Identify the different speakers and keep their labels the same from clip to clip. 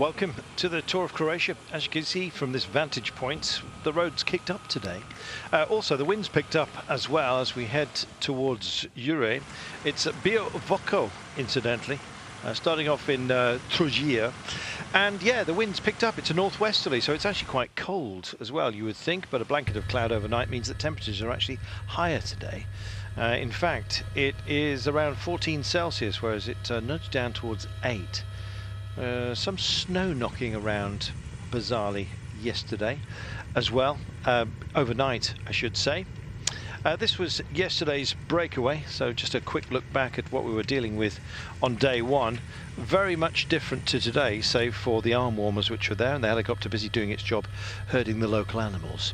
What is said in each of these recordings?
Speaker 1: Welcome to the Tour of Croatia. As you can see from this vantage point, the road's kicked up today. Also, the wind's picked up as well as we head towards Jure. It's Biovoco, incidentally, starting off in Trogir. And yeah, the wind's picked up. It's a northwesterly, so it's actually quite cold as well, you would think, but a blanket of cloud overnight means that temperatures are actually higher today. In fact, it is around 14 Celsius, whereas it nudged down towards 8. Some snow knocking around bizarrely yesterday as well, overnight I should say. This was yesterday's breakaway, so just a quick look back at what we were dealing with on day one. Very much different to today, save for the arm warmers which were there and the helicopter busy doing its job herding the local animals.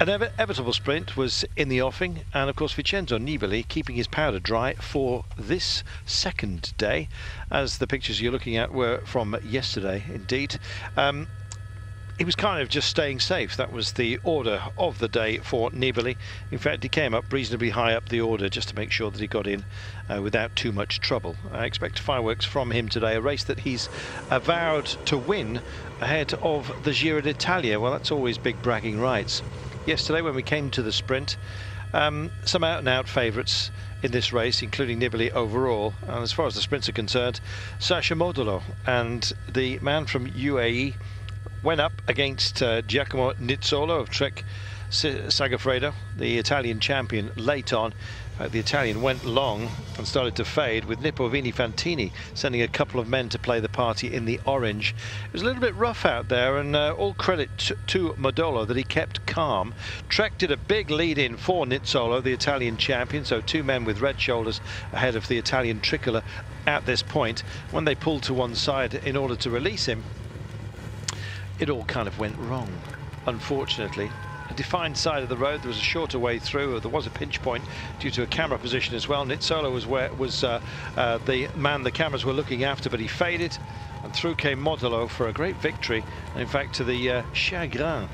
Speaker 1: An inevitable sprint was in the offing, and of course Vincenzo Nibali keeping his powder dry for this second day, as the pictures you're looking at were from yesterday indeed. He was kind of just staying safe. That was the order of the day for Nibali. In fact, he came up reasonably high up the order just to make sure that he got in without too much trouble. I expect fireworks from him today, a race that he's vowed to win ahead of the Giro d'Italia. Well, that's always big bragging rights. Yesterday when we came to the sprint, some out-and-out favourites in this race, including Nibali overall, and as far as the sprints are concerned, Sasha Modolo and the man from UAE went up against Giacomo Nizzolo of Trek Segafredo, the Italian champion, late on. In fact, the Italian went long and started to fade, with Nippo Fantini sending a couple of men to play the party in the orange. It was a little bit rough out there, and all credit to Modolo that he kept calm. Trek did a big lead in for Nizzolo, the Italian champion, so two men with red shoulders ahead of the Italian tricolour at this point. When they pulled to one side in order to release him, it all kind of went wrong, unfortunately. A defined side of the road, there was a shorter way through, there was a pinch point due to a camera position as well. Nizzolo was the man the cameras were looking after, but he faded, and through came Modolo for a great victory, and in fact to the chagrin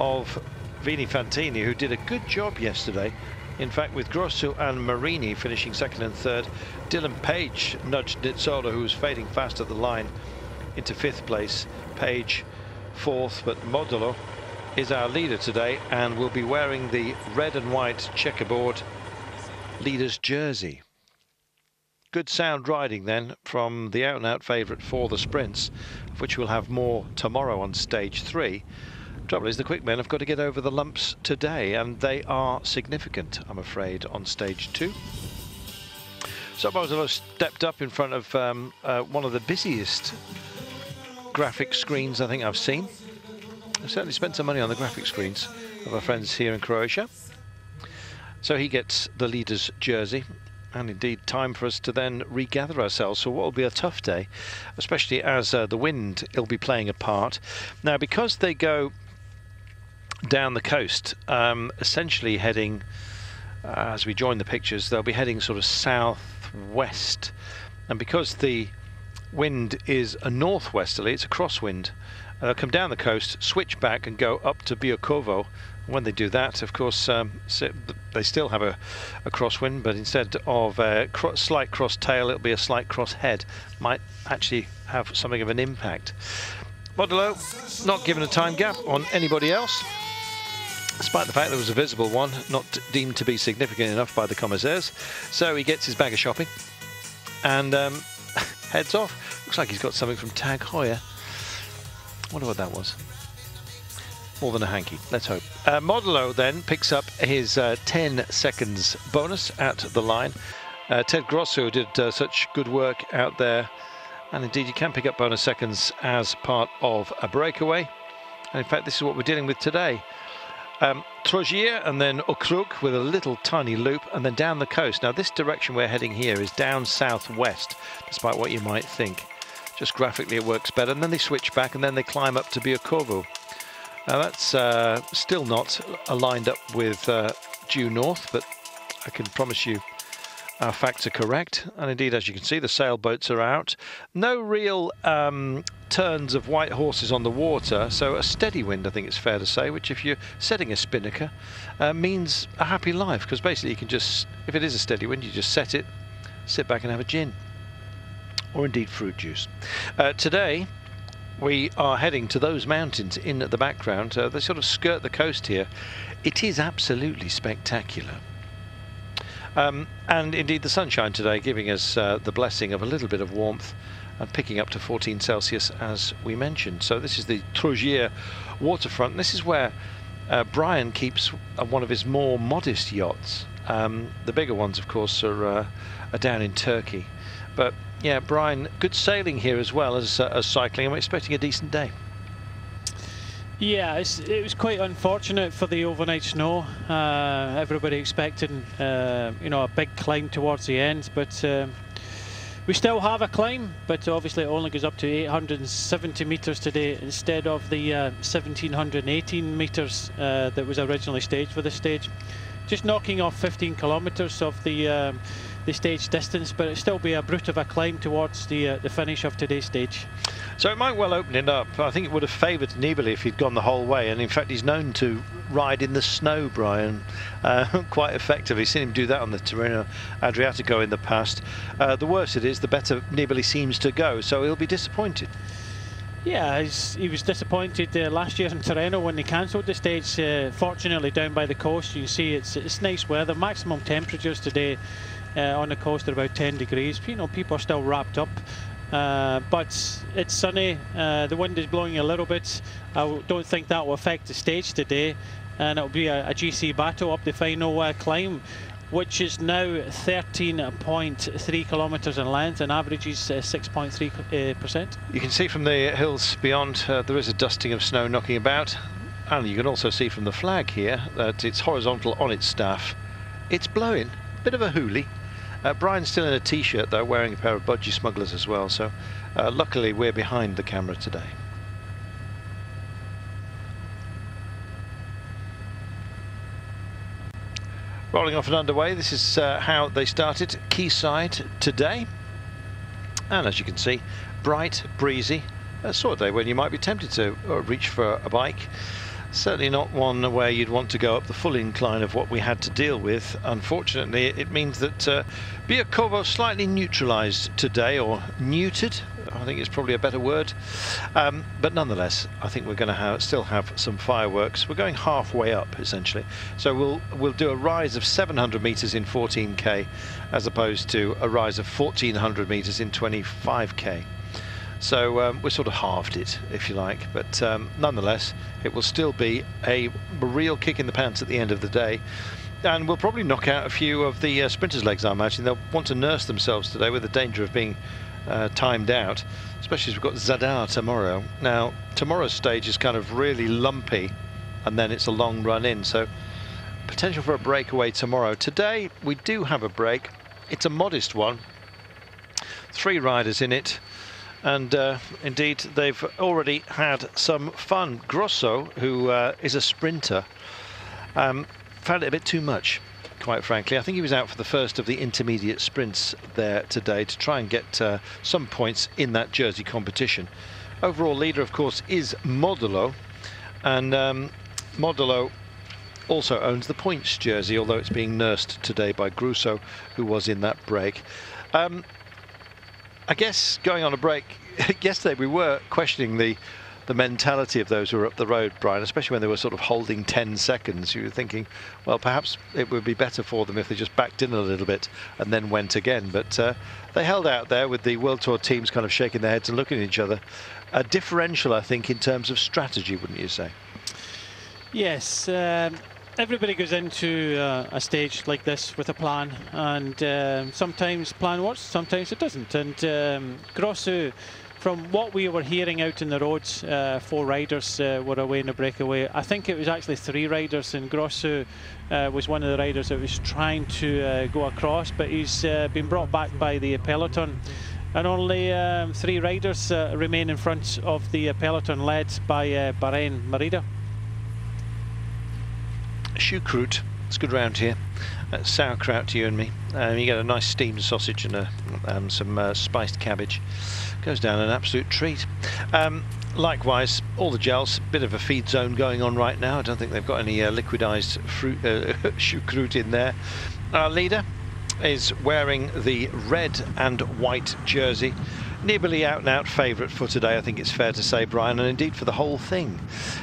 Speaker 1: of Vini Fantini, who did a good job yesterday. In fact, with Grosso and Marini finishing second and third, Dylan Page nudged Nizzolo, who was fading fast at the line, into fifth place. Page fourth, but Modolo is our leader today and will be wearing the red and white checkerboard leader's jersey. Good sound riding then from the out-and-out favourite for the sprints, of which we'll have more tomorrow on stage 3. Trouble is, the quick men have got to get over the lumps today, and they are significant, I'm afraid, on stage 2. So Modolo stepped up in front of one of the busiest graphic screens I think I've seen. I've certainly spent some money on the graphic screens of our friends here in Croatia. So he gets the leader's jersey, and indeed time for us to then regather ourselves for what will be a tough day, especially as the wind will be playing a part. Now, because they go down the coast, essentially heading, as we join the pictures, they'll be heading sort of southwest, and because the wind is a northwesterly, it's a crosswind. They'll come down the coast, switch back and go up to Biokovo. When they do that, of course, they still have a crosswind, but instead of a slight cross tail, it'll be a slight cross head. Might actually have something of an impact. Modolo not given a time gap on anybody else, despite the fact there was a visible one, not deemed to be significant enough by the commissaires. So he gets his bag of shopping and heads off. Looks like he's got something from Tag Heuer. Wonder what that was. More than a hanky, let's hope. Modolo then picks up his 10 seconds bonus at the line. Ted Grosso did such good work out there, and indeed you can pick up bonus seconds as part of a breakaway. And in fact, this is what we're dealing with today. Trogir and then Okrug with a little tiny loop, and then down the coast. Now this direction we're heading here is down southwest, despite what you might think. Just graphically it works better, and then they switch back and then they climb up to Biokovo. Now that's still not aligned up with due north, but I can promise you our facts are correct. And indeed, as you can see, the sailboats are out. No real turns of white horses on the water, so a steady wind, I think it's fair to say, which if you're setting a spinnaker means a happy life, because basically you can just, if it is a steady wind, you just set it, sit back and have a gin, or indeed fruit juice. Today we are heading to those mountains in the background. They sort of skirt the coast here. It is absolutely spectacular. And indeed the sunshine today giving us the blessing of a little bit of warmth and picking up to 14 Celsius as we mentioned. So this is the Trogier waterfront. This is where Brian keeps one of his more modest yachts. The bigger ones of course are down in Turkey. But yeah, Brian, good sailing here as well as cycling. I'm expecting a decent day.
Speaker 2: Yeah, it was quite unfortunate for the overnight snow. Everybody expecting, you know, a big climb towards the end, but we still have a climb. But obviously, it only goes up to 870 meters today instead of the 1718 meters that was originally staged for this stage. Just knocking off 15 kilometers of the stage distance, but it'll still be a brute of a climb towards the finish of today's stage.
Speaker 1: So it might well open it up. I think it would have favoured Nibali if he'd gone the whole way, and in fact he's known to ride in the snow, Brian, quite effectively. Seen him do that on the Tirreno Adriatico in the past. The worse it is, the better Nibali seems to go, so he'll be disappointed.
Speaker 2: Yeah, he was disappointed last year in Tirreno when they cancelled the stage. Fortunately, down by the coast, you can see it's nice weather. Maximum temperatures today on the coast are about 10 degrees. You know, people are still wrapped up, but it's sunny. The wind is blowing a little bit. I don't think that will affect the stage today, and it'll be a GC battle up the final climb, which is now 13.3 kilometres in length and averages 6.3%.
Speaker 1: You can see from the hills beyond there is a dusting of snow knocking about, and you can also see from the flag here that it's horizontal on its staff. It's blowing, bit of a hoolie. Brian's still in a t-shirt though, wearing a pair of budgie smugglers as well, so luckily we're behind the camera today. Rolling off and underway, this is how they started quayside today. And as you can see, bright, breezy, sort of day when you might be tempted to reach for a bike. Certainly not one where you'd want to go up the full incline of what we had to deal with. Unfortunately, it means that Biokovo slightly neutralised today, or neutered, I think it's probably a better word. But nonetheless, I think we're going to still have some fireworks. We're going halfway up, essentially. So we'll do a rise of 700 metres in 14k, as opposed to a rise of 1400 metres in 25k. So we sort of halved it, if you like, but nonetheless, it will still be a real kick in the pants at the end of the day. And we'll probably knock out a few of the sprinters' legs, I imagine. They'll want to nurse themselves today with the danger of being timed out, especially as we've got Zadar tomorrow. Now, tomorrow's stage is kind of really lumpy, and then it's a long run in, so potential for a breakaway tomorrow. Today, we do have a break. It's a modest one. 3 riders in it. And indeed, they've already had some fun. Grosso, who is a sprinter, found it a bit too much, quite frankly. I think he was out for the first of the intermediate sprints there today to try and get some points in that Jersey competition. Overall leader, of course, is Modolo. And Modolo also owns the points jersey, although it's being nursed today by Grosso, who was in that break. I guess going on a break, yesterday we were questioning the mentality of those who were up the road, Brian, especially when they were sort of holding 10 seconds. You were thinking, well, perhaps it would be better for them if they just backed in a little bit and then went again. But they held out there with the World Tour teams kind of shaking their heads and looking at each other. A differential, I think, in terms of strategy, wouldn't you say? Yes.
Speaker 2: Everybody goes into a stage like this with a plan, and sometimes plan works, sometimes it doesn't. And Grosso, from what we were hearing out in the roads, 4 riders were away in a breakaway. I think it was actually 3 riders, and Grosso was one of the riders that was trying to go across, but he's been brought back by the peloton. And only 3 riders remain in front of the peloton, led by Bahrain Merida.
Speaker 1: Choucroute, it's good round here. Sauerkraut to you and me. You get a nice steamed sausage and some spiced cabbage. Goes down an absolute treat. Likewise, all the gels, bit of a feed zone going on right now. I don't think they've got any liquidized fruit choucroute in there. Our leader is wearing the red and white jersey. Nibali out and out favourite for today, I think it's fair to say, Brian, and indeed for the whole thing.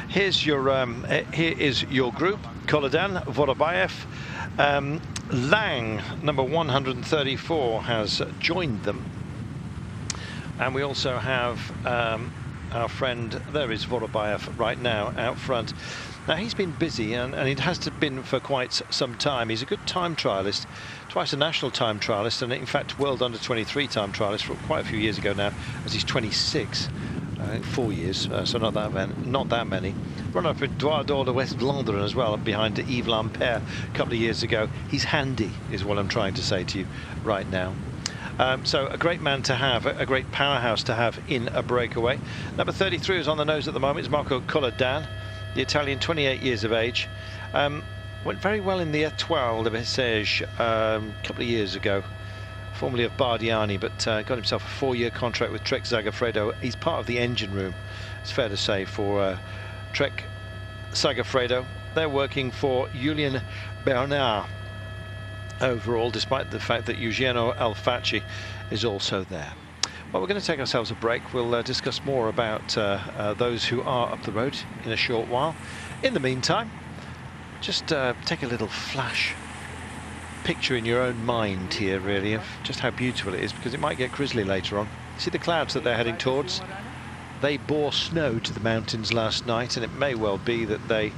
Speaker 1: Here's your here is your group: Koledan, Vorobayev, Lang, number 134, has joined them, and we also have our friend, there is Vorobayev right now out front. Now he's been busy, and it has been for quite some time. He's a good time trialist, twice a national time trialist, and in fact world under 23 time trialist for quite a few years ago now, as he's 26. 4 years, so not that many. Run up in Droit d'Or de West London as well, behind Yves Lampaert a couple of years ago. He's handy, is what I'm trying to say to you right now. So a great man to have, a great powerhouse to have in a breakaway. Number 33 is on the nose at the moment. It's Marco Koledan, the Italian, 28 years of age. Went very well in the Étoile de Bessèges a couple of years ago, formerly of Bardiani, but got himself a 4-year contract with Trek Segafredo. He's part of the engine room, it's fair to say, for Trek Segafredo. They're working for Julien Bernard overall, despite the fact that Eugenio Alfacci is also there. Well, we're going to take ourselves a break. We'll discuss more about those who are up the road in a short while. In the meantime, just take a little flash picture in your own mind here, really, of just how beautiful it is, because it might get grizzly later on. See the clouds that they're heading towards? They bore snow to the mountains last night, and it may well be that they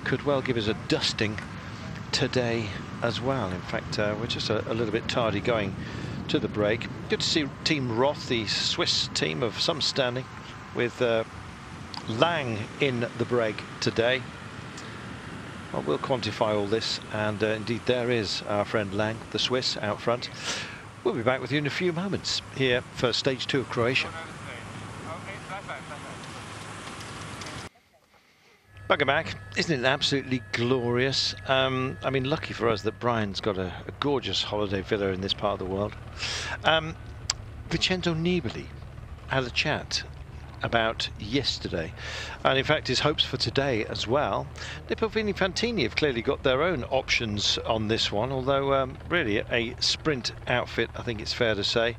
Speaker 1: could well give us a dusting today as well. In fact, we're just a little bit tardy going to the break. Good to see Team Roth, the Swiss team of some standing, with Lang in the break today. Well, we'll quantify all this, and indeed there is our friend Lang, the Swiss, out front. We'll be back with you in a few moments here for stage 2 of Croatia. Bugger back, isn't it absolutely glorious? I mean, lucky for us that Brian's got a gorgeous holiday villa in this part of the world. Vincenzo Nibali had a chat about yesterday, and in fact his hopes for today as well. Lipovini Fantini have clearly got their own options on this one, although really a sprint outfit, I think it's fair to say.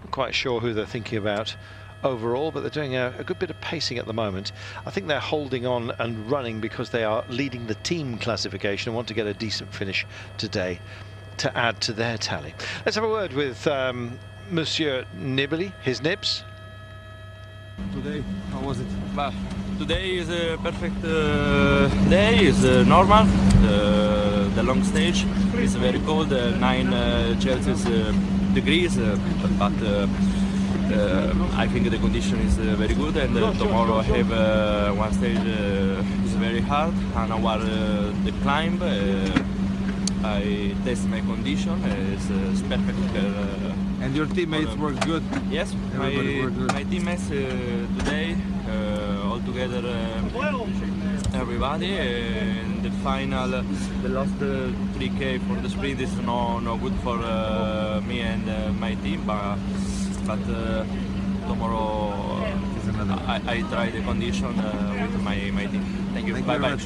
Speaker 1: I'm quite sure who they're thinking about overall, but they're doing a good bit of pacing at the moment. I think they're holding on and running because they are leading the team classification and want to get a decent finish today to add to their tally. Let's have a word with Monsieur Nibali, his nibs.
Speaker 3: Today, how was it?
Speaker 4: Well, today is a perfect day, is normal. The long stage is very cold, 9 Celsius degrees, but I think the condition is very good, and tomorrow I have one stage is very hard, and our the climb, I test my condition, it's perfect.
Speaker 3: And your teammates worked good?
Speaker 4: Yes, my teammates today, all together, everybody, and the final, the last 3K for the sprint is no good for me and my team, but tomorrow I try the condition with my team. Thank you. Bye bye.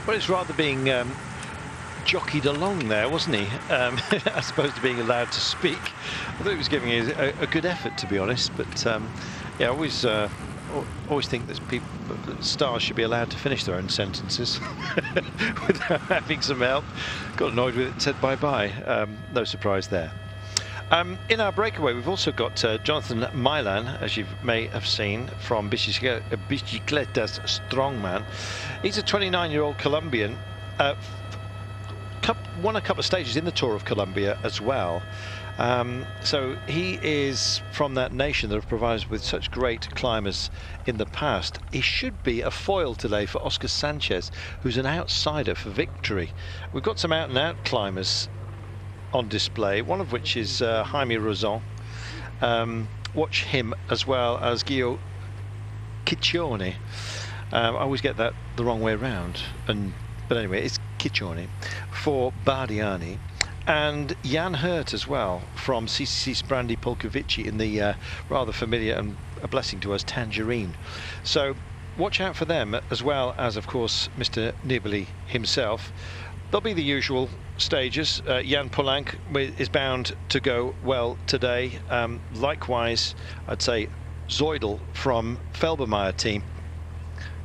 Speaker 1: Well, it's rather being jockeyed along there, wasn't he? As opposed to being allowed to speak. I thought he was giving a good effort, to be honest. But yeah, I always think that stars should be allowed to finish their own sentences without having some help. Got annoyed with it and said bye-bye. No surprise there. In our breakaway, we've also got Jonathan Milan, as you may have seen, from Bicicletas Strongman. He's a 29-year-old Colombian. Won a couple of stages in the Tour of Colombia as well. So he is from that nation that have provided us with such great climbers in the past. He should be a foil today for Oscar Sanchez, who's an outsider for victory. We've got some out-and-out climbers on display, one of which is Jaime Rozon. Watch him, as well as Gio Ciccione. I always get that the wrong way around, but anyway, it's Ciccione for Bardiani. And Jan Hurt as well, from CCC Sprandi Polkovici in the rather familiar and a blessing to us Tangerine. So watch out for them, as well as, of course, Mr. Nibali himself. There'll be the usual stages. Jan Polanc is bound to go well today. Likewise, I'd say Zoidel from Felbermayr team.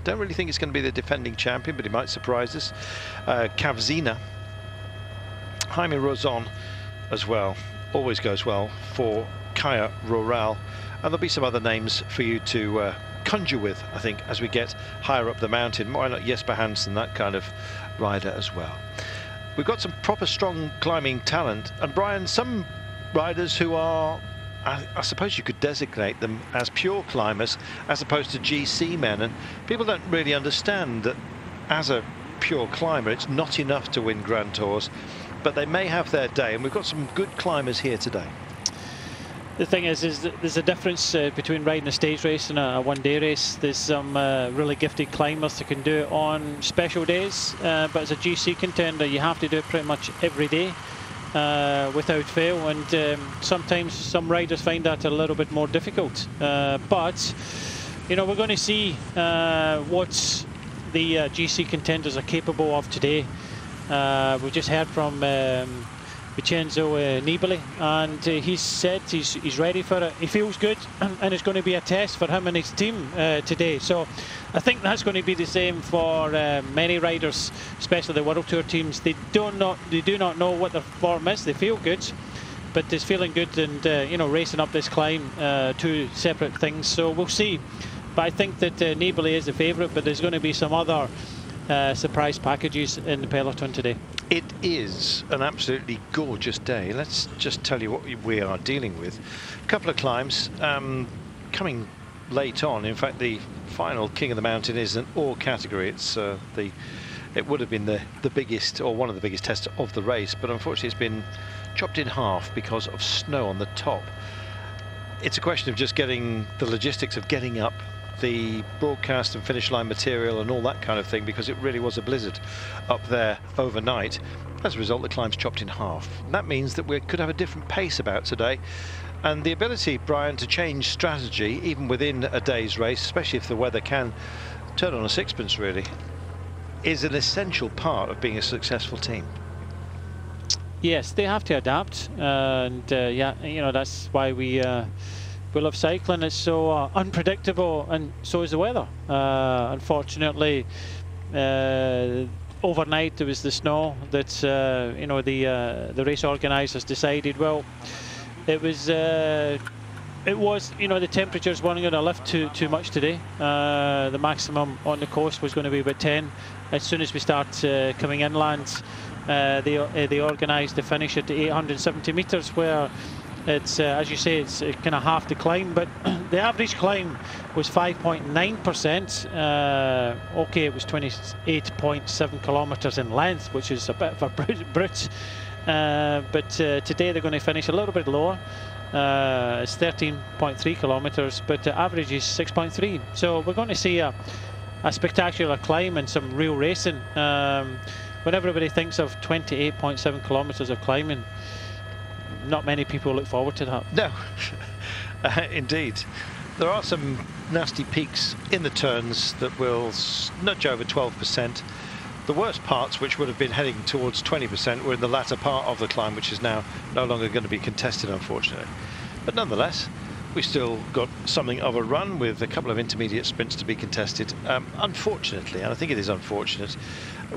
Speaker 1: Don't really think it's going to be the defending champion, but he might surprise us. Kavzina, Jaime Rozon as well. Always goes well for Kaya Rural. And there'll be some other names for you to conjure with, I think, as we get higher up the mountain. Why not Jesper Hansen, that kind of rider as well. We've got some proper strong climbing talent, and Brian, some riders who are, I suppose you could designate them as pure climbers as opposed to GC men, and people don't really understand that as a pure climber it's not enough to win Grand Tours, but they may have their day, and we've got some good climbers here today.
Speaker 2: The thing is that there's a difference between riding a stage race and a one-day race. There's some really gifted climbers that can do it on special days, but as a GC contender you have to do it pretty much every day without fail, and sometimes some riders find that a little bit more difficult. But you know, we're going to see what the GC contenders are capable of today. We just heard from Vincenzo Nibali, and he said he's ready for it. He feels good, and it's going to be a test for him and his team today. So I think that's going to be the same for many riders, especially the World Tour teams. They do not know what their form is. They feel good, but it's feeling good and you know, racing up this climb, two separate things. So we'll see. But I think that Nibali is the favourite, but there's going to be some other surprise packages in the peloton today.
Speaker 1: It is an absolutely gorgeous day. Let's just tell you what we are dealing with. A couple of climbs coming late on. In fact, the final King of the Mountain is an all category. It's it would have been the biggest, or one of the biggest tests of the race, but unfortunately it's been chopped in half because of snow on the top. It's a question of just getting the logistics of getting up the broadcast and finish line material and all that kind of thing, because it really was a blizzard up there overnight. As a result, the climb's chopped in half. And that means that we could have a different pace about today, and the ability, Brian, to change strategy even within a day's race, especially if the weather can turn on a sixpence really, is an essential part of being a successful team.
Speaker 2: Yes, they have to adapt, and yeah, you know, that's why we love cycling. It's so unpredictable, and so is the weather. Unfortunately, overnight there was the snow that you know, the race organisers decided. Well, it was you know, the temperatures weren't going to lift too much today. The maximum on the coast was going to be about 10. As soon as we start coming inland, they organised the finish at 870 metres, where it's as you say, it's kind of half the climb, but the average climb was 5.9%. Okay, it was 28.7 kilometres in length, which is a bit of a brute. But today they're going to finish a little bit lower. It's 13.3 kilometres, but the average is 6.3. So we're going to see a spectacular climb and some real racing. When everybody thinks of 28.7 kilometres of climbing, not many people look forward to that.
Speaker 1: No, indeed. There are some nasty peaks in the turns that will nudge over 12%. The worst parts, which would have been heading towards 20%, were in the latter part of the climb, which is now no longer going to be contested, unfortunately. But nonetheless, we've still got something of a run with a couple of intermediate sprints to be contested. Unfortunately, and I think it is unfortunate,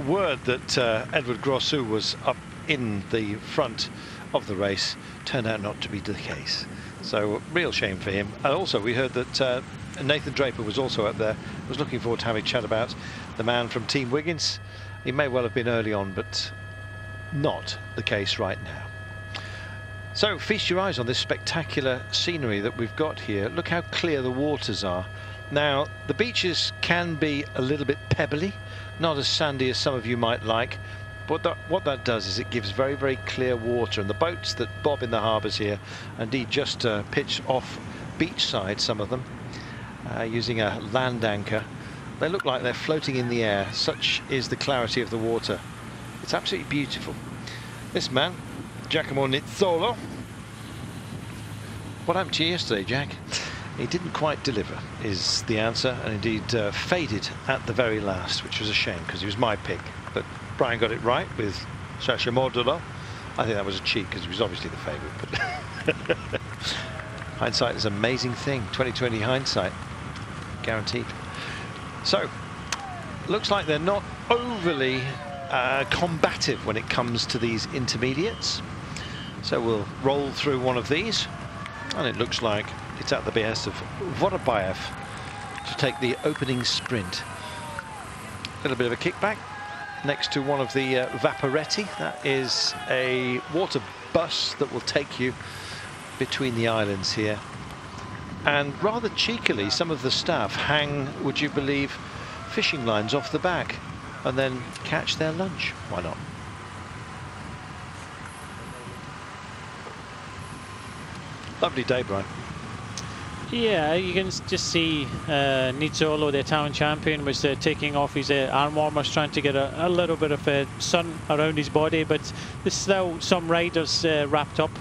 Speaker 1: word that Edward Grossu was up in the front of the race turned out not to be the case. So real shame for him. And also we heard that Nathan Draper was also up there. I was looking forward to having a chat about the man from Team Wiggins. He may well have been early on, but not the case right now. So feast your eyes on this spectacular scenery that we've got here. Look how clear the waters are. Now, the beaches can be a little bit pebbly, not as sandy as some of you might like. But what that does is it gives very, very clear water, and the boats that bob in the harbours here, indeed just pitch off beachside, some of them, using a land anchor. They look like they're floating in the air. Such is the clarity of the water. It's absolutely beautiful. This man, Giacomo Nizzolo. What happened to you yesterday, Jack? He didn't quite deliver, is the answer, and indeed faded at the very last, which was a shame because he was my pick. But Brian got it right with Sasha Mordula. I think that was a cheat because he was obviously the favourite. But hindsight is an amazing thing. 2020 hindsight, guaranteed. So, looks like they're not overly combative when it comes to these intermediates. So we'll roll through one of these, and it looks like it's at the behest of Vorobayev to take the opening sprint. A little bit of a kickback next to one of the Vaporetti. That is a water bus that will take you between the islands here. And rather cheekily, some of the staff hang, would you believe, fishing lines off the back and then catch their lunch. Why not? Lovely day, Brian.
Speaker 2: Yeah, you can just see Nizzolo, the Italian champion, was taking off his arm warmers, trying to get a little bit of sun around his body, but there's still some riders wrapped up.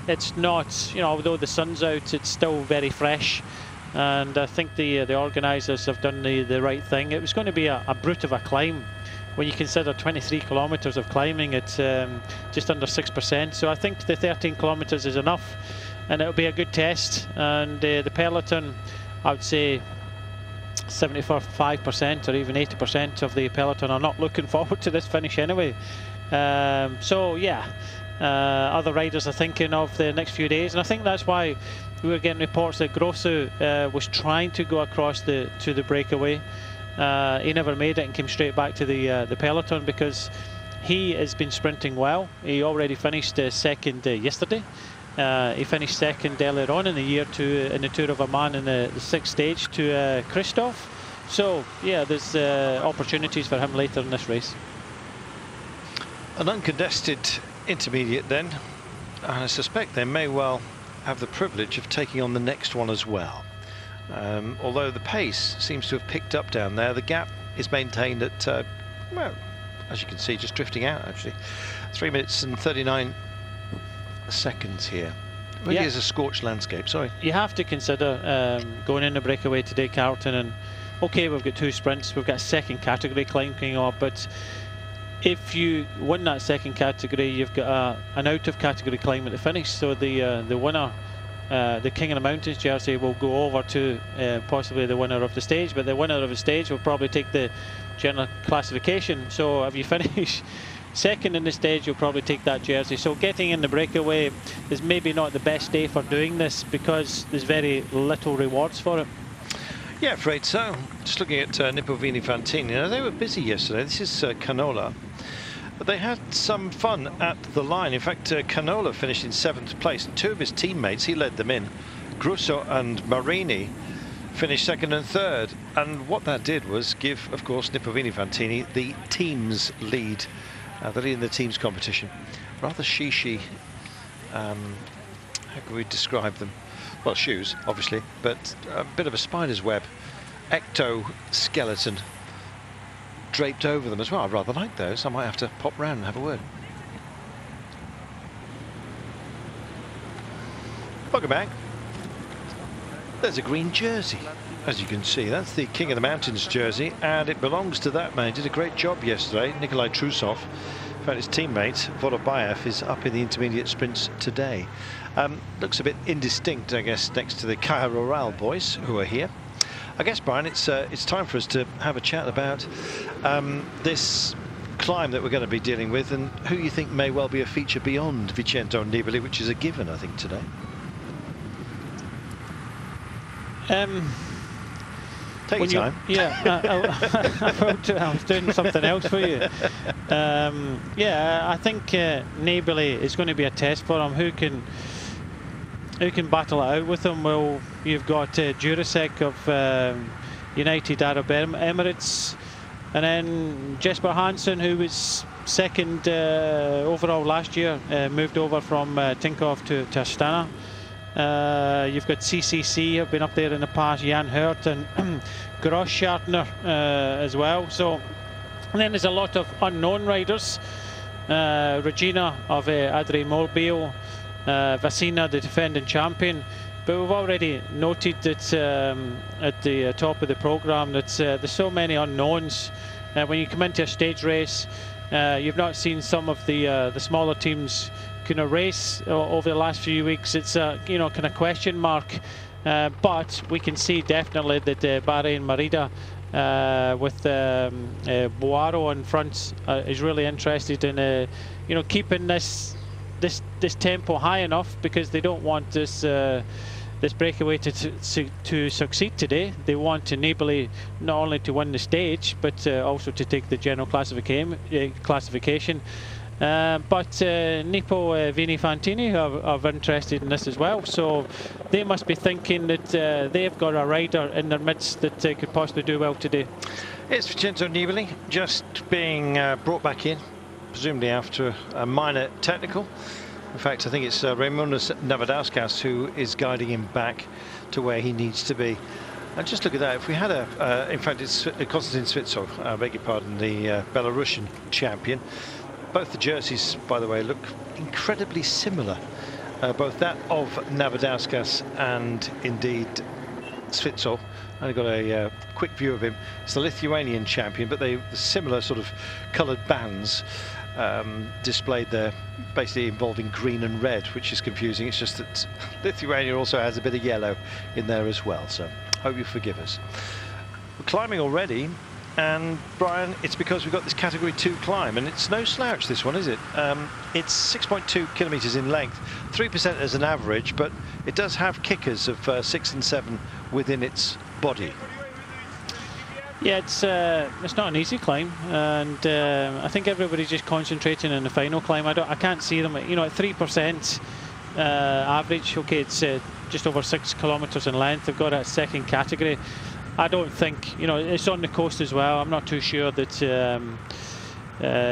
Speaker 2: It's not, you know, although the sun's out, it's still very fresh, and I think the organisers have done the right thing. It was going to be a brute of a climb when you consider 23 kilometres of climbing at just under 6%, so I think the 13 kilometres is enough. And it'll be a good test, and the peloton, I would say 75% or even 80% of the peloton are not looking forward to this finish anyway. So yeah, other riders are thinking of the next few days, and I think that's why we were getting reports that Grosso was trying to go across to the breakaway. He never made it and came straight back to the peloton because he has been sprinting well. He already finished second yesterday. He finished second earlier on in the year in the Tour of Oman in the 6th stage to Christoph. So yeah, there's opportunities for him later in this race.
Speaker 1: An uncontested intermediate then, and I suspect they may well have the privilege of taking on the next one as well. Although the pace seems to have picked up down there, the gap is maintained at, well, as you can see, just drifting out actually. 3 minutes and 39 seconds here. Really is a scorched landscape, sorry.
Speaker 2: You have to consider going in the breakaway today, Carlton, and okay, we've got 2 sprints, we've got a second category climbing up, but if you win that second category, you've got an out of category climb at the finish, so the winner, the King of the Mountains jersey, will go over to possibly the winner of the stage, but the winner of the stage will probably take the general classification. So if you finish second in the stage, you'll probably take that jersey. So getting in the breakaway is maybe not the best day for doing this because there's very little rewards for it.
Speaker 1: Yeah, afraid so. Just looking at Nippo-Vini Fantini. Now, they were busy yesterday. This is Canola. But they had some fun at the line. In fact, Canola finished in 7th place. And 2 of his teammates, he led them in. Grosso and Marini finished 2nd and 3rd. And what that did was give, of course, Nippo-Vini Fantini the team's lead. The lead in the team's competition. Rather shishi, how can we describe them? Well, shoes, obviously, but a bit of a spider's web, ectoskeleton draped over them as well. I rather like those. I might have to pop round and have a word. Welcome back. There's a green jersey. As you can see, that's the King of the Mountains jersey, and it belongs to that man. He did a great job yesterday, Nikolai Trusov. In fact, his teammate, Vorobayev, is up in the intermediate sprints today. Looks a bit indistinct, I guess, next to the Caja Rural boys who are here. I guess, Brian, it's time for us to have a chat about this climb that we're going to be dealing with and who you think may well be a feature beyond Vincenzo Nibali, which is a given, I think, today. Take your time.
Speaker 2: Yeah, I was doing something else for you. Yeah, I think Nibali is going to be a test for him. Who can battle it out with him? Well, you've got Jurasek of United Arab Emirates, and then Jesper Hansen, who was 2nd overall last year, moved over from Tinkoff to Astana. You've got CCC, have been up there in the past, Jan Hurt and Grosschartner as well. So, and then there's a lot of unknown riders. Regina of Adri Morbio, Vasina, the defending champion. But we've already noted that at the top of the programme that there's so many unknowns. When you come into a stage race, You've not seen some of the smaller teams kind of race over the last few weeks. It's a kind of question mark, but we can see definitely that Bahrain Merida with Boaro in front is really interested in keeping this tempo high enough, because they don't want this breakaway to succeed today. They want Nibali not only to win the stage, but also to take the general classification. But Nippo Vini Fantini are interested in this as well, so they must be thinking that they've got a rider in their midst that could possibly do well today.
Speaker 1: It's Vincenzo Nibali just being brought back in, presumably after a minor technical. In fact, I think it's Raimundas Navadauskas who is guiding him back to where he needs to be. And just look at that. If we had in fact, it's Konstantin Svitsov, I beg your pardon, the Belarusian champion. Both the jerseys, by the way, look incredibly similar. Both that of Navadauskas and indeed Svitsov. I got a quick view of him. It's the Lithuanian champion, but the similar sort of coloured bands displayed there, basically involving green and red, which is confusing. It's just that Lithuania also has a bit of yellow in there as well, so hope you forgive us. We're climbing already, and Brian, it's because we've got this category 2 climb, and it's no slouch, this one, is it? It's 6.2 kilometers in length, 3% as an average, but it does have kickers of 6 and 7 within its body.
Speaker 2: Yeah, it's not an easy climb, and I think everybody's just concentrating on the final climb. I can't see them, at 3% average. Okay, it's just over 6 kilometers in length. They've got a second category. I don't think, it's on the coast as well. I'm not too sure that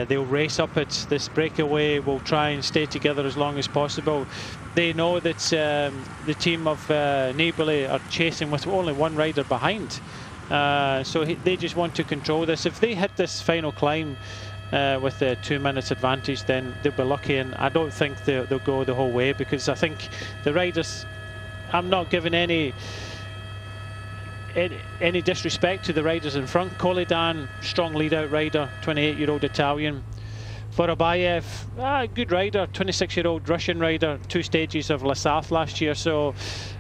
Speaker 2: they'll race up it. This breakaway will try and stay together as long as possible. They know that the team of Nibali are chasing with only one rider behind. So they just want to control this. If they hit this final climb with a 2 minutes advantage, then they'll be lucky, and I don't think they'll go the whole way, because I think the riders, I'm not giving any disrespect to the riders in front. Koledan, strong lead-out rider, 28-year-old Italian. Vorobayev, good rider, 26-year-old Russian rider, 2 stages of La Sarthe last year, so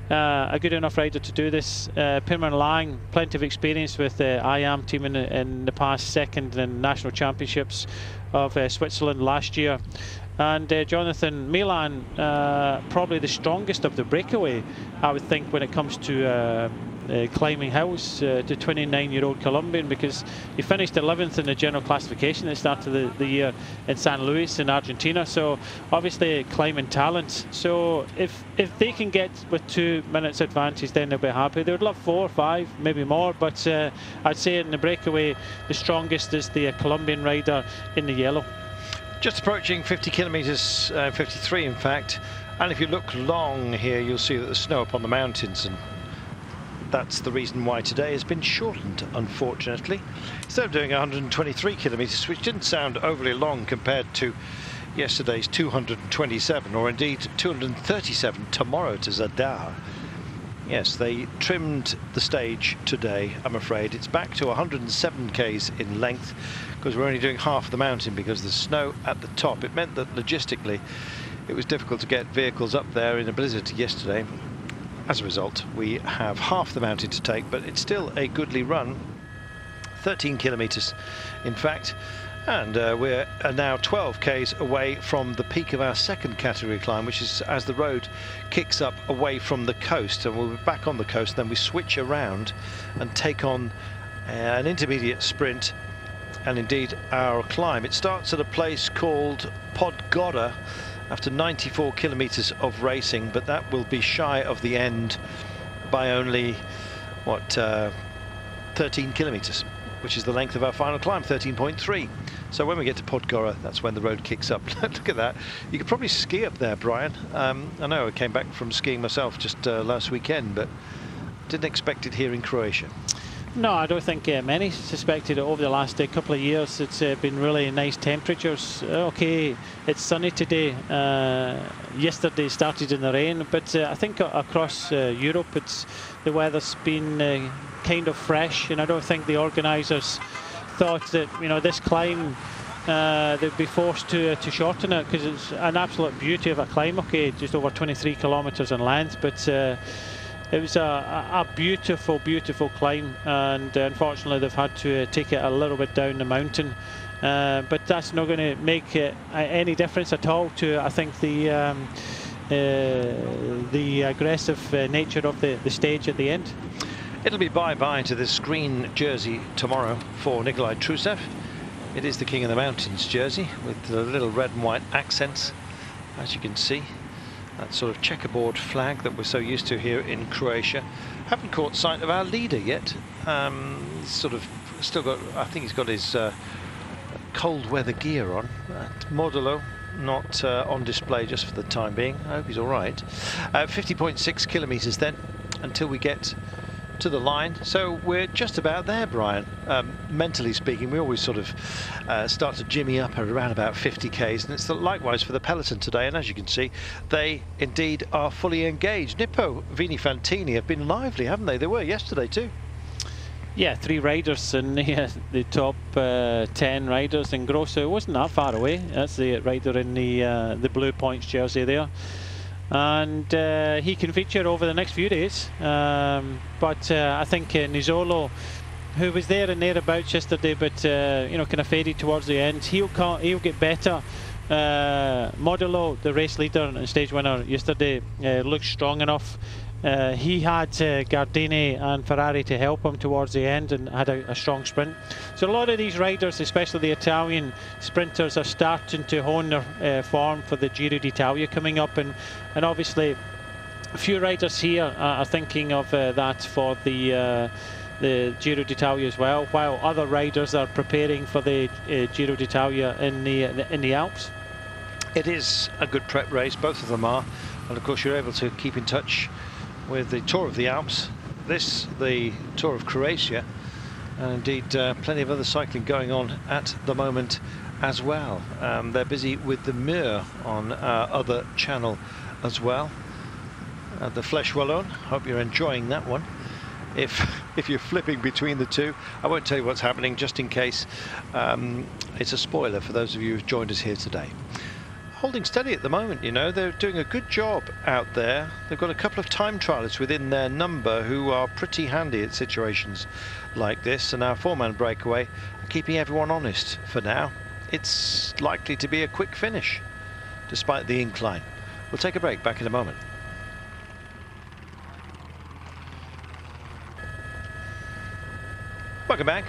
Speaker 2: a good enough rider to do this. Pirmin Lang, plenty of experience with the IAM team in the past, second in national championships of Switzerland last year. And Jonathan Milan, probably the strongest of the breakaway, I would think, when it comes to climbing hills, the 29-year-old Colombian, because he finished 11th in the general classification at the start of the year in San Luis in Argentina, so obviously climbing talent. So if they can get with 2 minutes advantage, then they'll be happy. They would love 4 or 5, maybe more, but I'd say in the breakaway the strongest is the Colombian rider in the yellow.
Speaker 1: Just approaching 50 kilometers, 53 in fact, and if you look long here, you'll see that there's snow upon the mountains, and that's the reason why today has been shortened, unfortunately. Instead of doing 123 kilometers, which didn't sound overly long compared to yesterday's 227, or indeed 237 tomorrow to Zadar. Yes, they trimmed the stage today, I'm afraid. It's back to 107 k's in length, because we're only doing half of the mountain because there's snow at the top. It meant that logistically it was difficult to get vehicles up there in a blizzard yesterday. As a result, we have half the mountain to take, but it's still a goodly run. 13 kilometers, in fact, and we're now 12 k's away from the peak of our second category climb, which is as the road kicks up away from the coast, and we'll be back on the coast. Then we switch around and take on an intermediate sprint, and indeed our climb. It starts at a place called Podgora, after 94 kilometers of racing, but that will be shy of the end by only, what, 13 kilometers, which is the length of our final climb, 13.3. So when we get to Podgora, that's when the road kicks up. Look at that. You could probably ski up there, Brian. I know I came back from skiing myself just last weekend, but didn't expect it here in Croatia.
Speaker 2: No, I don't think many suspected it over the last couple of years. It's been really nice temperatures. Okay, it's sunny today. Yesterday started in the rain, but I think across Europe the weather's been kind of fresh, and I don't think the organisers thought that this climb they'd be forced to shorten it, because it's an absolute beauty of a climb. Okay, just over 23 kilometres in length, but it was a beautiful, beautiful climb, and unfortunately they've had to take it a little bit down the mountain. But that's not going to make any difference at all to, I think, the aggressive nature of the stage at the end.
Speaker 1: It'll be bye-bye to this green jersey tomorrow for Nikolai Trusov. It is the King of the Mountains jersey with the little red and white accents, as you can see. That sort of checkerboard flag that we're so used to here in Croatia. Haven't caught sight of our leader yet. Sort of still got, I think he's got his cold weather gear on. Modulo not on display just for the time being. I hope he's all right. 50.6 kilometres then until we get to the line. So we're just about there, Brian. Mentally speaking, we always sort of start to jimmy up at around about 50 Ks, and it's likewise for the peloton today. And as you can see, they indeed are fully engaged. Nippo Vini Fantini have been lively, haven't they? They were yesterday too.
Speaker 2: Yeah, 3 riders in the top 10 riders, and Grosso wasn't that far away. That's the rider in the blue points jersey there. And he can feature over the next few days. But I think Nizzolo, who was there and thereabouts yesterday, but you know, kind of faded towards the end, he'll get better. Modulo, the race leader and stage winner yesterday, looks strong enough. He had Gardini and Ferrari to help him towards the end and had a strong sprint. So a lot of these riders, especially the Italian sprinters, are starting to hone their form for the Giro d'Italia coming up, and obviously a few riders here are thinking of that for the Giro d'Italia as well, while other riders are preparing for the Giro d'Italia in the Alps.
Speaker 1: It is a good prep race, both of them are, and of course you're able to keep in touch with the Tour of the Alps, the Tour of Croatia, and indeed plenty of other cycling going on at the moment as well. They're busy with the Mur on our other channel as well. The Flèche Wallonne, hope you're enjoying that one. If you're flipping between the two, I won't tell you what's happening just in case it's a spoiler for those of you who've joined us here today. Holding steady at the moment, you know, they're doing a good job out there. They've got a couple of time trialists within their number who are pretty handy at situations like this, and our 4-man breakaway are keeping everyone honest for now. It's likely to be a quick finish despite the incline. We'll take a break, back in a moment. Welcome back.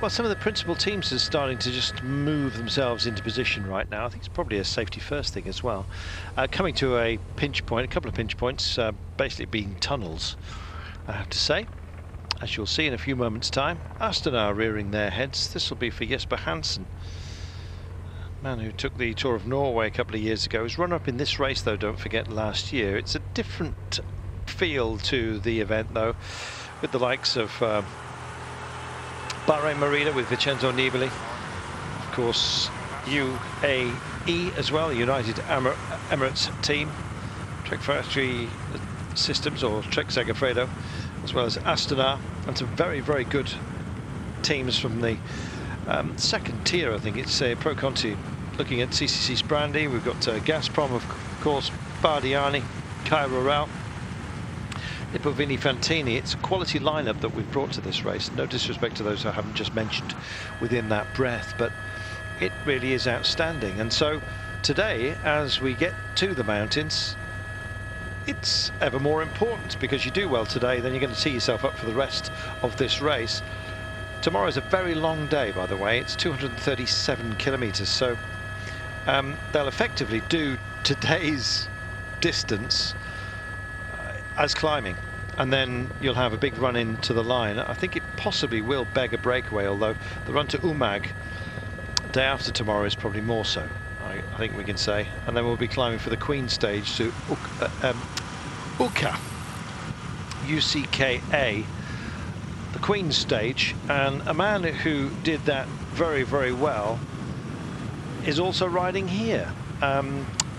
Speaker 1: Well, some of the principal teams are starting to just move themselves into position right now. I think it's probably a safety first thing as well. Coming to a pinch point, a couple of pinch points, basically being tunnels, I have to say. As you'll see in a few moments' time, Astana rearing their heads. This will be for Jesper Hansen, man who took the Tour of Norway a couple of years ago. He was runner-up in this race, though, don't forget, last year. It's a different feel to the event, though, with the likes of Bahrain Merida with Vincenzo Nibali, of course UAE as well, United Emirates team, Trek Factory Systems or Trek Segafredo, as well as Astana, and some very, very good teams from the second tier. I think it's Pro Conti, looking at CCC Sprandi. We've got Gazprom, of course, Bardiani, Cairo Rao, Nippo Vini Fantini. It's a quality lineup that we've brought to this race. No disrespect to those I haven't just mentioned within that breath, but it really is outstanding. And so today, as we get to the mountains, it's ever more important, because you do well today, then you're going to tee yourself up for the rest of this race. Tomorrow's a very long day, by the way. It's 237 kilometres, so they'll effectively do today's distance as climbing, and then you'll have a big run into the line. I think it possibly will beg a breakaway, although the run to Umag day after tomorrow is probably more so, I think we can say. And then we'll be climbing for the Queen stage to Uka, UCKA, the Queen stage. And a man who did that very, very well is also riding here.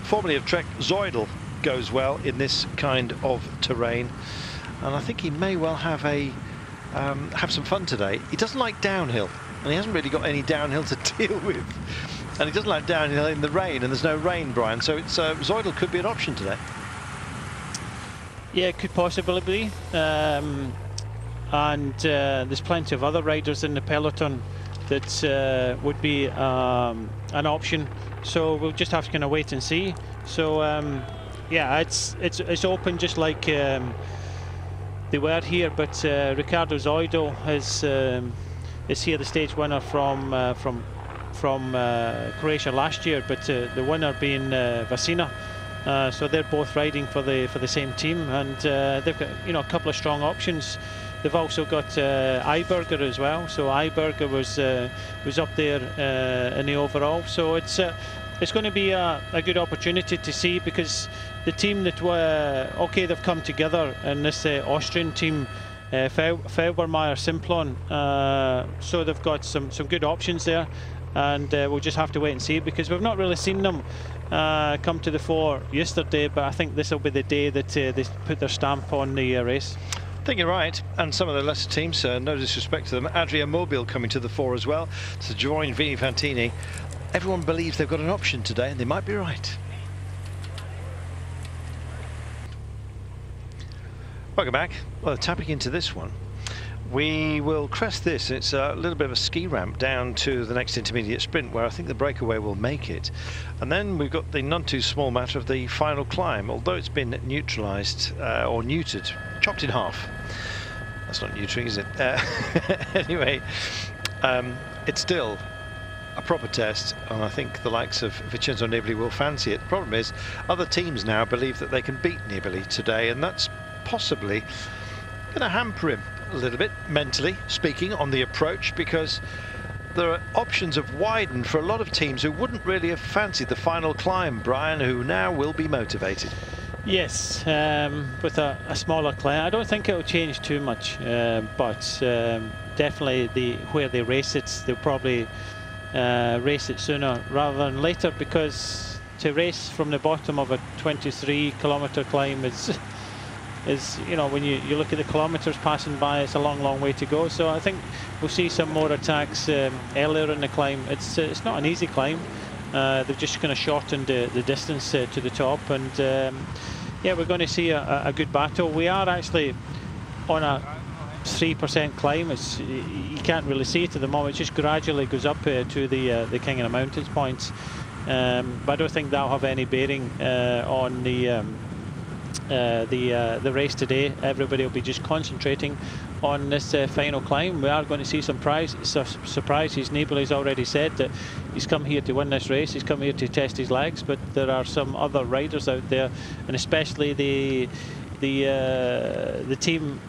Speaker 1: Formerly of Trek, Zoidel goes well in this kind of terrain, and I think he may well have some fun today. He doesn't like downhill, and he hasn't really got any downhill to deal with. And he doesn't like downhill in the rain, and there's no rain, Brian. So it's Zoidel could be an option today.
Speaker 2: Yeah, it could possibly be. And there's plenty of other riders in the peloton that would be an option. So we'll just have to kind of wait and see. So yeah, it's open just like they were here. But Ricardo Zoidel is here, the stage winner from Croatia last year, but the winner being Vasina. So they're both riding for the same team, and they've got a couple of strong options. They've also got Eiberger as well. So Eiberger was up there in the overall. So it's going to be a good opportunity to see, because the team that okay, they've come together in this Austrian team, Felbermayr Simplon. So they've got some good options there, and we'll just have to wait and see, because we've not really seen them come to the fore yesterday. But I think this will be the day that they put their stamp on the race.
Speaker 1: I think you're right, and some of the lesser teams, no disrespect to them, Adria Mobile coming to the fore as well, to join Vini Fantini. Everyone believes they've got an option today, and they might be right. Welcome back. Well, tapping into this one, we will crest this. It's a little bit of a ski ramp down to the next intermediate sprint, where I think the breakaway will make it. And then we've got the none too small matter of the final climb, although it's been neutralised or neutered, chopped in half. That's not neutering, is it? Anyway, it's still a proper test, and I think the likes of Vincenzo Nibali will fancy it. The problem is, other teams now believe that they can beat Nibali today, and that's possibly going to hamper him a little bit, mentally speaking, on the approach, because the options have widened for a lot of teams who wouldn't really have fancied the final climb, Brian, who now will be motivated.
Speaker 2: Yes, with a smaller climb. I don't think it'll change too much, but definitely where they race it, they'll probably race it sooner rather than later, because to race from the bottom of a 23-kilometre climb is when you look at the kilometres passing by, it's a long way to go. So I think we'll see some more attacks earlier in the climb. It's not an easy climb. They've just kind of shortened the distance to the top, and yeah, we're going to see a good battle. We are actually on a 3% climb. You can't really see it at the moment. It just gradually goes up to the King of the Mountains points, but I don't think that'll have any bearing on the race today. Everybody will be just concentrating on this final climb. We are going to see some surprises. Nibali's already said that he's come here to win this race. He's come here to test his legs, but there are some other riders out there, and especially the team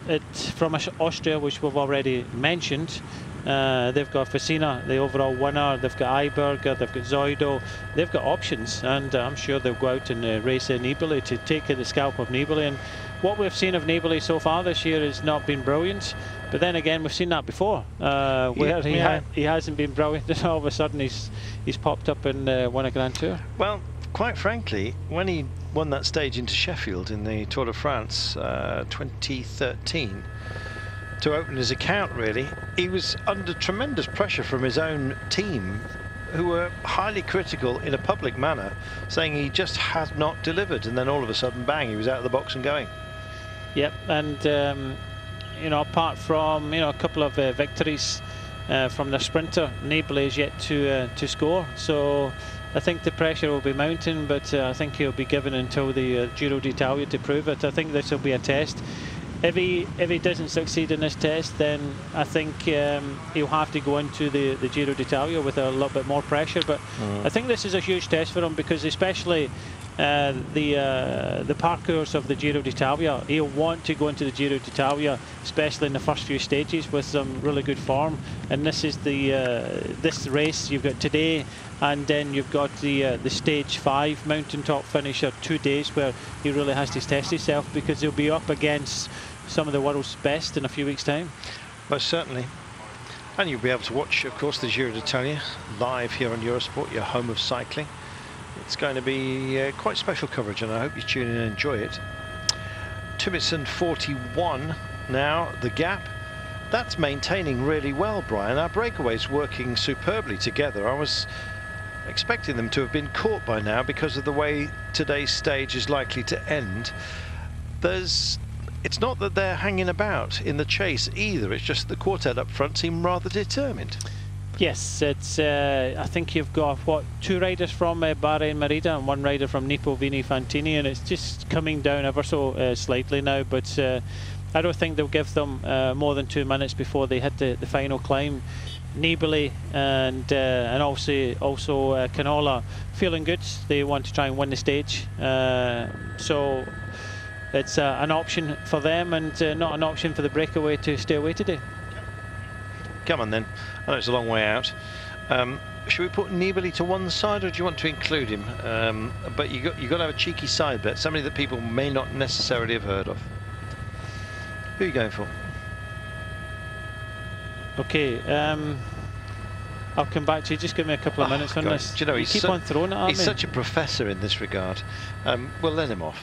Speaker 2: from Austria, which we've already mentioned. They've got Vasina, the overall winner. They've got Eiberger, they've got Zoidel. They've got options, and I'm sure they'll go out and race Nibali to take the scalp of Nibali. And what we've seen of Nibali so far this year has not been brilliant. But then again, we've seen that before, where he hasn't been brilliant, and all of a sudden he's popped up and won a Grand Tour.
Speaker 1: Well, quite frankly, when he won that stage into Sheffield in the Tour de France 2013, to open his account, really, he was under tremendous pressure from his own team, who were highly critical in a public manner, saying he just had not delivered, and then all of a sudden, bang, he was out of the box and going.
Speaker 2: Yep, and apart from a couple of victories from the sprinter, Nibali is yet to score. So I think the pressure will be mounting, but I think he'll be given until the Giro d'Italia to prove it. I think this will be a test. If he doesn't succeed in this test, then I think he'll have to go into the Giro d'Italia with a little bit more pressure. But I think this is a huge test for him, because especially the parcours of the Giro d'Italia, he'll want to go into the Giro d'Italia, especially in the first few stages, with some really good form. And this is this race you've got today, and then you've got the stage 5 mountaintop finisher 2 days, where he really has to test himself, because he'll be up against some of the world's best in a few weeks' time.
Speaker 1: Most certainly. And you'll be able to watch, of course, the Giro d'Italia live here on Eurosport, your home of cycling. It's going to be quite special coverage, and I hope you tune in and enjoy it. 2 minutes and 41 now, the gap. that's maintaining really well, Brian. Our breakaways working superbly together. I was expecting them to have been caught by now because of the way today's stage is likely to end. It's not that they're hanging about in the chase either, it's just the quartet up front seem rather determined.
Speaker 2: Yes, it's. I think you've got, what, 2 riders from Bahrain Merida and 1 rider from Nippo Vini Fantini, and it's just coming down ever so slightly now, but I don't think they'll give them more than 2 minutes before they hit the final climb. Nibali and also Canola feeling good. They want to try and win the stage, so it's an option for them and not an option for the breakaway to stay away today.
Speaker 1: Come on then. I know it's a long way out. Should we put Nibali to one side, or do you want to include him? But you've got to have a cheeky side bet, somebody that people may not necessarily have heard of. Who are you going for?
Speaker 2: Okay, I'll come back to you. Just give me a couple of minutes on this.
Speaker 1: Do you know,
Speaker 2: you keep on throwing it at me.
Speaker 1: He's such a professor in this regard. We'll let him off.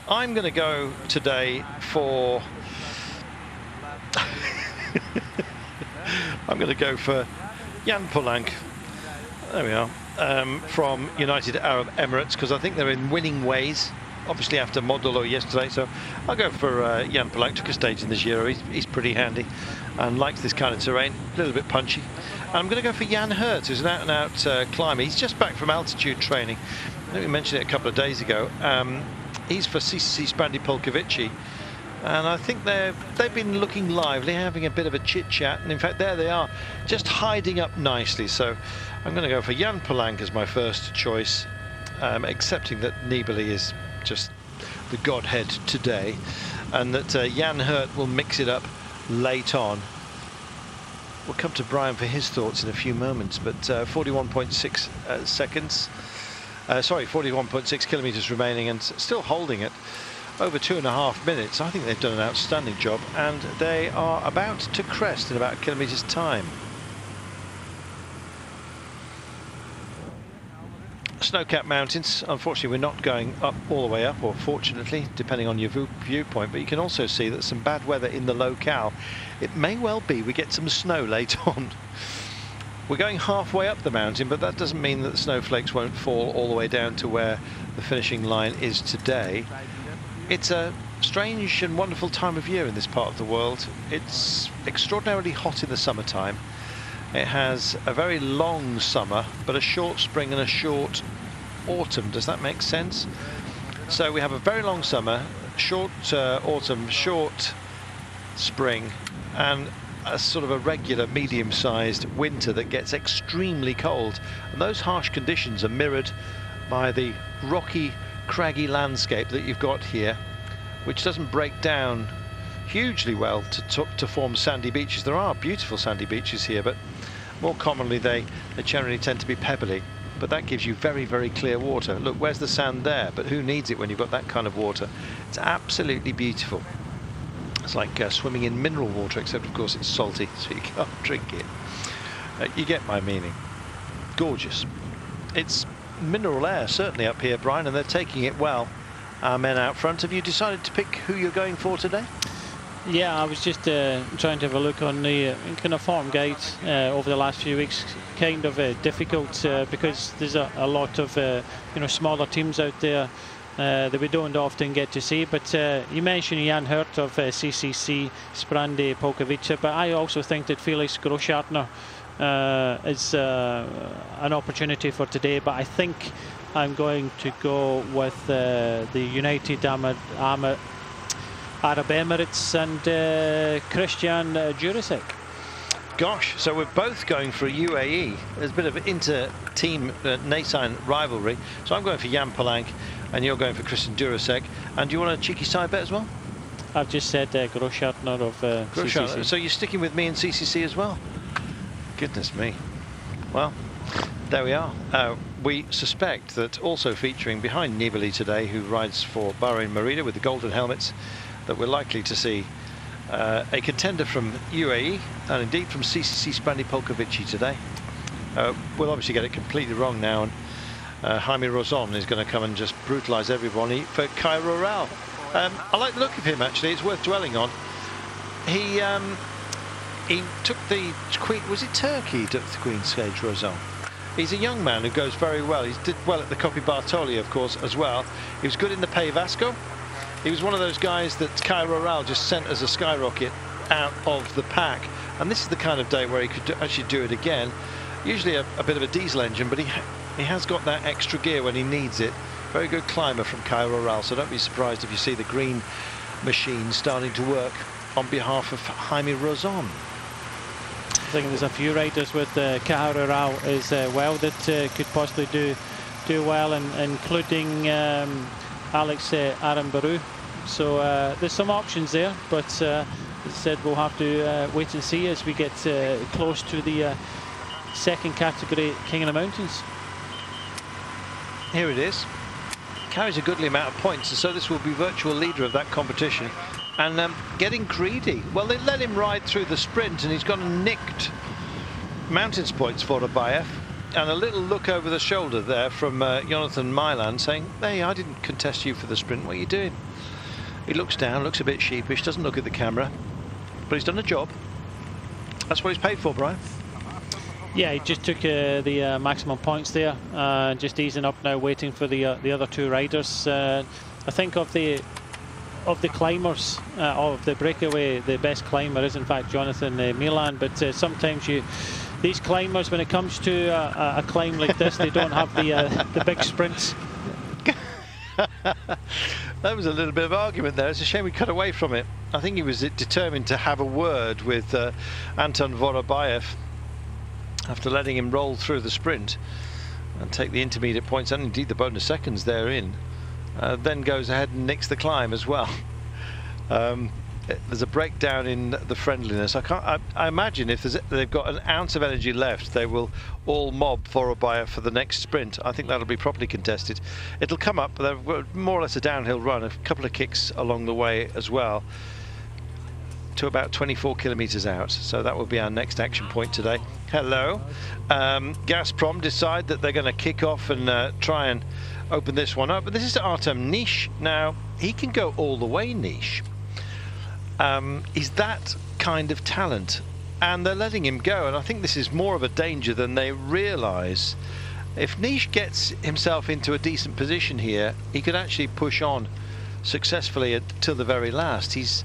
Speaker 1: I'm going to go today for... I'm going to go for Jan Polanc. There we are. From United Arab Emirates, because I think they're in winning ways. Obviously after Modulo yesterday, so I'll go for Jan Polanc. Took a stage in the Giro. He's pretty handy and likes this kind of terrain. A little bit punchy. And I'm going to go for Jan Hurt, who's an out-and-out climber. He's just back from altitude training. I think we mentioned it a couple of days ago. He's for CCC Sprandi Polkovici. And I think they've been looking lively, having a bit of a chit-chat, and in fact there they are, just hiding up nicely. So I'm going to go for Jan Polanc as my first choice, accepting that Nibali is just the godhead today, and that Jan Hurt will mix it up late on. We'll come to Brian for his thoughts in a few moments, but 41.6 seconds, sorry, 41.6 kilometres remaining, and still holding it. Over 2.5 minutes. I think they've done an outstanding job, and they are about to crest in about a kilometre's time. Snow-capped mountains. Unfortunately, we're not going up all the way up, or fortunately, depending on your viewpoint, but you can also see that some bad weather in the locale. It may well be we get some snow later on. We're going halfway up the mountain, but that doesn't mean that the snowflakes won't fall all the way down to where the finishing line is today. It's a strange and wonderful time of year in this part of the world. It's extraordinarily hot in the summertime. It has a very long summer, but a short spring and a short autumn. Does that make sense? So we have a very long summer, short autumn, short spring, and a sort of a regular medium-sized winter that gets extremely cold. And those harsh conditions are mirrored by the rocky, craggy landscape that you've got here, which doesn't break down hugely well to form sandy beaches. There are beautiful sandy beaches here, but more commonly they generally tend to be pebbly, but that gives you very, very clear water. Look, where's the sand there? But who needs it when you've got that kind of water? It's absolutely beautiful. It's like swimming in mineral water, except of course it's salty, so you can't drink it. You get my meaning. Gorgeous. It's mineral air certainly up here, Brian, and they're taking it well. Our men out front. Have you decided to pick who you're going for today?
Speaker 2: Yeah, I was just trying to have a look on the kind of form guide over the last few weeks. Kind of difficult because there's a lot of you know, smaller teams out there that we don't often get to see. But you mentioned Jan Hurt of CCC Sprandi Polkovici, but I also think that Felix Großschartner is an opportunity for today, but I think I'm going to go with the United Arab Emirates and Christian Jurasek.
Speaker 1: Gosh, so we're both going for UAE. There's a bit of inter-team Nissan rivalry. So I'm going for Jan Polanc, and you're going for Christian Jurasek. And do you want a cheeky side bet as well?
Speaker 2: I've just said Großschartner of CCC.
Speaker 1: So you're sticking with me in CCC as well? Goodness me. Well, there we are. We suspect that also featuring behind Nibali today, who rides for Bahrain Merida with the golden helmets, that we're likely to see a contender from UAE and indeed from CCC Sprandi Polkovici today. We'll obviously get it completely wrong now, and Jaime Rozon is going to come and just brutalise everybody for Kai Rural. I like the look of him, actually. It's worth dwelling on. He he took the Queen, was it Turkey he took the Queen's Stage Rozon? He's a young man who goes very well. He did well at the Coppi Bartoli, of course, as well. He was good in the Pays Vasco. He was one of those guys that Kai Roral just sent as a skyrocket out of the pack. And this is the kind of day where he could actually do it again. Usually a bit of a diesel engine, but he has got that extra gear when he needs it. Very good climber from Kai Roral, so don't be surprised if you see the green machine starting to work on behalf of Jaime Rozon.
Speaker 2: I think there's a few riders with Kai Roral as well that could possibly do well, including Alex Arambarou. So there's some options there, but as I said, we'll have to wait and see as we get close to the second category, King of the Mountains.
Speaker 1: Here it is. Carries a goodly amount of points, and so this will be virtual leader of that competition. And getting greedy. Well, they let him ride through the sprint, and he's gone and nicked Mountains points for Vorobayev. And a little look over the shoulder there from Jonathan Milan saying, hey, I didn't contest you for the sprint. What are you doing? He looks down, looks a bit sheepish, doesn't look at the camera, but he's done a job. That's what he's paid for, Brian.
Speaker 2: Yeah, he just took the maximum points there, just easing up now, waiting for the other two riders. I think of the climbers of the breakaway, the best climber is in fact Jonathan Milan. But sometimes these climbers, when it comes to a climb like this, they don't have the big sprints.
Speaker 1: That was a little bit of argument there. It's a shame we cut away from it. I think he was determined to have a word with Anton Vorobayev after letting him roll through the sprint and take the intermediate points and indeed the bonus seconds therein. Then goes ahead and nicks the climb as well. There's a breakdown in the friendliness. I imagine if they've got an ounce of energy left, they will all mob Vorobayev for the next sprint. I think that'll be properly contested. It'll come up, but they're more or less a downhill run, a couple of kicks along the way as well, to about 24 kilometers out. So that will be our next action point today. Hello. Gazprom decide that they're going to kick off and try and open this one up. But this is Artem Nish. Now, he can go all the way, Nish. He's that kind of talent, and they're letting him go, and I think this is more of a danger than they realise. If Nish gets himself into a decent position here, he could actually push on successfully until the very last. He's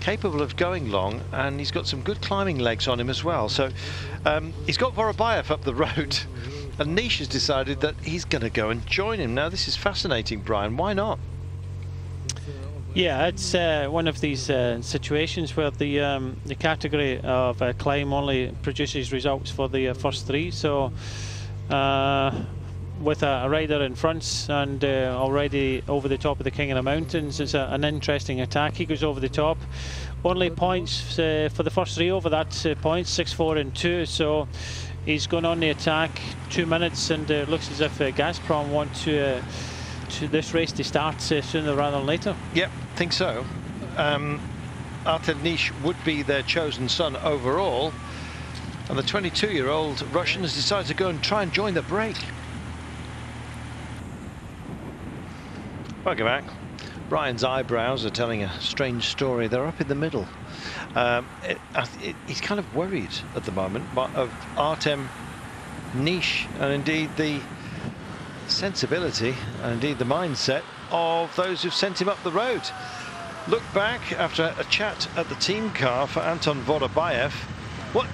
Speaker 1: capable of going long, and he's got some good climbing legs on him as well. So he's got Vorobayev up the road, and Nish has decided that he's going to go and join him. Now this is fascinating, Brian. Why not?
Speaker 2: Yeah, it's one of these situations where the category of climb only produces results for the first three. So with a rider in front and already over the top of the King of the Mountains, it's an interesting attack. He goes over the top. Only points for the first three over that points, 6, 4 and 2. So he's gone on the attack, 2 minutes, and it looks as if Gazprom want to this race to start sooner rather than later. Yep,
Speaker 1: think so. Artem Nish would be their chosen son overall, and the 22-year-old Russian has decided to go and try and join the break. Welcome back. Brian's eyebrows are telling a strange story. They're up in the middle. He's kind of worried at the moment of Artem Nish, and indeed the sensibility and indeed the mindset of those who've sent him up the road. Look back after a chat at the team car for Anton Vorobayev. What?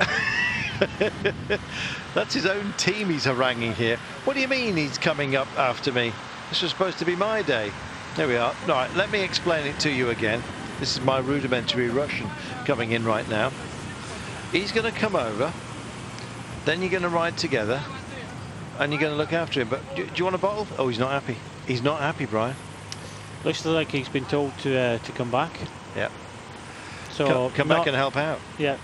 Speaker 1: That's his own team he's haranguing here. What do you mean he's coming up after me? This was supposed to be my day. There we are. All right, let me explain it to you again. This is my rudimentary Russian coming in right now. He's going to come over, then you're going to ride together, and you're going to look after him. But do you want a bottle? Oh, he's not happy. He's not happy, Brian.
Speaker 2: Looks like he's been told to come back.
Speaker 1: Yeah.
Speaker 2: So
Speaker 1: come back and help out.
Speaker 2: Yeah.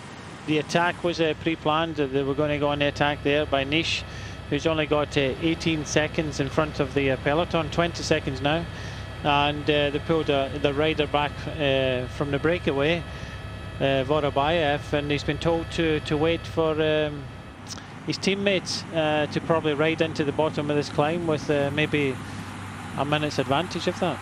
Speaker 2: The attack was pre-planned. They were going to go on the attack there by Nish, who's only got 18 seconds in front of the peloton, 20 seconds now. And they pulled the rider back from the breakaway, Vorobayev, and he's been told to wait for his teammates to probably ride into the bottom of this climb with maybe a minute's advantage of that.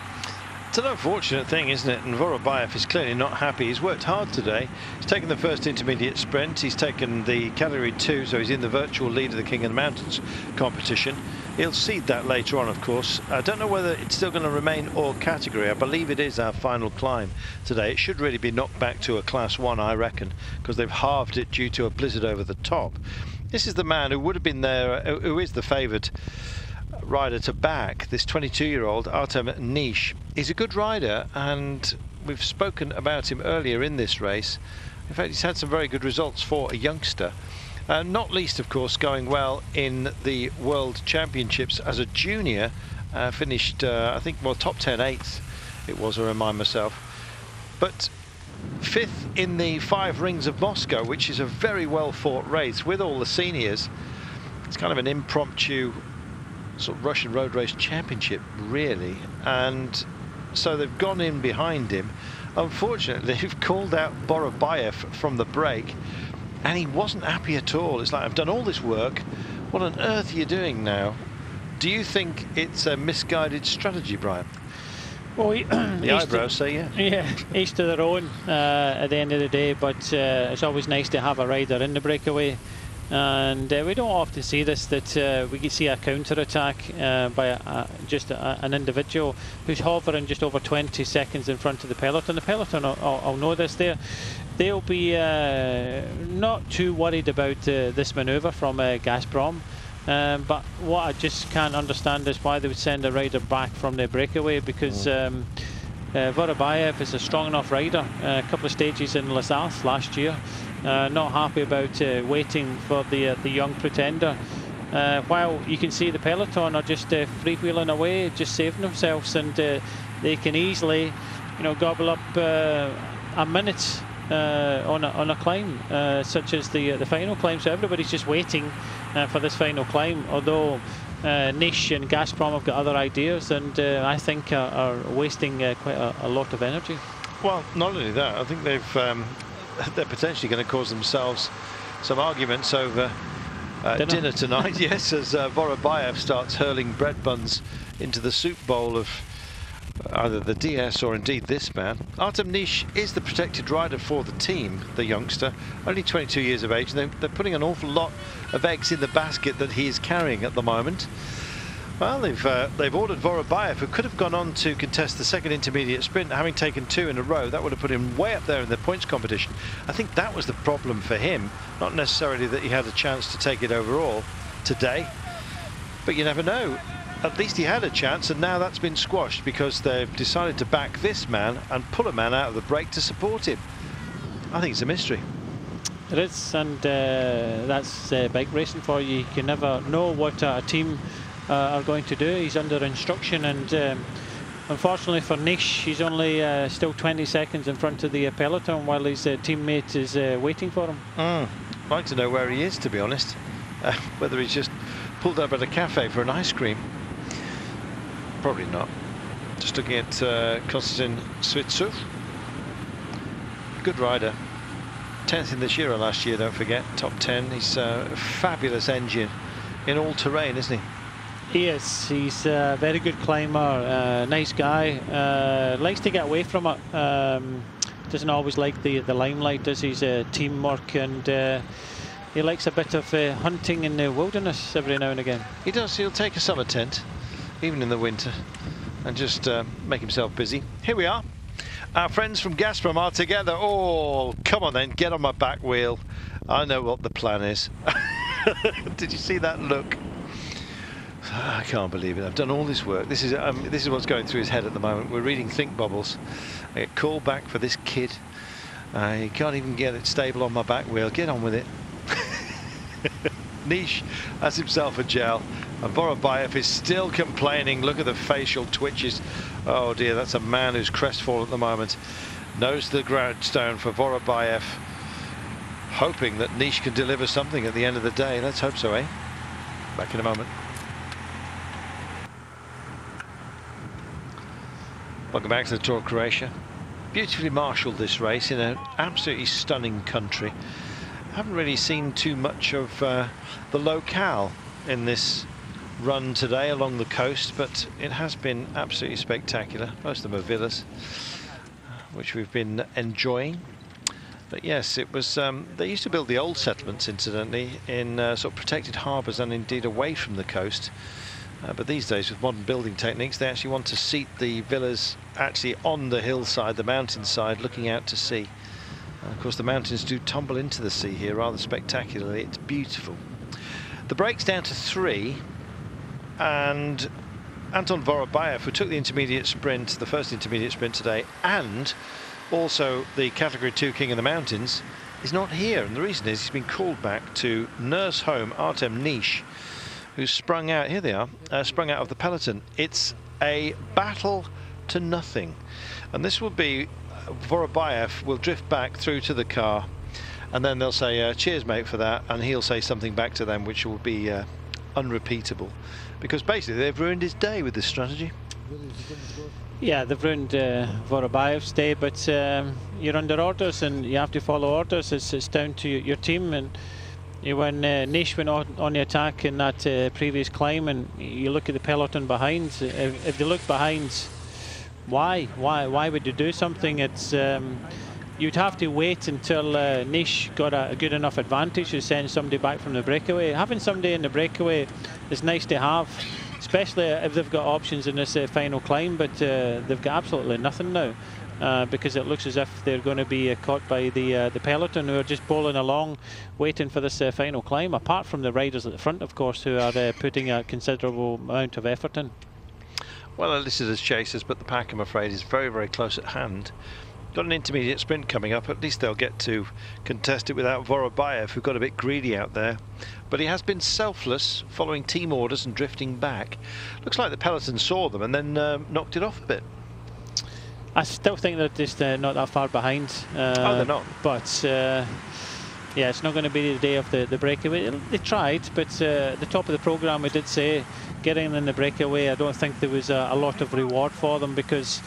Speaker 1: It's an unfortunate thing, isn't it? And Vorobayev is clearly not happy. He's worked hard today. He's taken the first intermediate sprint. He's taken the category 2, so he's in the virtual lead of the King of the Mountains competition. He'll cede that later on, of course. I don't know whether it's still going to remain all category. I believe it is our final climb today. It should really be knocked back to a class 1, I reckon, because they've halved it due to a blizzard over the top. This is the man who would have been there, who is the favoured rider to back, this 22-year-old Artem Nish. He's a good rider, and we've spoken about him earlier in this race. In fact, he's had some very good results for a youngster, not least of course going well in the World Championships as a junior. Finished I think, well, top 10, 8th it was, I remind myself, but 5th in the 5 Rings of Moscow, which is a very well fought race with all the seniors. It's kind of an impromptu sort of Russian road race championship, really, and so they've gone in behind him. Unfortunately, they've called out Vorobayev from the break, and he wasn't happy at all. It's like, I've done all this work, what on earth are you doing now? Do you think it's a misguided strategy, Brian?
Speaker 2: Well,
Speaker 1: the eyebrows say yeah.
Speaker 2: Yeah, each to their own at the end of the day, but it's always nice to have a rider in the breakaway. And we don't often see this, that we can see a counter-attack by just an individual who's hovering just over 20 seconds in front of the peloton. The peloton will know this. They'll be not too worried about this manoeuvre from Gazprom. But what I just can't understand is why they would send a rider back from their breakaway, because Vorobayev is a strong enough rider. A couple of stages in Les Arts last year. Not happy about waiting for the young pretender, while you can see the peloton are just freewheeling away, just saving themselves, and they can easily, you know, gobble up a minute on a climb, such as the final climb. So everybody's just waiting for this final climb, although Nish and Gazprom have got other ideas, and I think are wasting quite a lot of energy.
Speaker 1: Well, not only that, I think they're potentially going to cause themselves some arguments over dinner tonight. Yes, as Vorobayev starts hurling bread buns into the soup bowl of either the DS or indeed this man. Artem Nish is the protected rider for the team, the youngster, only 22 years of age. They're putting an awful lot of eggs in the basket that he is carrying at the moment. Well, they've ordered Vorobayev, who could have gone on to contest the second intermediate sprint, having taken 2 in a row. That would have put him way up there in the points competition. I think that was the problem for him, not necessarily that he had a chance to take it overall today, but you never know. At least he had a chance, and now that's been squashed because they've decided to back this man and pull a man out of the break to support him. I think it's a mystery.
Speaker 2: It is, and that's bike racing for you. You can never know what a team are going to do. He's under instruction, and unfortunately for Nish, he's only still 20 seconds in front of the peloton while his teammate is waiting for him.
Speaker 1: I'd like to know where he is, to be honest. Whether he's just pulled up at a cafe for an ice cream. Probably not. Just looking at Konstantin Svitsov. Good rider. 10th in the Giro last year, don't forget. Top 10. He's a fabulous engine in all terrain, isn't he?
Speaker 2: He is. He's a very good climber, nice guy. Likes to get away from it. Doesn't always like the limelight, does his teamwork, and he likes a bit of hunting in the wilderness every now and again.
Speaker 1: He does. He'll take a summer tent, even in the winter, and just make himself busy. Here we are. Our friends from Gazprom are together. Oh, come on then, get on my back wheel. I know what the plan is. Did you see that look? I can't believe it. I've done all this work. This is what's going through his head at the moment. We're reading Think Bubbles. I get called back for this kid. He can't even get it stable on my back wheel. Get on with it. Nish has himself a gel, and Vorobayev is still complaining. Look at the facial twitches. Oh dear, that's a man who's crestfallen at the moment. Nose to the grindstone for Vorobayev, hoping that Nish can deliver something at the end of the day. Let's hope so, eh? Back in a moment. Welcome back to the Tour of Croatia. Beautifully marshalled, this race, in an absolutely stunning country. I haven't really seen too much of the locale in this run today along the coast, but it has been absolutely spectacular. Most of them are villas, which we've been enjoying. But yes, it was. They used to build the old settlements, incidentally, in sort of protected harbours and indeed away from the coast. But these days, with modern building techniques, they actually want to seat the villas actually on the hillside, the mountainside, looking out to sea. And of course, the mountains do tumble into the sea here rather spectacularly. It's beautiful. The break's down to 3, and Anton Vorobayev, who took the intermediate sprint, the first intermediate sprint today, and also the Category 2 King of the Mountains, is not here. And the reason is he's been called back to nurse home Artem Nish, who's sprung out, here they are, sprung out of the peloton. It's a battle to nothing. And this will be, Vorobayev will drift back through to the car, and then they'll say, cheers mate for that, and he'll say something back to them which will be unrepeatable. Because basically they've ruined his day with this strategy.
Speaker 2: Yeah, they've ruined Vorobayev's day, but you're under orders and you have to follow orders. It's down to your team. And when Nish went on the attack in that previous climb, and you look at the peloton behind, if they look behind, why would you do something? It's you'd have to wait until Nish got a good enough advantage to send somebody back from the breakaway. Having somebody in the breakaway is nice to have, especially if they've got options in this final climb, but they've got absolutely nothing now. Because it looks as if they're going to be caught by the peloton, who are just bowling along, waiting for this final climb, apart from the riders at the front, of course, who are putting a considerable amount of effort in.
Speaker 1: Well, listed as chasers, but the pack, I'm afraid, is very, very close at hand. Got an intermediate sprint coming up. At least they'll get to contest it without Vorobayev, who got a bit greedy out there. But he has been selfless, following team orders and drifting back. Looks like the peloton saw them and then knocked it off a bit.
Speaker 2: I still think they're just not that far behind.
Speaker 1: Oh, they're not.
Speaker 2: But yeah, it's not going to be the day of the breakaway. They tried, but at the top of the programme we did say getting in the breakaway, I don't think there was a lot of reward for them, because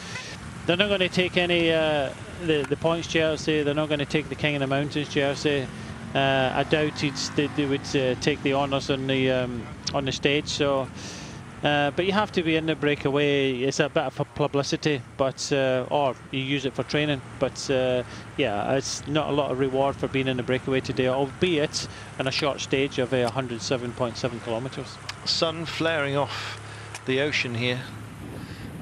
Speaker 2: they're not going to take any the points jersey. They're not going to take the King of the Mountains jersey. I doubt they would take the honours on the stage. So. But you have to be in the breakaway. It's a bit of publicity, but or you use it for training. But yeah, it's not a lot of reward for being in the breakaway today, albeit on a short stage of 107.7 kilometres.
Speaker 1: Sun flaring off the ocean here,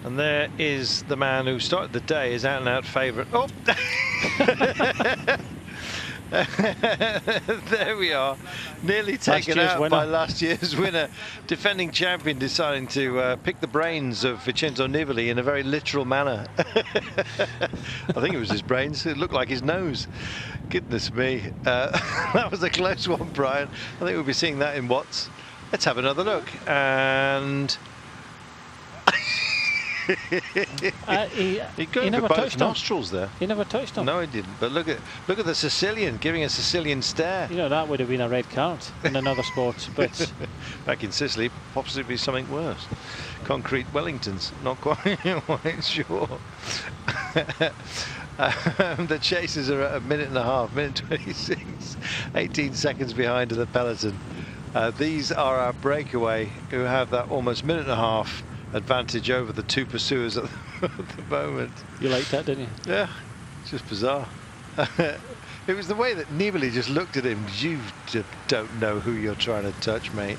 Speaker 1: and there is the man who started the day as out-and-out favourite. Oh! There we are, nearly taken out by last year's winner. Defending champion deciding to pick the brains of Vincenzo Nibali in a very literal manner. I think it was his brains, it looked like his nose. Goodness me, that was a close one, Brian. I think we'll be seeing that in Watts. Let's have another look. And he never touched nostrils there.
Speaker 2: He never touched him.
Speaker 1: No, he didn't. But look at the Sicilian giving a Sicilian stare.
Speaker 2: You know, that would have been a red card in another sport. But
Speaker 1: back in Sicily, possibly something worse. Concrete Wellingtons. Not quite sure. The chasers are at a minute and a half, minute 26, 18 seconds behind the peloton. These are our breakaway, who have that almost minute and a half advantage over the two pursuers at the moment.
Speaker 2: You liked that, didn't you?
Speaker 1: Yeah, it's just bizarre. It was the way that Nibali just looked at him. You don't know who you're trying to touch, mate.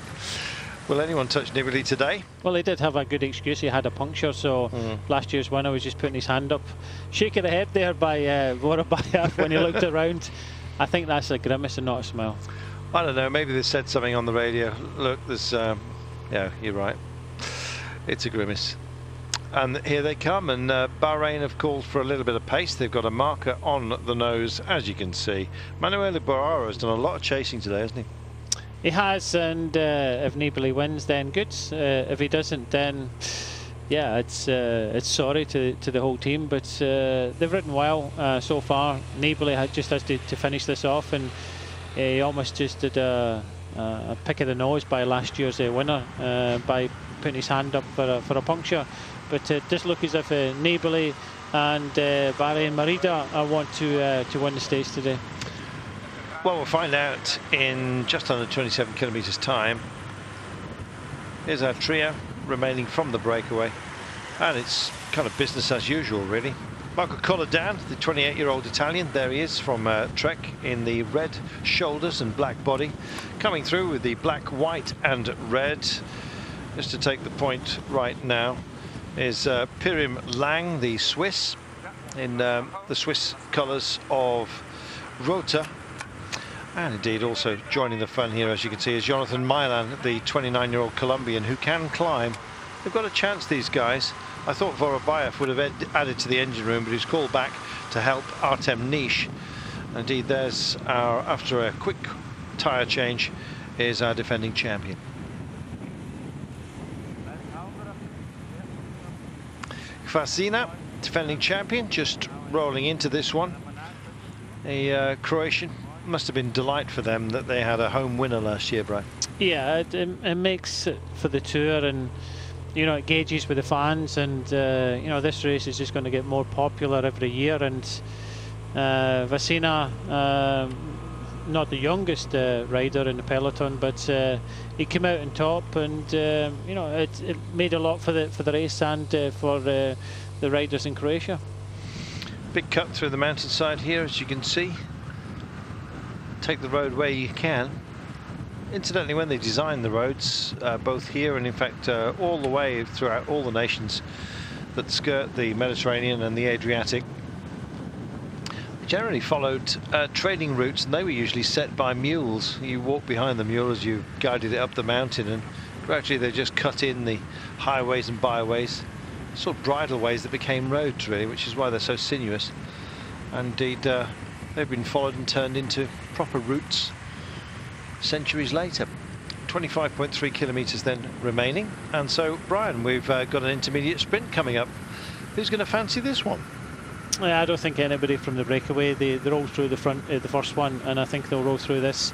Speaker 1: Will anyone touch Nibali today?
Speaker 2: Well, he did have a good excuse. He had a puncture, so last year's winner was just putting his hand up. Shaking the head there by Vorobayev when he looked around. I think that's a grimace and not a smile.
Speaker 1: I don't know, maybe they said something on the radio. Look, there's, yeah, you're right. It's a grimace. And here they come, and Bahrain have called for a little bit of pace. They've got a marker on the nose, as you can see. Manuel Ibarra has done a lot of chasing today, hasn't he?
Speaker 2: He has, and if Nibali wins, then good. If he doesn't, then yeah, it's sorry to the whole team, but they've ridden well so far. Nibali just has to finish this off, and he almost just did a pick of the nose by last year's winner by putting his hand up for a puncture. But it does look as if Nibali and Bahrain Merida want to win the stage today.
Speaker 1: Well, we'll find out in just under 27 kilometres time. Here's our trio remaining from the breakaway, and it's kind of business as usual, really. Marco Colodan, the 28-year-old Italian, there he is from Trek in the red shoulders and black body, coming through with the black, white and red. Just to take the point right now is Pirim Lang, the Swiss, in the Swiss colours of Rota. And indeed also joining the fun here, as you can see, is Jonathan Milan, the 29-year-old Colombian who can climb. They've got a chance, these guys. I thought Vorobayev would have added to the engine room, but he's called back to help Artem Nish. Indeed, there's our, after a quick tyre change, is our defending champion. Kvasina, defending champion, just rolling into this one. A Croatian. Must have been delight for them that they had a home winner last year, Brian. Yeah,
Speaker 2: it makes it for the tour, and you know, it gauges with the fans, and you know, this race is just going to get more popular every year. And Vasina, not the youngest rider in the peloton, but he came out on top, and you know, it made a lot for the race and for the riders in Croatia. Big cut through the mountainside here, as you can see. Take the road where you can. Incidentally, when they design the roads, both here and in fact all the way throughout all the nations that skirt the Mediterranean and the Adriatic, generally followed trading routes, and they were usually set by mules. You walk behind the mule as you guided it up the mountain, and gradually they just cut in the highways and byways, sort of bridleways that became roads, really, which is why they're so sinuous. And indeed, they've been followed and turned into proper routes centuries later. 25.3 kilometres then remaining. And so, Brian, we've got an intermediate sprint coming up. Who's going to fancy this one? Yeah, I don't think anybody from the breakaway. They roll through the front, the first one, and I think they'll roll through this.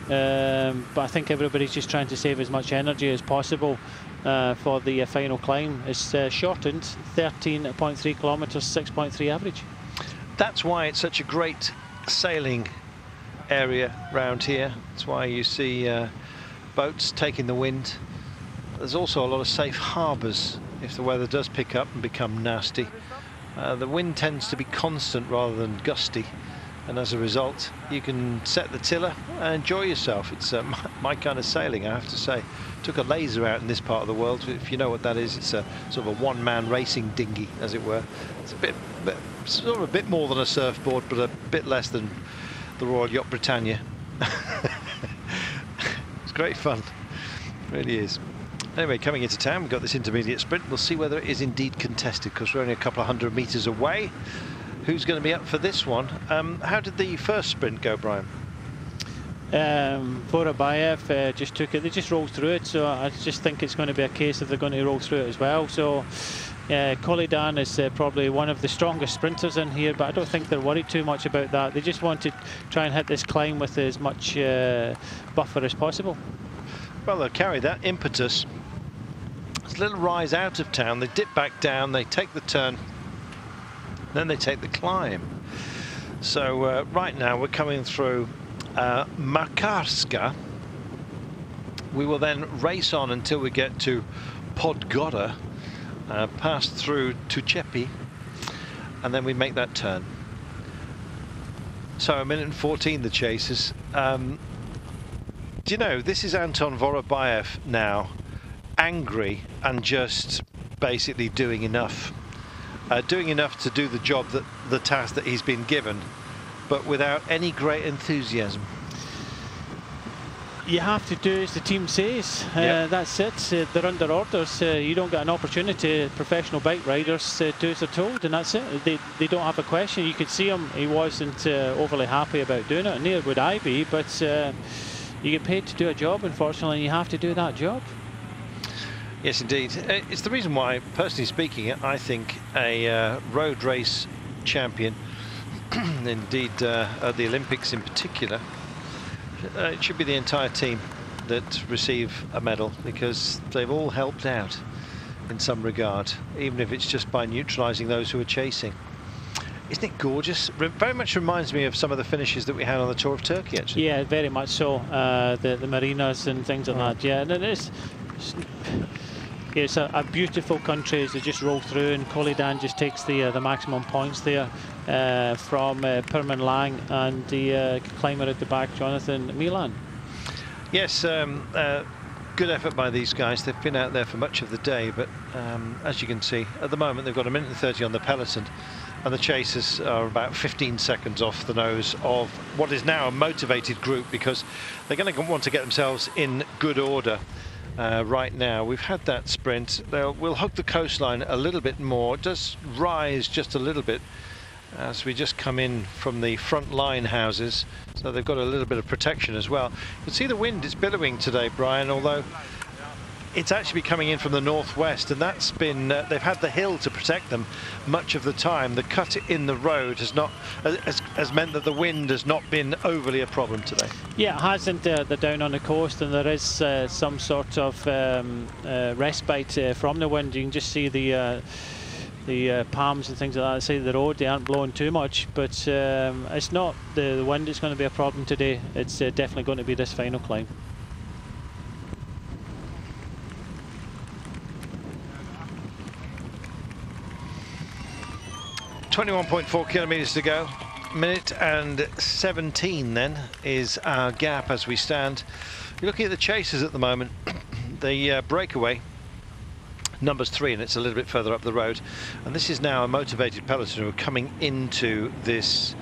Speaker 2: But I think everybody's just trying to save as much energy as possible for the final climb. It's shortened, 13.3 kilometres, 6.3 average. That's why it's such a great sailing area round here. That's why you see boats taking the wind. There's also a lot of safe harbours if the weather does pick up and become nasty. The wind tends to be constant rather than gusty, and as a result you can set the tiller and enjoy yourself. It's my kind of sailing, I have to say. Took a laser out in this part of the world. If you know what that is, it's a sort of a one-man racing dinghy, as it were. It's sort of a bit more than a surfboard, but a bit less than the Royal Yacht Britannia. It's great fun, it really is. Anyway, coming into town, we've got this intermediate sprint. We'll see whether it is indeed contested, because we're only a couple of 100 metres away. Who's going to be up for this one? How did the first sprint go, Brian? Vorobayev just took it. They just rolled through it, so I just think it's going to be a case of they're going to roll through it as well. So Colodan is probably one of the strongest sprinters in here, but I don't think they're worried too much about that. They just want to try and hit this climb with as much buffer as possible. Well, they'll carry that impetus. There's a little rise out of town. They dip back down, they take the turn, then they take the climb. So right now we're coming through Makarska. We will then race on until we get to Podgora, pass through Tuchepi, and then we make that turn. So 1 minute and 14 the chasers. Do you know, this is Anton Vorobayev now, angry and just basically doing enough. Doing enough to do the job, the task that he's been given, but without any great enthusiasm. You have to do as the team says. Yep. That's it. They're under orders. You don't get an opportunity. Professional bike riders do as they're told, and that's it. They don't have a question. You could see him. He wasn't overly happy about doing it, and neither would I be. But you get paid to do a job, unfortunately, and you have to do that job. Yes, indeed. It's the reason why, personally speaking, I think a road race champion, indeed at the Olympics in particular, it should be the entire team that receive a medal, because they've all helped out in some regard, even if it's just by neutralising those who are chasing. Isn't it gorgeous? Very much reminds me of some of the finishes that we had on the Tour of Turkey, actually. Yeah, very much so. The marinas and things like that. Yeah, and it is. It's a beautiful country as they just roll through, and Kolydan just takes the maximum points there from Pirmin Lang and the climber at the back, Jonathan Milan.
Speaker 1: Yes, good effort by these guys. They've been out there for much of the day, but as you can see, at the moment they've got 1 minute and 30 on the peloton, and the chasers are about 15 seconds off the nose of what is now a motivated group, because they're going to want to get themselves in good order. Right now we've had that sprint. We'll hug the coastline a little bit more. It does rise just a little bit as we just come in from the front line houses, so they've got a little bit of protection as well. You can see the wind is billowing today, Brian, although it's actually coming in from the northwest, and that's been they've had the hill to protect them much of the time. The cut in the road has meant that the wind has not been overly a problem today. Yeah,
Speaker 2: it hasn't. They're down on the coast, and there is some sort of respite from the wind. You can just see the palms and things like that. I say the road, they aren't blowing too much, but it's not the wind is going to be a problem today. It's definitely going to be this final climb.
Speaker 1: 21.4 kilometers to go. 1:17 then is our gap as we stand. You're looking at the chasers at the moment. The breakaway numbers 3, and it's a little bit further up the road, and this is now a motivated peloton who are coming into this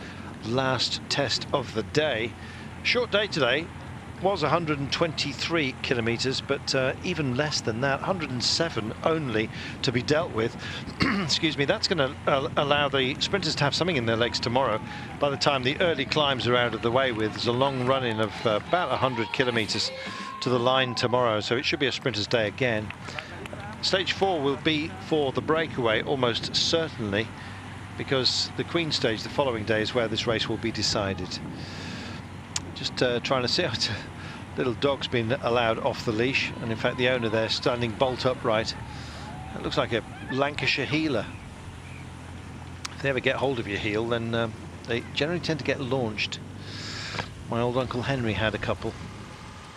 Speaker 1: last test of the day. Short day today. Was 123 kilometers, but even less than that, 107 only to be dealt with. Excuse me. That's going to allow the sprinters to have something in their legs tomorrow. By the time the early climbs are out of the way with, there's a long run-in of about 100 kilometers to the line tomorrow, so it should be a sprinter's day again. Stage 4 will be for the breakaway almost certainly, because the Queen stage the following day is where this race will be decided. Just trying to see out. Little dog's been allowed off the leash, and in fact the owner there standing bolt upright. It looks like a Lancashire heeler. If they ever get hold of your heel, then they generally tend to get launched. My old Uncle Henry had a couple.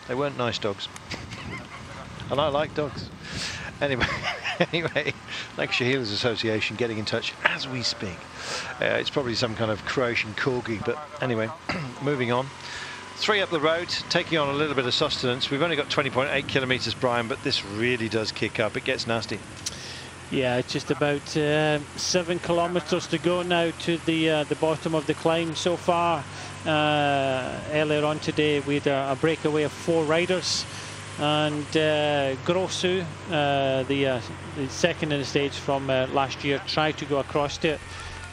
Speaker 1: They weren't nice dogs. And I like dogs. Anyway, Lancashire Heelers Association getting in touch as we speak. It's probably some kind of Croatian corgi, but anyway, moving on. 3 up the road, taking on a little bit of sustenance. We've only got 20.8 kilometers, Brian, but this really does kick up. It gets nasty.
Speaker 2: Yeah, it's just about 7 kilometers to go now to the bottom of the climb. So far, earlier on today, we had a breakaway of 4 riders. And Grossu, the second in the stage from last year, tried to go across to it.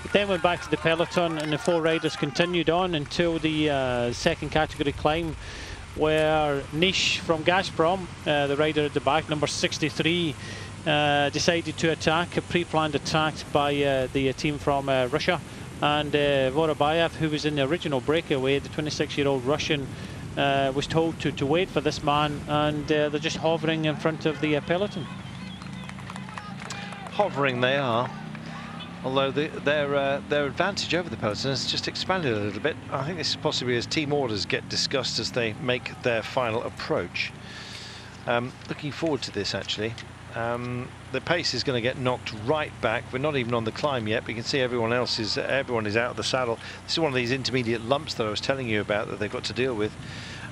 Speaker 2: But then went back to the peloton, and the 4 riders continued on until the second category climb, where Nish from Gazprom, the rider at the back, number 63, decided to attack, a pre-planned attack by the team from Russia. And Vorobayev, who was in the original breakaway, the 26-year-old Russian, was told to wait for this man, and they're just hovering in front of the peloton.
Speaker 1: Hovering they are, although their advantage over the peloton has just expanded a little bit. I think this is possibly as team orders get discussed as they make their final approach. Looking forward to this, actually. The pace is going to get knocked right back. We're not even on the climb yet, but you can see everyone is out of the saddle. This is one of these intermediate lumps that I was telling you about that they've got to deal with.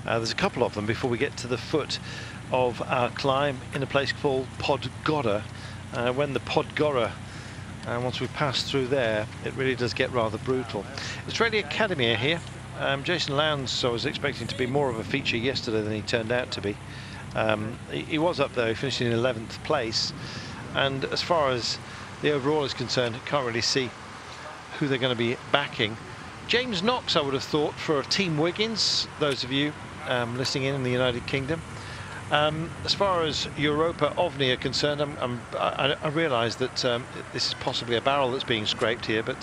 Speaker 1: There's a couple of them before we get to the foot of our climb in a place called Podgora. When the Podgora, once we pass through there, it really does get rather brutal. Israeli Academy are here. Jason Lowndes, I was expecting to be more of a feature yesterday than he turned out to be. He was up there, he finished in 11th place, and as far as the overall is concerned, can't really see who they're going to be backing. James Knox, I would have thought, for Team Wiggins, those of you listening in the United Kingdom. As far as Europa Ovni are concerned, I realise that this is possibly a barrel that's being scraped here, but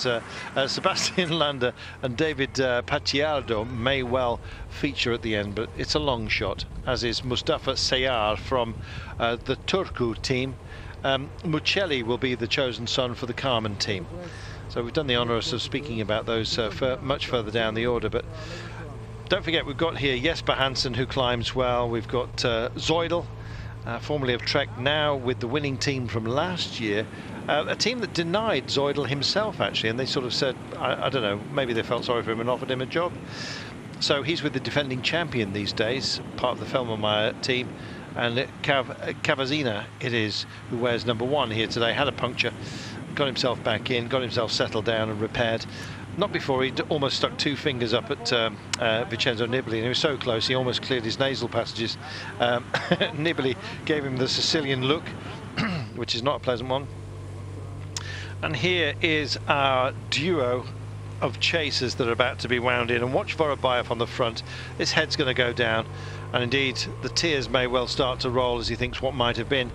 Speaker 1: Sebastian Lander and David Pacciardo may well feature at the end, but it's a long shot, as is Mustafa Sayar from the Turku team. Muccelli will be the chosen son for the Carmen team. So we've done the honours of speaking about those much further down the order, but don't forget we've got here Jesper Hansen, who climbs well. We've got Zoidel, formerly of Trek, now with the winning team from last year. A team that denied Zoidel himself, actually, and they sort of said, I don't know, maybe they felt sorry for him and offered him a job. So he's with the defending champion these days, part of the Felmermeyer team, and Cavazina it is, who wears number 1 here today, had a puncture, got himself back in, got himself settled down and repaired. Not before he'd almost stuck 2 fingers up at Vincenzo Nibali, and he was so close he almost cleared his nasal passages. Nibali gave him the Sicilian look, which is not a pleasant one. And here is our duo of chasers that are about to be wound in. And watch Vorobayev on the front. His head's going to go down. And indeed, the tears may well start to roll as he thinks what might have been.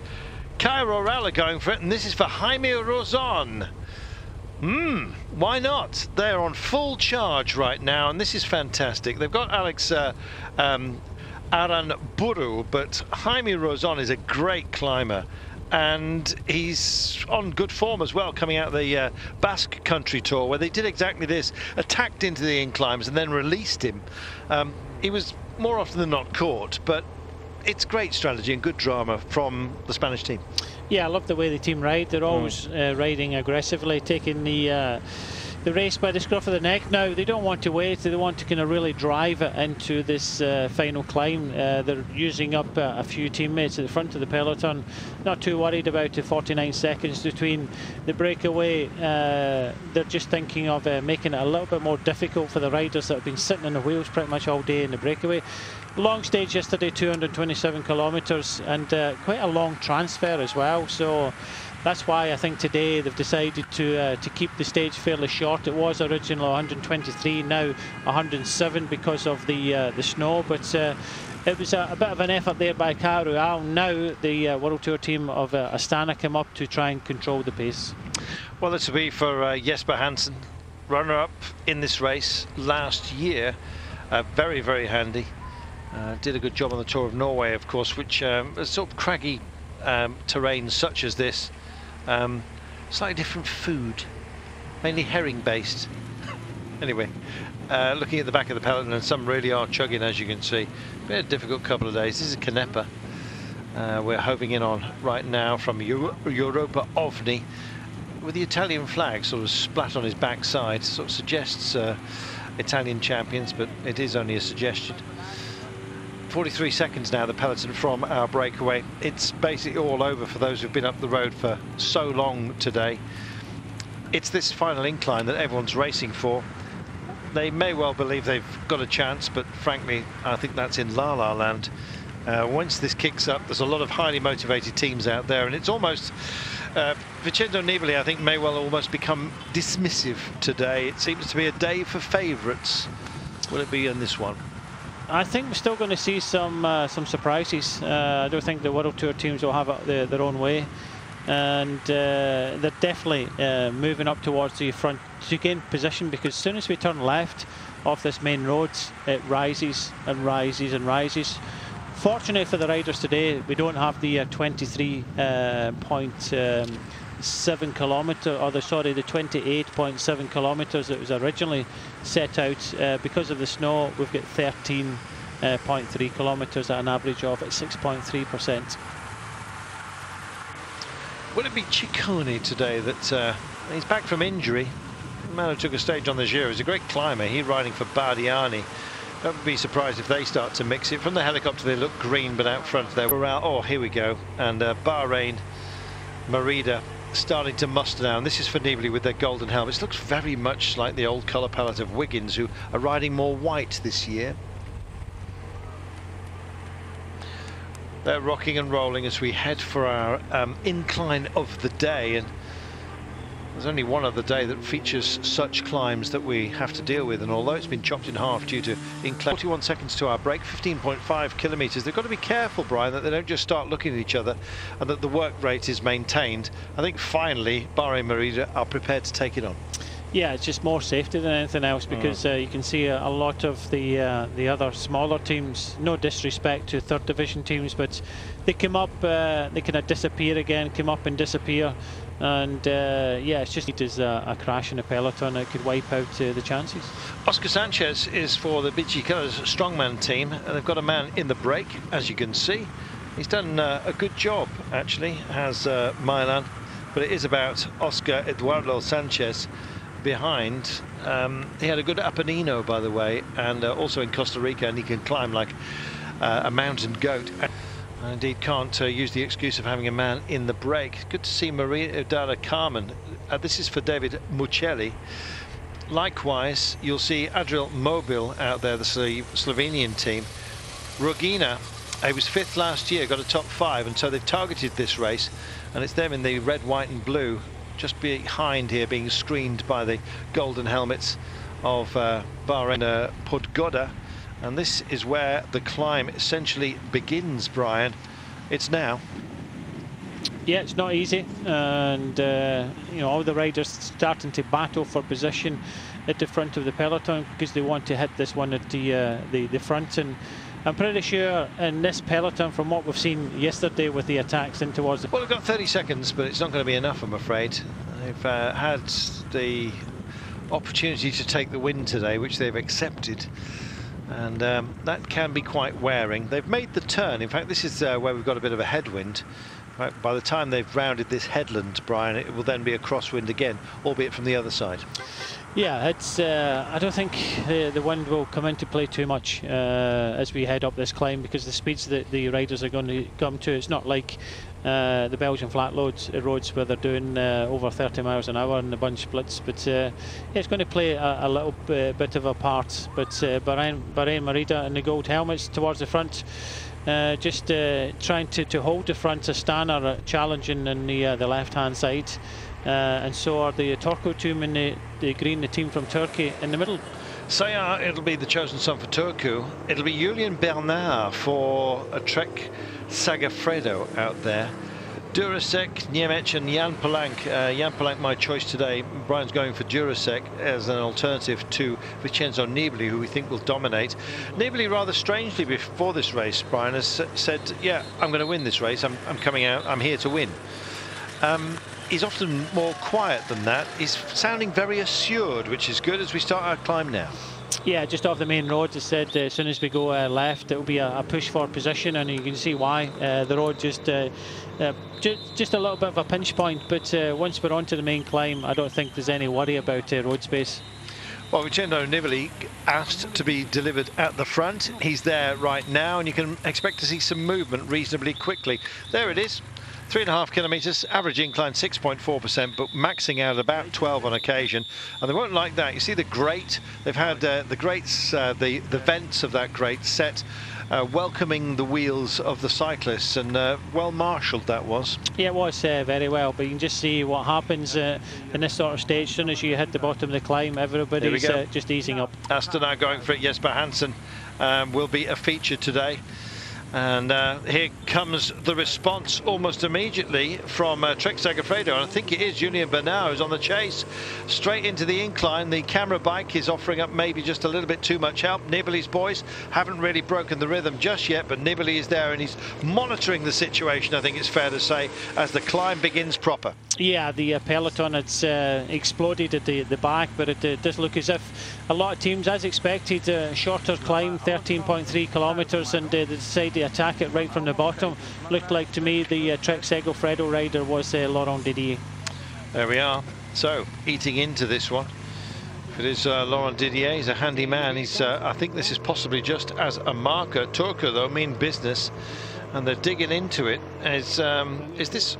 Speaker 1: Caio Roral are going for it, and this is for Jaime Rozon. Why not? They're on full charge right now, and this is fantastic. They've got Alex Aranburu, but Jaime Rozon is a great climber. And he's on good form as well, coming out of the Basque Country Tour, where they did exactly this, attacked into the inclines and then released him. He was more often than not caught, but it's great strategy and good drama from the Spanish team. Yeah,
Speaker 2: I love the way the team ride. They're always riding aggressively, taking the race by the scruff of the neck. Now, they don't want to wait. They want to kind of really drive it into this final climb. They're using up a few teammates at the front of the peloton. Not too worried about the 49 seconds between the breakaway. They're just thinking of making it a little bit more difficult for the riders that have been sitting in the wheels pretty much all day in the breakaway. Long stage yesterday, 227 kilometres, and quite a long transfer as well. So that's why I think today they've decided to keep the stage fairly short. It was originally 123, now 107 because of the snow. But it was a bit of an effort there by Caio Roral. Now the World Tour team of Astana come up to try and control the pace.
Speaker 1: Well, this will be for Jesper Hansen, runner-up in this race last year. Very, very handy. Did a good job on the Tour of Norway, of course, which is sort of craggy terrain such as this. Slightly different food, mainly herring based. Anyway, looking at the back of the peloton, and some really are chugging, as you can see. Been a difficult couple of days. This is Canepa we're hoving in on right now from Europa Ovni, with the Italian flag sort of splat on his backside. Sort of suggests Italian champions, but it is only a suggestion. 43 seconds now, the peloton from our breakaway. It's basically all over for those who've been up the road for so long today. It's this final incline that everyone's racing for. They may well believe they've got a chance, but frankly, I think that's in La La Land. Once this kicks up, there's a lot of highly motivated teams out there, and it's almost Vincenzo Nibali, I think, may well almost become dismissive today. It seems to be a day for favourites. Will it be in this one?
Speaker 2: I think we're still going to see some surprises. I don't think the World Tour teams will have it their own way, and they're definitely moving up towards the front to gain position, because as soon as we turn left off this main road, it rises and rises and rises. Fortunately for the riders today, we don't have the 23.7 kilometre, or the 28.7 kilometres that was originally set out. Because of the snow, we've got 13.3 kilometres at an average of 6.3%.
Speaker 1: Will it be Ciccone today that he's back from injury? The man who took a stage on the Giro is a great climber. He's riding for Bardiani. Don't be surprised if they start to mix it. From the helicopter they look green, but out front they were out. Oh, here we go. And Bahrain, Merida starting to muster now. And this is for Nibali with their golden helmets. Looks very much like the old colour palette of Wiggins, who are riding more white this year. They're rocking and rolling as we head for our incline of the day. And there's only one other day that features such climbs that we have to deal with, and although it's been chopped in half due to incline, 41 seconds to our break, 15.5 kilometres. They've got to be careful, Brian, that they don't just start looking at each other and that the work rate is maintained. I think finally Bahrain Merida are prepared to take it on.
Speaker 2: Yeah, it's just more safety than anything else, because you can see a lot of the other smaller teams, no disrespect to third division teams, but they come up, they kind of disappear again, come up and disappear. And yeah, it's just a crash in a peloton that could wipe out the chances.
Speaker 1: Oscar Sanchez is for the Bicicletas strongman team, and they've got a man in the break, as you can see. He's done a good job, actually, has Milan, but it is about Oscar Eduardo Sanchez behind. He had a good Apenino, by the way, and also in Costa Rica, and he can climb like a mountain goat. And indeed can't use the excuse of having a man in the break. Good to see Maria Dara Carmen. This is for David Muccelli. Likewise, you'll see Adriel Mobil out there, the Slovenian team. Rogina, he was 5th last year, got a top 5, and so they've targeted this race, and it's them in the red, white and blue, just behind here, being screened by the golden helmets of Bahrain Podgoda. And this is where the climb essentially begins, Brian. It's now.
Speaker 2: Yeah, it's not easy, and you know, all the riders starting to battle for position at the front of the peloton because they want to hit this one at the front. And I'm pretty sure in this peloton, from what we've seen yesterday with the attacks in towards the...
Speaker 1: Well, we've got 30 seconds, but it's not going to be enough, I'm afraid. They've had the opportunity to take the win today, which they've accepted. And that can be quite wearing. They've made the turn. In fact, this is where we've got a bit of a headwind. Right, by the time they've rounded this headland, Brian, it will then be a crosswind again, albeit from the other side.
Speaker 2: Yeah, it's. I don't think the wind will come into play too much as we head up this climb, because the speeds that the riders are going to come to, it's not like the Belgian flat roads where they're doing over 30 miles an hour in the bunch splits. But yeah, it's going to play a little bit of a part. But Bahrain Merida and the gold helmets towards the front. Just trying to hold the front. Astana challenging in the left-hand side, and so are the Turco team in the green, the team from Turkey in the middle.
Speaker 1: Sayar, it'll be the chosen son for Turku. It'll be Julian Bernard for a Trek Segafredo out there. Durasek, Niemec and Jan Palank. Jan Palank, my choice today. Brian's going for Durasek as an alternative to Vincenzo Nibali, who we think will dominate. Nibali, rather strangely before this race, Brian, has said, yeah, I'm going to win this race. I'm coming out. I'm here to win. He's often more quiet than that. He's sounding very assured, which is good as we start our climb now.
Speaker 2: Yeah, just off the main road, as said, as soon as we go left, it will be a push for position, and you can see why. The road just a little bit of a pinch point, but once we're onto the main climb, I don't think there's any worry about road space.
Speaker 1: Well, Vincenzo Nibali asked to be delivered at the front. He's there right now, and you can expect to see some movement reasonably quickly. There it is. 3.5 kilometres, average incline 6.4%, but maxing out about 12 on occasion. And they won't like that. You see the grate, they've had the grates, the vents of that grate set, welcoming the wheels of the cyclists, and well marshalled that was. Yeah,
Speaker 2: it was very well, but you can just see what happens in this sort of stage. As soon as you hit the bottom of the climb, everybody's just easing up.
Speaker 1: Astana going for it. Jesper Hansen will be a feature today. And here comes the response almost immediately from Trek Segafredo, and I think it is Julian Bernard who's on the chase. Straight into the incline. The camera bike is offering up maybe just a little bit too much help. Nibali's boys haven't really broken the rhythm just yet, but Nibali is there and he's monitoring the situation, I think it's fair to say, as the climb begins proper.
Speaker 2: Yeah, the peloton, it's exploded at the back, but it does look as if a lot of teams, as expected, shorter climb, 13.3 kilometres, and they decided to attack it right from the bottom. Looked like to me the Trek Segafredo rider was Laurent Didier.
Speaker 1: There we are. So, eating into this one. If it is Laurent Didier, he's a handy man. He's, I think this is possibly just as a marker. Turku, though, mean business, and they're digging into it. Is this?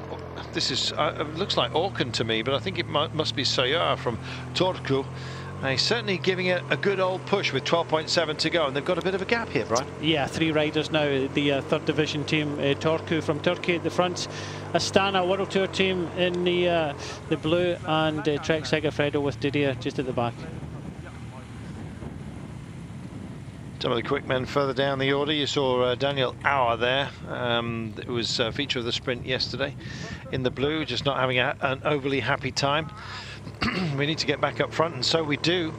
Speaker 1: This is looks like Orkan to me, but I think it must be Sayar from Turku. He's certainly giving it a good old push with 12.7 to go, and they've got a bit of a gap here, Brian.
Speaker 2: Yeah, 3 riders now. The third division team, Turku from Turkey at the front, Astana World Tour team in the blue, and Trek Segafredo with Didier just at the back.
Speaker 1: Some of the quick men further down the order. You saw Daniel Auer there. It was a feature of the sprint yesterday in the blue, just not having an overly happy time. We need to get back up front, and so we do.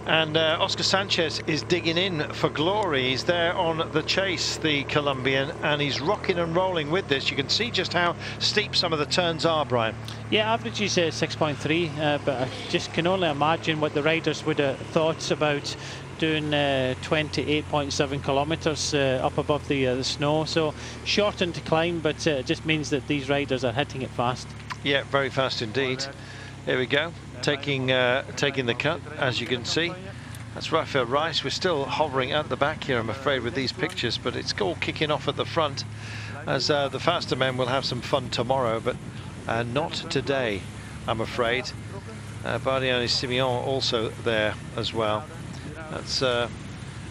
Speaker 1: And Oscar Sanchez is digging in for glory. He's there on the chase, the Colombian, and he's rocking and rolling with this. You can see just how steep some of the turns are, Brian.
Speaker 2: Yeah, average is 6.3, but I just can only imagine what the riders would have thought about doing 28.7 kilometres up above the snow. So shortened to climb, but it just means that these riders are hitting it fast.
Speaker 1: Yeah, very fast indeed. Here we go, taking the cut, as you can see. That's Rafael Rice. We're still hovering at the back here, I'm afraid, with these pictures, but it's all kicking off at the front, as the faster men will have some fun tomorrow, but not today, I'm afraid. Bardiani Simeon also there as well. That's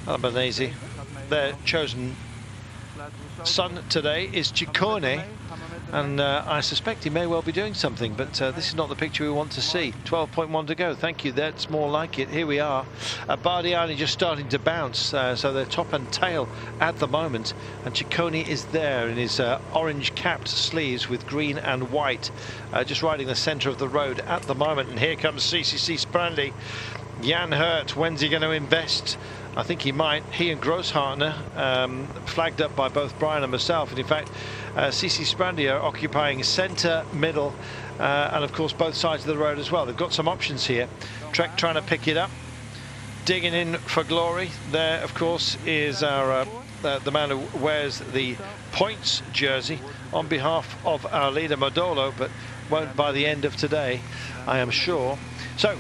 Speaker 1: Albanese. Their chosen son today is Ciccone, and I suspect he may well be doing something, but this is not the picture we want to see. 12.1 to go. Thank you. That's more like it. Here we are. Bardiani just starting to bounce, so they're top and tail at the moment, and Ciccone is there in his orange capped sleeves with green and white, just riding the centre of the road at the moment. And here comes CCC Sprandi. Jan Hurt, when's he going to invest? I think he might. He and Grosshartner, flagged up by both Brian and myself, and in fact CC Sprandi are occupying centre, middle, and of course both sides of the road as well. They've got some options here. Trek trying to pick it up, digging in for glory. There of course is our the man who wears the points jersey on behalf of our leader Modolo, but won't by the end of today, I am sure. So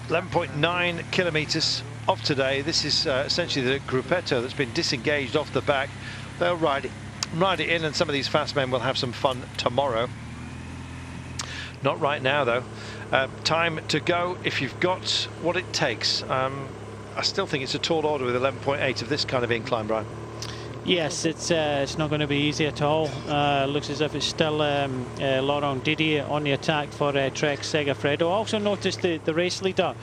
Speaker 1: 11.9 kilometres of today. This is essentially the gruppetto that's been disengaged off the back. They'll ride it in, and some of these fast men will have some fun tomorrow. Not right now though. Time to go if you've got what it takes. I still think it's a tall order with 11.8 of this kind of incline, Brian.
Speaker 2: Yes, it's not going to be easy at all. Looks as if it's still Laurent Didier on the attack for Trek Segafredo. I also noticed the race leader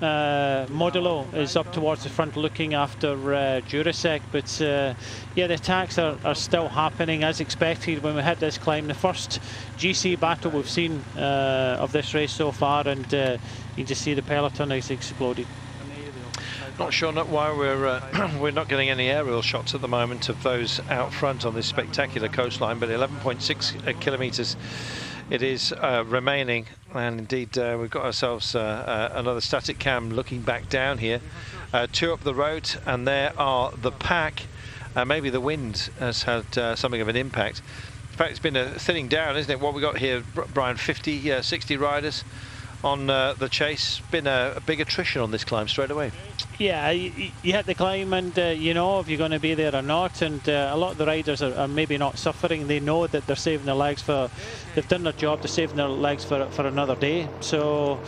Speaker 2: Modolo is up towards the front looking after Durasek, but yeah, the attacks are still happening as expected when we hit this climb. The first GC battle we've seen of this race so far, and you just see the peloton has exploded.
Speaker 1: Not sure why we're not getting any aerial shots at the moment of those out front on this spectacular coastline, but 11.6 kilometres it is remaining, and indeed we've got ourselves another static cam looking back down here. Two up the road, and there are the pack. Maybe the wind has had something of an impact. In fact, it's been a thinning down, isn't it? What we got here, Brian, 50, 60 riders on the chase. Been a big attrition on this climb straight away.
Speaker 2: Yeah, you hit the climb, and you know if you're going to be there or not, and a lot of the riders are maybe not suffering. They know that they're saving their legs for, they've done their job, they're saving their legs for another day. So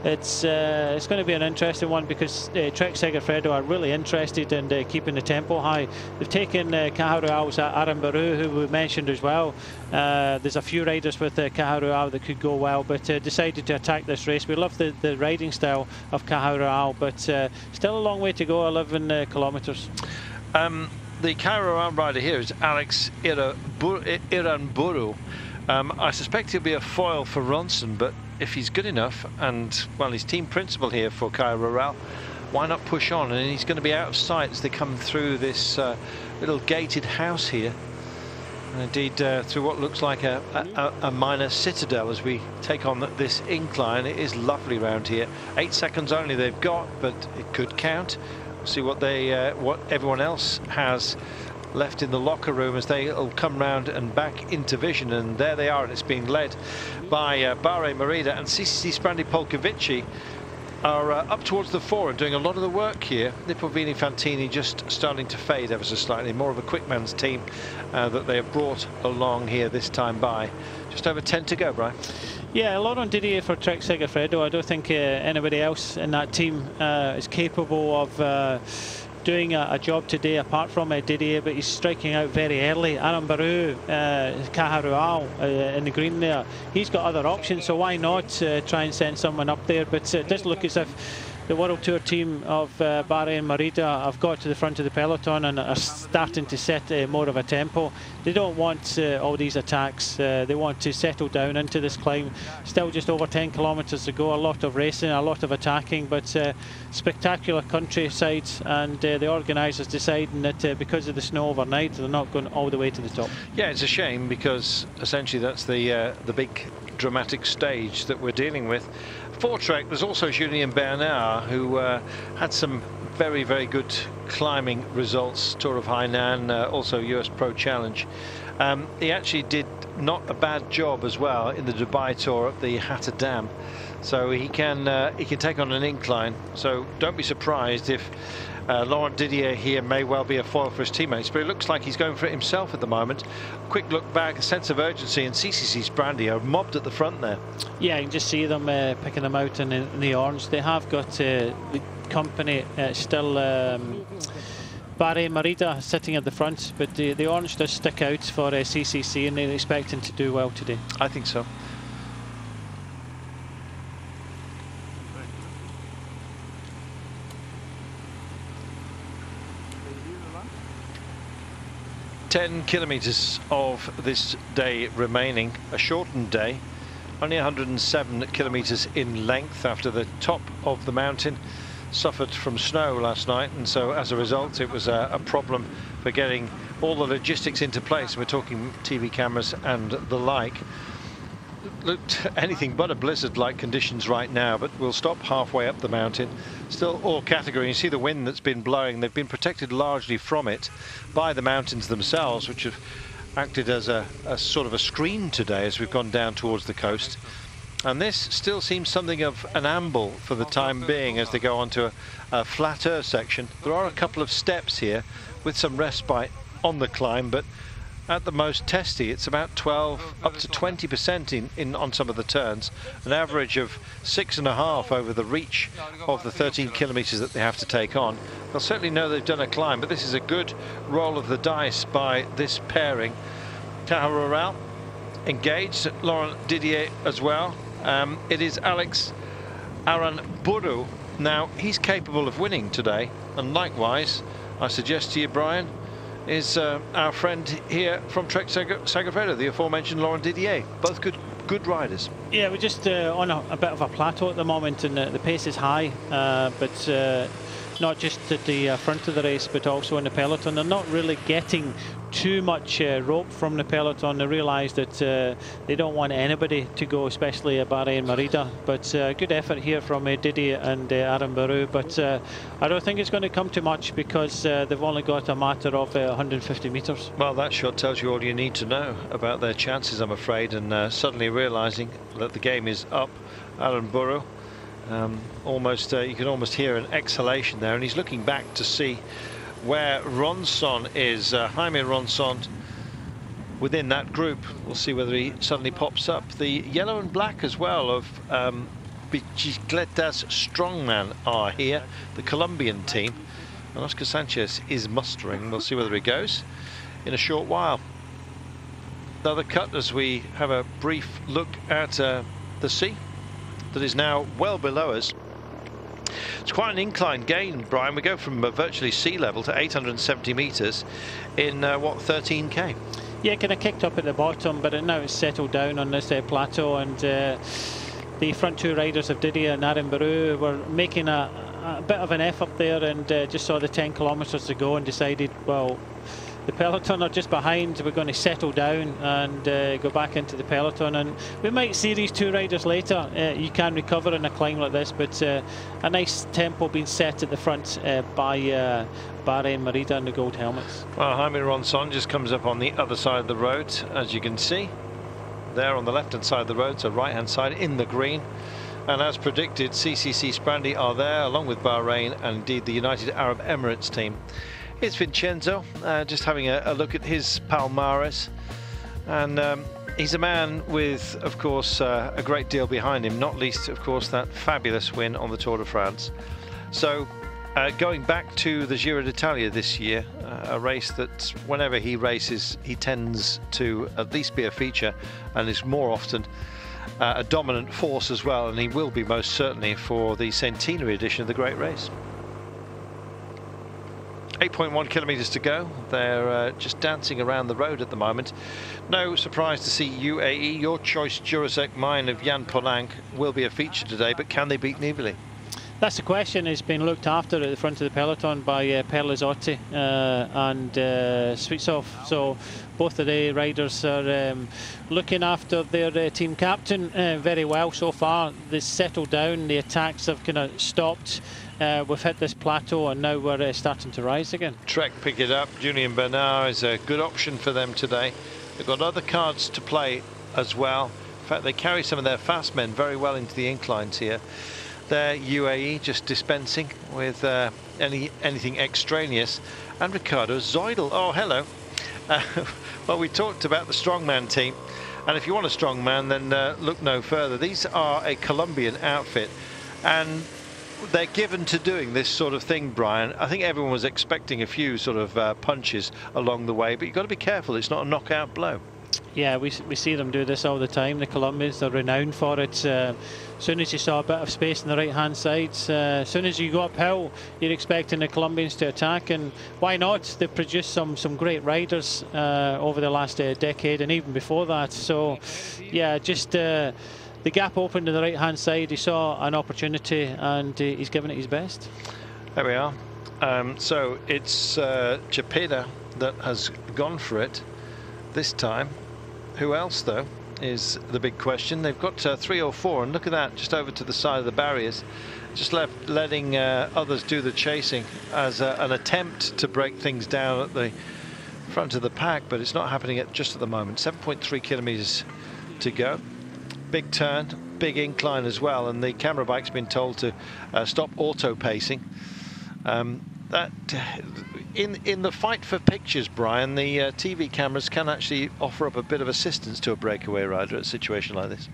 Speaker 2: it's going to be an interesting one, because Trek Segafredo are really interested in keeping the tempo high. They've taken Caja Rual's Arambarou, who we mentioned as well. There's a few riders with Caja Rual that could go well, but decided to attack this race. We love the riding style of Caja Rual, but still a long way to go, 11 kilometres.
Speaker 1: The Caja Rual rider here is Alex Iranburu. I suspect he'll be a foil for Ronson, but if he's good enough, and well, he's team principal here for Caja Rual, why not push on? And he's going to be out of sight as they come through this little gated house here, and indeed through what looks like a minor citadel as we take on this incline. It is lovely round here. 8 seconds only they've got, but it could count. We'll see what everyone else has left in the locker room as they'll come round and back into vision, and there they are, and it's being led by Bahrain Merida, and CCC Sprandi Polkovici are up towards the fore and doing a lot of the work here. Lipovini Fantini just starting to fade ever so slightly, more of a quick man's team that they have brought along here this time by. Just over 10 to go, Brian.
Speaker 2: Yeah, Laurent Didier for Trek Segafredo. I don't think anybody else in that team is capable of doing a job today apart from Didier, but he's striking out very early. Arambarou, Caja Rual in the green there, he's got other options, so why not try and send someone up there? But it does look as if the World Tour team of Bahrain Merida have got to the front of the peloton and are starting to set more of a tempo. They don't want all these attacks. They want to settle down into this climb. Still just over 10 kilometres to go. A lot of racing, a lot of attacking, but spectacular countryside, and the organisers deciding that because of the snow overnight, they're not going all the way to the top. Yeah,
Speaker 1: it's a shame, because essentially that's the big dramatic stage that we're dealing with. For Trek, there's also Julien Bernard, who had some very, very good climbing results. Tour of Hainan, also US Pro Challenge. He actually did not a bad job as well in the Dubai Tour at the Hatta Dam. So he can take on an incline. So don't be surprised if Laurent Didier here may well be a foil for his teammates, but it looks like he's going for it himself at the moment. Quick look back, a sense of urgency, and CCC Sprandi are mobbed at the front there. Yeah,
Speaker 2: you can just see them picking them out in the orange. They have got the company still. Bahrain Merida sitting at the front, but the orange does stick out for CCC, and they're expecting to do well today.
Speaker 1: I think so. "10 kilometres of this day remaining, a shortened day, only 107 kilometres in length after the top of the mountain suffered from snow last night, and so as a result it was a problem for getting all the logistics into place. We're talking TV cameras and the like. Looked anything but a blizzard-like conditions right now, but we'll stop halfway up the mountain. Still all category. You see the wind that's been blowing. They've been protected largely from it by the mountains themselves, which have acted as a sort of a screen today as we've gone down towards the coast. And this still seems something of an amble for the time being as they go onto a flatter section. There are a couple of steps here with some respite on the climb, but at the most testy, it's about 12 up to 20% in on some of the turns, an average of 6.5 over the reach of the 13 kilometres that they have to take on. They'll certainly know they've done a climb, but this is a good roll of the dice by this pairing. Taha Rural engaged, Laurent Didier as well. It is Alex Aranburu. Now, he's capable of winning today, and likewise, I suggest to you, Brian, is our friend here from Trek Segafredo, the aforementioned Laurent Didier. Both good riders. Yeah,
Speaker 2: we're just on a bit of a plateau at the moment, and the pace is high, but not just at the front of the race, but also in the peloton. They're not really getting too much rope from the peloton. They realise that they don't want anybody to go, especially Bahrain Merida. But good effort here from Didier and Aranburu. But I don't think it's going to come to much, because they've only got a matter of 150 metres.
Speaker 1: Well, that shot tells you all you need to know about their chances, I'm afraid. And suddenly realising that the game is up, Aranburu. Almost, you can almost hear an exhalation there, and he's looking back to see where Ronson is. Jaime Ronson within that group. We'll see whether he suddenly pops up. The yellow and black as well of Bicicletas Strongman are here, the Colombian team, and Oscar Sanchez is mustering. We'll see whether he goes in a short while. Another cut as we have a brief look at the sea that is now well below us. It's quite an inclined gain, Brian. We go from virtually sea level to 870 metres in what, 13k?
Speaker 2: Yeah, kind of kicked up at the bottom, but now it's settled down on this plateau, and the front two riders of Didier and Aranburu were making a bit of an effort there, and just saw the 10 kilometres to go and decided, well, the peloton are just behind, we're going to settle down and go back into the peloton, and we might see these two riders later. You can recover in a climb like this, but a nice tempo being set at the front by Bahrain Merida and the gold helmets.
Speaker 1: Well, Jaime Ronson just comes up on the other side of the road, as you can see there on the left hand side of the road, so right hand side in the green. And as predicted, CCC Sprandi are there along with Bahrain and indeed the United Arab Emirates team. It's Vincenzo, just having a look at his palmares, and he's a man with, of course, a great deal behind him, not least, of course, that fabulous win on the Tour de France. So going back to the Giro d'Italia this year, a race that whenever he races, he tends to at least be a feature and is more often a dominant force as well, and he will be most certainly for the centenary edition of the Great Race. 8.1 kilometres to go. They're just dancing around the road at the moment. No surprise to see UAE. Your choice, Durasek, mine of Jan Polanc, will be a feature today, but can they beat Nibali?
Speaker 2: That's the question. It's been looked after at the front of the peloton by Per Lizzotti and Sweetsoff. So both of the riders are looking after their team captain very well so far. They've settled down. The attacks have kind of stopped. We've hit this plateau and now we're starting to rise again.
Speaker 1: Trek pick it up. Julien Bernard is a good option for them today. They've got other cards to play as well. In fact, they carry some of their fast men very well into the inclines here. There, UAE just dispensing with anything extraneous. And Ricardo Zoidel. Oh, hello. Well, we talked about the strongman team. And if you want a strongman, then look no further. These are a Colombian outfit. And they're given to doing this sort of thing, Brian. I think everyone was expecting a few sort of punches along the way. But you've got to be careful. It's not a knockout blow.
Speaker 2: Yeah, we see them do this all the time. The Colombians are renowned for it. As soon as you saw a bit of space on the right-hand side, as soon as you go uphill, you're expecting the Colombians to attack. And why not? They've produced some great riders over the last decade and even before that. So, yeah, just the gap opened to the right-hand side. He saw an opportunity and he's given it his best.
Speaker 1: There we are. So it's Cepeda that has gone for it this time. Who else, though, is the big question. They've got 3 or 4, and look at that, just over to the side of the barriers, just letting others do the chasing as an attempt to break things down at the front of the pack, but it's not happening just at the moment. 7.3 kilometers to go. Big turn, big incline as well, and the camera bike's been told to stop auto pacing. That in the fight for pictures, Brian, the TV cameras can actually offer up a bit of assistance to a breakaway rider at a situation like this.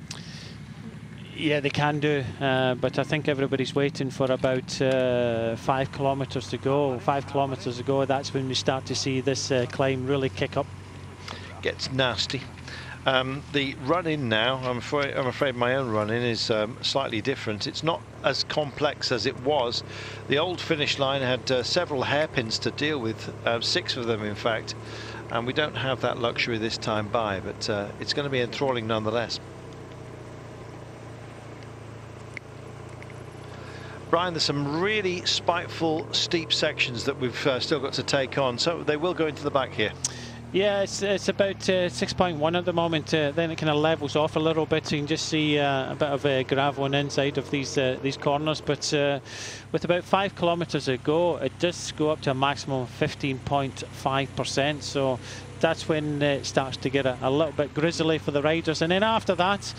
Speaker 2: Yeah, they can do, but I think everybody's waiting for about 5 kilometers to go. 5 kilometers to go, that's when we start to see this climb really kick up.
Speaker 1: Gets nasty. The run-in now, I'm afraid my own run-in is slightly different. It's not as complex as it was. The old finish line had several hairpins to deal with, 6 of them in fact, and we don't have that luxury this time by, but it's going to be enthralling nonetheless. Brian, there's some really spiteful, steep sections that we've still got to take on, so they will go into the back here.
Speaker 2: Yeah, it's about 6.1 at the moment. Then it kind of levels off a little bit. So you can just see a bit of gravel on the inside of these corners. But with about 5 kilometers to go, it does go up to a maximum of 15.5%. So that's when it starts to get a little bit grizzly for the riders. And then after that,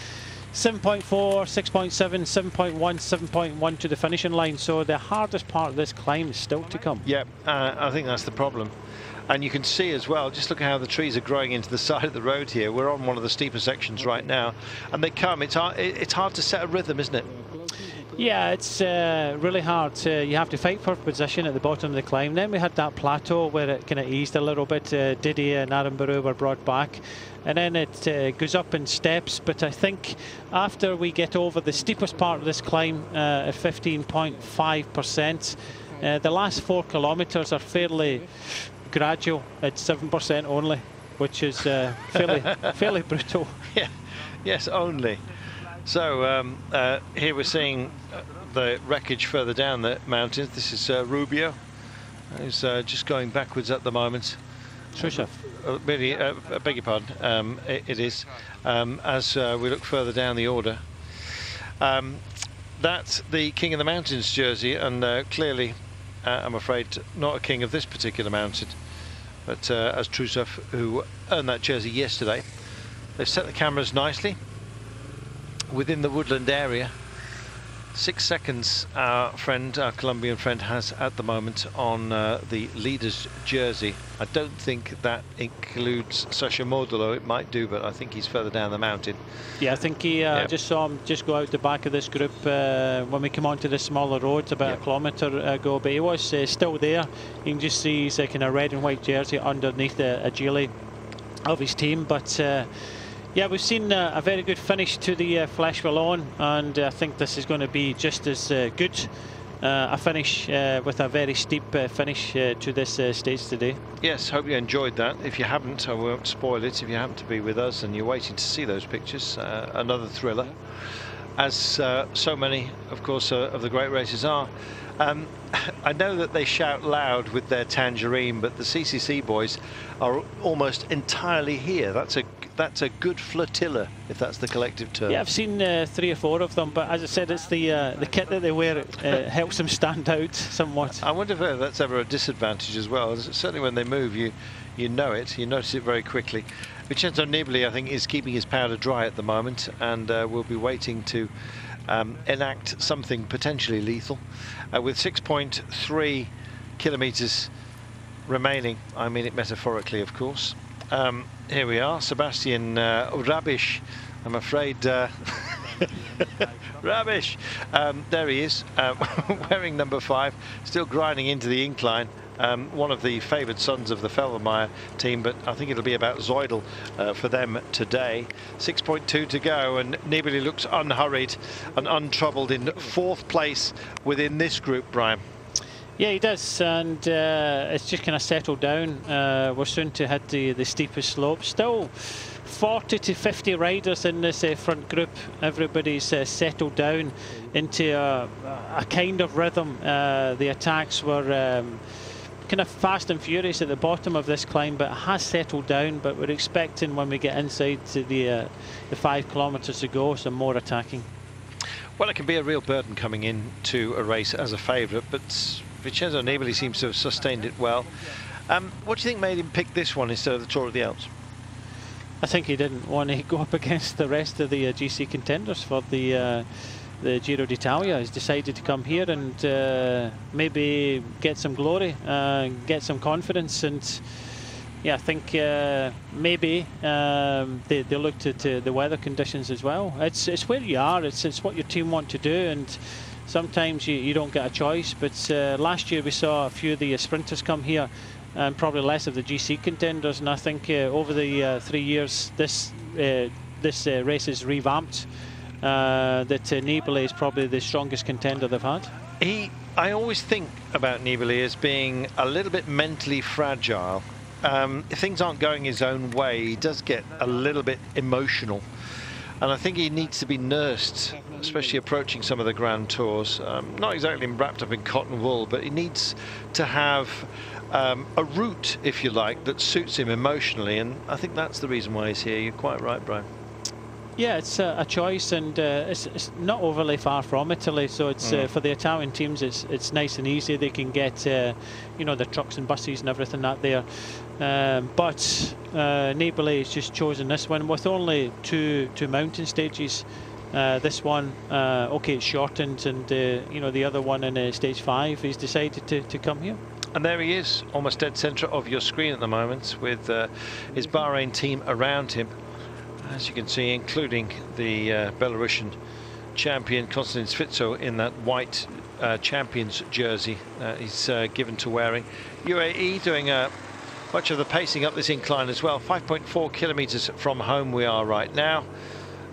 Speaker 2: 7.4, 6.7, 7.1, 7.1 to the finishing line. So the hardest part of this climb is still to come.
Speaker 1: Yeah, I think that's the problem. And you can see as well, just look at how the trees are growing into the side of the road here. We're on one of the steeper sections right now, and they come. It's hard to set a rhythm, isn't it?
Speaker 2: Yeah, it's really hard. You have to fight for position at the bottom of the climb. Then we had that plateau where it kind of eased a little bit. Didier and Aramburu were brought back. And then it goes up in steps. But I think after we get over the steepest part of this climb at 15.5%, the last 4 kilometers are fairly gradual at 7% only, which is fairly brutal.
Speaker 1: Yeah, yes, only. So here we're seeing the wreckage further down the mountains. This is Rubio, who's just going backwards at the moment.
Speaker 2: Trushev.
Speaker 1: Really, I beg your pardon. It is as we look further down the order. That's the King of the Mountains jersey, and clearly, I'm afraid, not a king of this particular mountain. But as Trushev, who earned that jersey yesterday. They've set the cameras nicely within the woodland area. 6 seconds our Colombian friend has at the moment on the leader's jersey. I don't think that includes Sasha Modolo. It might do, but I think he's further down the mountain.
Speaker 2: Yeah, I think he just saw him just go out the back of this group when we come onto the smaller roads about a kilometre ago, but he was still there. You can just see his kind of red and white jersey underneath the agile of his team, but yeah, we've seen a very good finish to the Flèche Wallonne, and I think this is going to be just as good a finish with a very steep finish to this stage today.
Speaker 1: Yes, hope you enjoyed that. If you haven't, I won't spoil it. If you happen to be with us and you're waiting to see those pictures, another thriller. as so many, of course, of the great races are. I know that they shout loud with their tangerine, but the CCC boys are almost entirely here. That's a good flotilla, if that's the collective term.
Speaker 2: Yeah, I've seen 3 or 4 of them, but as I said, it's the kit that they wear helps them stand out somewhat.
Speaker 1: I wonder if that's ever a disadvantage as well. Certainly when they move, you know it, you notice it very quickly. Vincenzo Nibali, I think, is keeping his powder dry at the moment, and will be waiting to enact something potentially lethal. With 6.3 kilometers remaining, I mean it metaphorically, of course. Here we are, Sebastian Rabiš, I'm afraid. Rabiš, there he is, wearing number 5, still grinding into the incline. One of the favoured sons of the Felbermayr team, but I think it'll be about Zoidel for them today. 6.2 to go, and Nibali looks unhurried and untroubled in 4th place within this group, Brian.
Speaker 2: Yeah, he does, and it's just kind of settled down. We're soon to hit the steepest slope. Still 40 to 50 riders in this front group. Everybody's settled down into a kind of rhythm. The attacks were kind of fast and furious at the bottom of this climb, but it has settled down. But we're expecting, when we get inside to the 5 kilometers to go, some more attacking.
Speaker 1: Well, it can be a real burden coming into a race as a favourite, but Vincenzo Nibali seems to have sustained it well. What do you think made him pick this one instead of the Tour of the Alps?
Speaker 2: I think he didn't want to go up against the rest of the GC contenders for the Giro d'Italia. He's decided to come here and maybe get some glory, get some confidence, and yeah, I think maybe they looked at the weather conditions as well. It's where you are, it's what your team want to do, and sometimes you don't get a choice. But last year we saw a few of the sprinters come here, and probably less of the GC contenders, and I think over the 3 years this race is revamped. That Nibali is probably the strongest contender they've had.
Speaker 1: I always think about Nibali as being a little bit mentally fragile. If things aren't going his own way, he does get a little bit emotional, and I think he needs to be nursed, especially approaching some of the Grand Tours. Not exactly wrapped up in cotton wool, but he needs to have a route, if you like, that suits him emotionally, and I think that's the reason why he's here. You're quite right, Brian.
Speaker 2: Yeah, it's a choice, and it's not overly far from Italy, so it's for the Italian teams it's nice and easy. They can get you know, the trucks and buses and everything out there, but Nibali has just chosen this one with only two mountain stages. This one, okay, it's shortened, and you know, the other one in stage 5, he's decided to come here.
Speaker 1: And there he is, almost dead centre of your screen at the moment, with his Bahrain team around him, as you can see, including the Belarusian champion Konstantin Svitzo in that white champion's jersey he's given to wearing. UAE doing much of the pacing up this incline as well. 5.4 kilometres from home we are right now,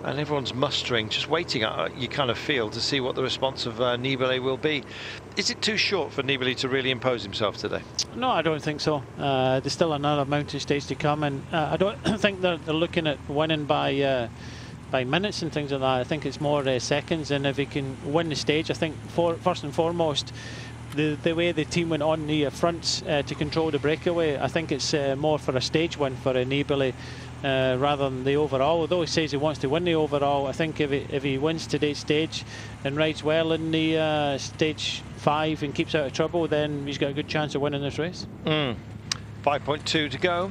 Speaker 1: and everyone's mustering, just waiting, you kind of feel, to see what the response of Nibali will be. Is it too short for Nibali to really impose himself today? No,
Speaker 2: I don't think so. There's still another mountain stage to come, and I don't think they're looking at winning by minutes and things like that. I think it's more seconds, and if he can win the stage, I think first and foremost, the way the team went on the front to control the breakaway, I think it's more for a stage win for Nibali rather than the overall. Although he says he wants to win the overall, I think if he wins today's stage and rides well in the stage 5 and keeps out of trouble, then he's got a good chance of winning this race.
Speaker 1: 5.2 to go.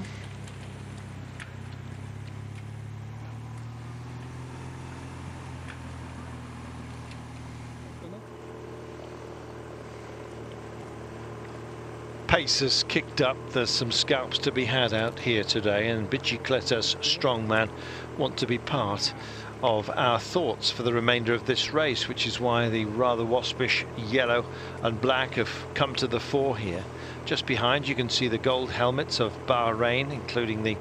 Speaker 1: Pace has kicked up. There's some scalps to be had out here today, and Bicicletta's strongman want to be part of our thoughts for the remainder of this race, which is why the rather waspish yellow and black have come to the fore here. Just behind you can see the gold helmets of Bahrain, including the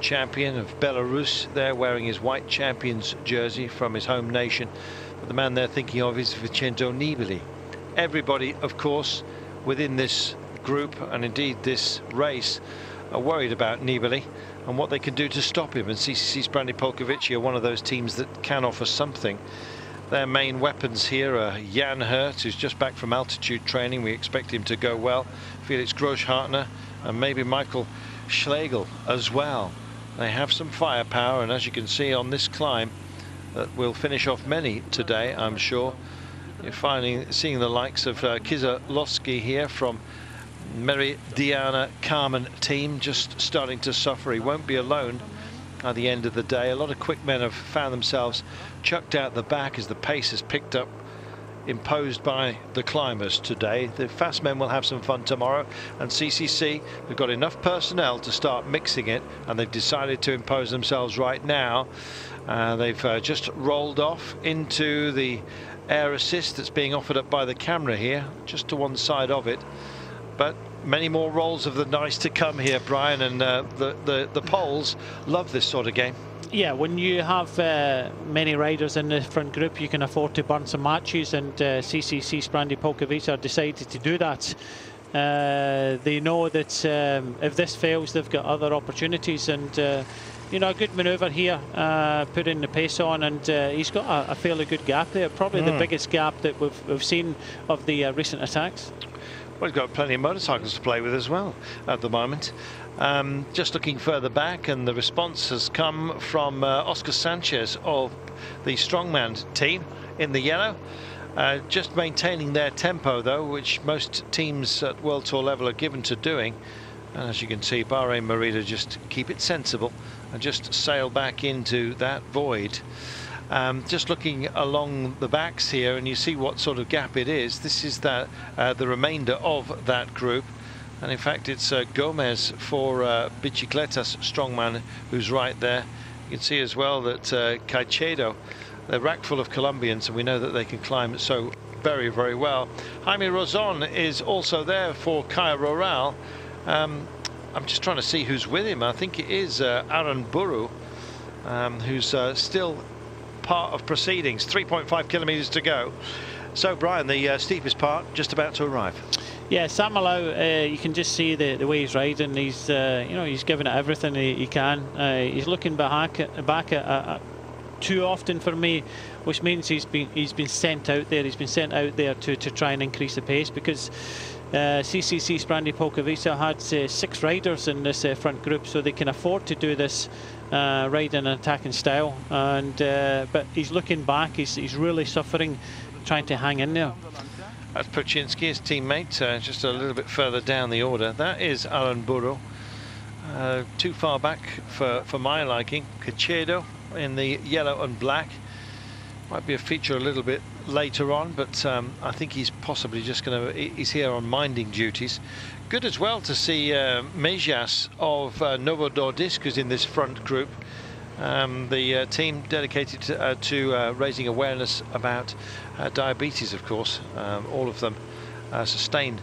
Speaker 1: champion of Belarus there wearing his white champion's jersey from his home nation. But the man they're thinking of is Vincenzo Nibali. Everybody, of course, within this group and indeed this race are worried about Nibali and what they can do to stop him, and CCC's Brandi Polkovici are one of those teams that can offer something. Their main weapons here are Jan Hurt, who's just back from altitude training. We expect him to go well. Felix Großhartner and maybe Michael Schlegel as well. They have some firepower, and as you can see on this climb, that will finish off many today, I'm sure. You're seeing the likes of Kizalowski here from Meridiana Carmen team just starting to suffer. He won't be alone at the end of the day. A lot of quick men have found themselves chucked out the back as the pace has picked up, imposed by the climbers today. The fast men will have some fun tomorrow, and CCC have got enough personnel to start mixing it, and they've decided to impose themselves right now. They've just rolled off into the air assist that's being offered up by the camera here, just to one side of it. But many more rolls of the dice to come here, Brian, and the Poles love this sort of game.
Speaker 2: Yeah, when you have many riders in the front group, you can afford to burn some matches, and CCC Sprandi Polkowice decided to do that. They know that if this fails, they've got other opportunities, and you know, a good manoeuvre here, putting the pace on, and he's got a fairly good gap there, probably the biggest gap that we've seen of the recent attacks.
Speaker 1: Well, he's got plenty of motorcycles to play with as well at the moment. Just looking further back, and the response has come from Oscar Sanchez of the Strongman team in the yellow. Just maintaining their tempo though, which most teams at World Tour level are given to doing. And as you can see, Bahrain Merida just keep it sensible and just sail back into that void. Just looking along the backs here, and you see what sort of gap it is. This is the remainder of that group, and in fact it's Gomez for Bicicletas Strongman who's right there. You can see as well that Caicedo, they're rack full of Colombians, and we know that they can climb so very, very well. Jaime Rozon is also there for Caio Rural. I'm just trying to see who's with him. I think it is Aranburu, who's still part of proceedings. 3.5 kilometers to go. So Brian, the steepest part just about to arrive.
Speaker 2: Yeah, Samuelau, you can just see the way he's riding. He's you know, he's giving it everything he can. He's looking back at too often for me, which means he's been sent out there. He's been sent out there to try and increase the pace, because CCC Sprandi Polkowice had 6 riders in this front group, so they can afford to do this riding and attacking style. And but he's looking back. He's really suffering, trying to hang in there.
Speaker 1: That's Puczynski, his teammate, just a little bit further down the order. That is Aranburu. Too far back for my liking. Caicedo in the yellow and black. Might be a feature a little bit later on, but I think he's possibly just going to, he's here on minding duties. Good as well to see Mejas of Novo Nordisk, who's in this front group. The team dedicated to raising awareness about diabetes, of course. All of them sustain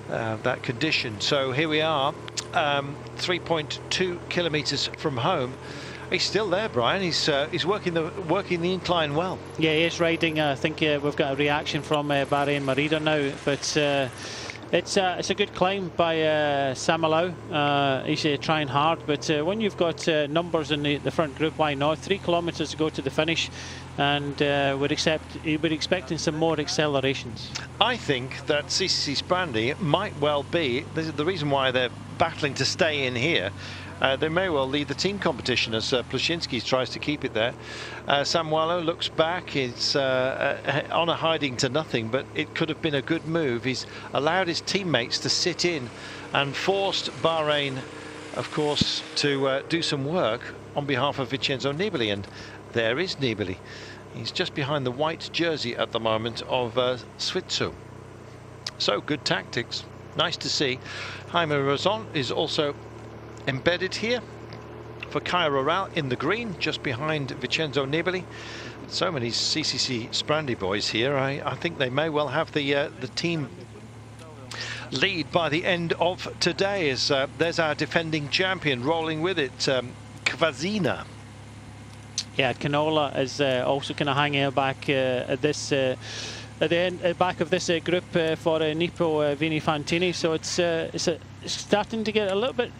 Speaker 1: that condition. So here we are, 3.2 kilometers from home. He's still there, Brian. He's working the incline well. Yeah,
Speaker 2: he is riding. I think we've got a reaction from Bahrain Merida now, but it's a good climb by Samuelau. He's trying hard, but when you've got numbers in the front group, why not? 3 kilometers to go to the finish, and we're expecting some more accelerations.
Speaker 1: I think that CCC Sprandi might well be the reason why they're battling to stay in here. They may well lead the team competition as Puczynski tries to keep it there. Samuelau looks back. He's on a hiding to nothing, but it could have been a good move. He's allowed his teammates to sit in and forced Bahrain, of course, to do some work on behalf of Vincenzo Nibali. And there is Nibali. He's just behind the white jersey at the moment of Suizu. So good tactics. Nice to see. Jaime Rozon is also embedded here for Caio Rural in the green, just behind Vincenzo Nibali. So many CCC Sprandi boys here. I think they may well have the team lead by the end of today. As there's our defending champion rolling with it, Kvasina.
Speaker 2: Yeah, Canola is also kind of hanging back at this at the end, back of this group for Nippo Vini Fantini. So it's starting to get a little bit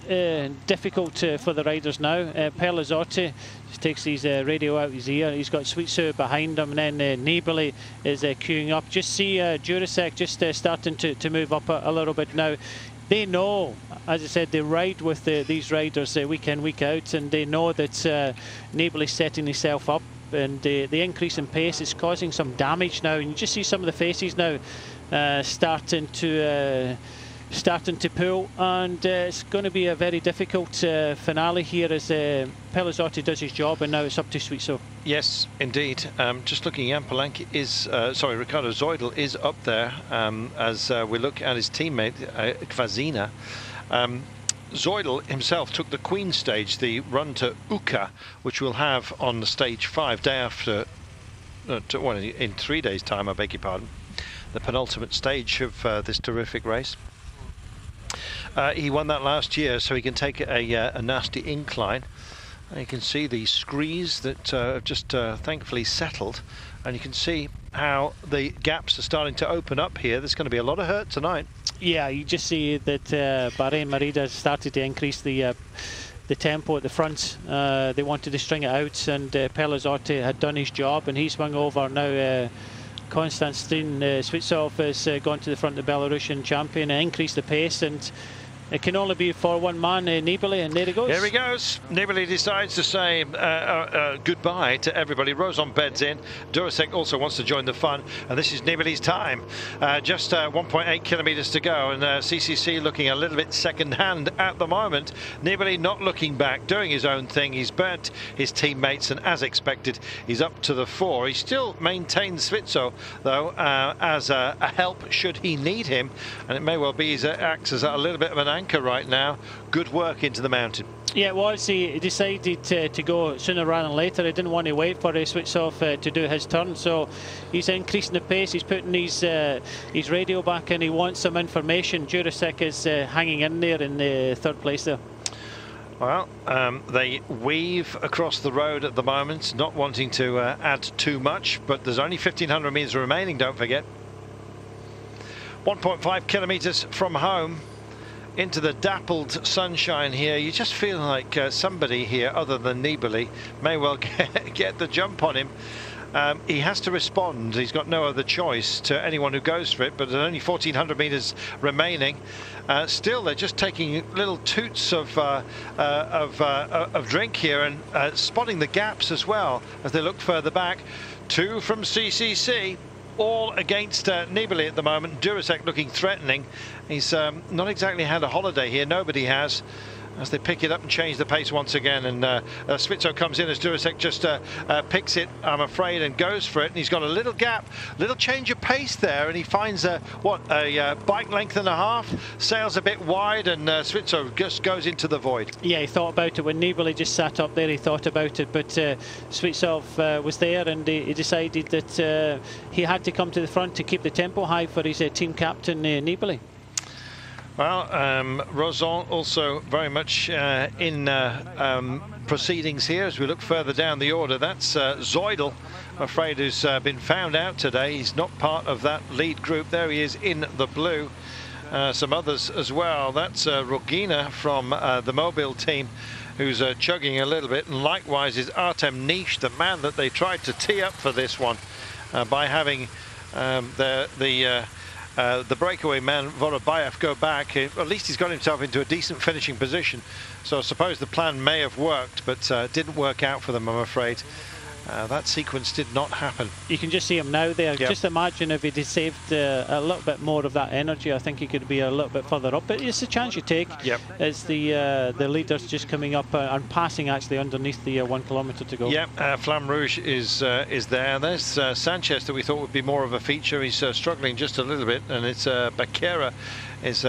Speaker 2: difficult for the riders now. Pellizotti just takes his radio out his ear. He's got Suitsui behind him, and then Nibali is queuing up. Just see Jurasek just starting to move up a little bit now. They know, as I said, they ride with these riders week in, week out, and they know that Nibali's setting himself up, and the increase in pace is causing some damage now. And you just see some of the faces now starting to pull, and it's going to be a very difficult finale here as Pellizotti does his job, and now it's up to Suitsui.
Speaker 1: Yes, indeed. Just looking, Jan Palanki is, Ricardo Zoidl is up there as we look at his teammate, Kvasina. Zoidl himself took the Queen stage, the run to Uka, which we'll have on the stage 5, day after, well, in 3 days' time, I beg your pardon, the penultimate stage of this terrific race. He won that last year, so he can take a nasty incline. And you can see the screes that have just thankfully settled, and you can see how the gaps are starting to open up here. There's going to be a lot of hurt tonight. Yeah, you just see that Bahrain Merida started to increase the tempo at the front. They wanted to string it out, and Pellizotti had done his job, and he swung over. Now Konstantin Suitsov has gone to the front of the Belarusian champion and increased the pace, and it can only be for one man, Nibali, and there he goes. Here he goes. Nibali decides to say goodbye to everybody. Rozon beds in. Durasek also wants to join the fun, and this is Nibali's time. Just 1.8 kilometers to go, and CCC looking a little bit second-hand at the moment. Nibali not looking back, doing his own thing. He's burnt his teammates, and as expected, he's up to the 4. He still maintains Suitsui, though, as a help should he need him, and it may well be he acts as a little bit of an anchor right now. Good work into the mountain. Yeah, it was. He decided to go sooner rather than later. He didn't want to wait for Suitsov to do his turn, so he's increasing the pace. He's putting his radio back in. He wants some information. Jurasek is hanging in there in the 3rd place there. Well, they weave across the road at the moment, not wanting to add too much, but there's only 1,500 meters remaining, don't forget. 1.5 kilometers from home, into the dappled sunshine here. You just feel like somebody here other than Nibali may well get the jump on him. He has to respond. He's got no other choice to anyone who goes for it, but there's only 1,400 meters remaining. Still, they're just taking little toots of drink here, and spotting the gaps as well as they look further back. 2 from CCC. All against Nibali at the moment. Durasek looking threatening. He's not exactly had a holiday here. Nobody has, as they pick it up and change the pace once again. And Suitsui comes in as Durasek just picks it, I'm afraid, and goes for it. And he's got a little gap, little change of pace there, and he finds a bike length and a half, sails a bit wide, and Suitsui just goes into the void. Yeah, he thought about it when Nibali just sat up there. He thought about it, but Suitsov was there, and he decided that he had to come to the front to keep the tempo high for his team captain Nibali. Well, Rozon also very much in proceedings here as we look further down the order. That's Zoidl, I'm afraid, who's been found out today. He's not part of that lead group. There he is in the blue. Some others as well. That's Rogina from the Mobile team, who's chugging a little bit. And likewise is Artem Nish, the man that they tried to tee up for this one by having the breakaway man Vorobayev go back. At least he's got himself into a decent finishing position, so I suppose the plan may have worked, but didn't work out for them, I'm afraid. That sequence did not happen. You can just see him now there. Yep. Just imagine if he'd saved a little bit more of that energy. I think he could be a little bit further up, but it's a chance you take. Yep. As the leaders just coming up and passing actually underneath the 1 kilometer to go. Yep. Flamme Rouge is there. There's Sanchez that we thought would be more of a feature. He's struggling just a little bit, and it's Becerra is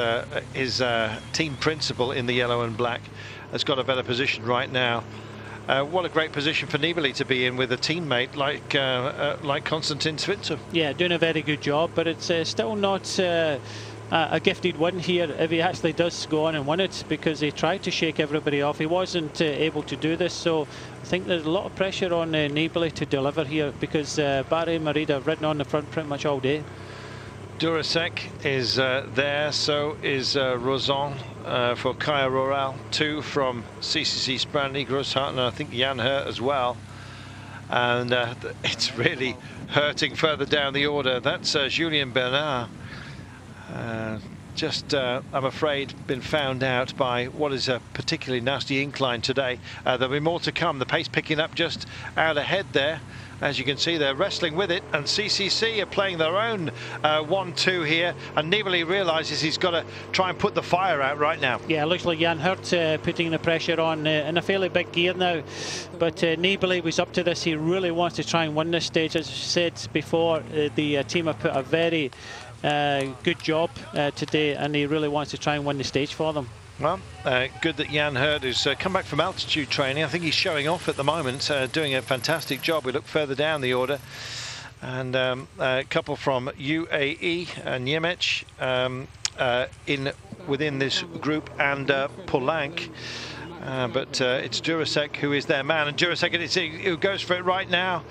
Speaker 1: team principal in the yellow and black. Has got a better position right now. What a great position for Nibali to be in with a teammate like Konstantin Suitsov. Yeah, doing a very good job, but it's still not
Speaker 2: a gifted win here if he actually does go on and win it, because he tried to shake everybody off. He wasn't able to do this, so I think there's a lot of pressure on Nibali to deliver here, because Barry and Merida have ridden on the front pretty much all day.
Speaker 1: Durasek is there, so is Rozon for Kaya Roral, 2 from CCC Sprandly, Grosshardt, and I think Jan Hurt as well. And it's really hurting further down the order. That's Julien Bernard. I'm afraid, been found out by what is a particularly nasty incline today. There'll be more to come. The pace picking up just out ahead there. As you can see, they're wrestling with it, and CCC are playing their own 1-2 here, and Nibali realises he's got to try and put the fire out right now. Yeah,
Speaker 2: it looks like Jan Hurt putting the pressure on in a fairly big gear now, but Nibali was up to this. He really wants to try and win this stage. As I said before, the team have put a very good job today, and he really wants to try and win the stage for them.
Speaker 1: Well, good that Jan Hurt, who's come back from altitude training. I think he's showing off at the moment, doing a fantastic job. We look further down the order, and a couple from UAE and Niemec within this group, and Poulenc. But it's Durasek who is their man, and Durasek who goes for it right now.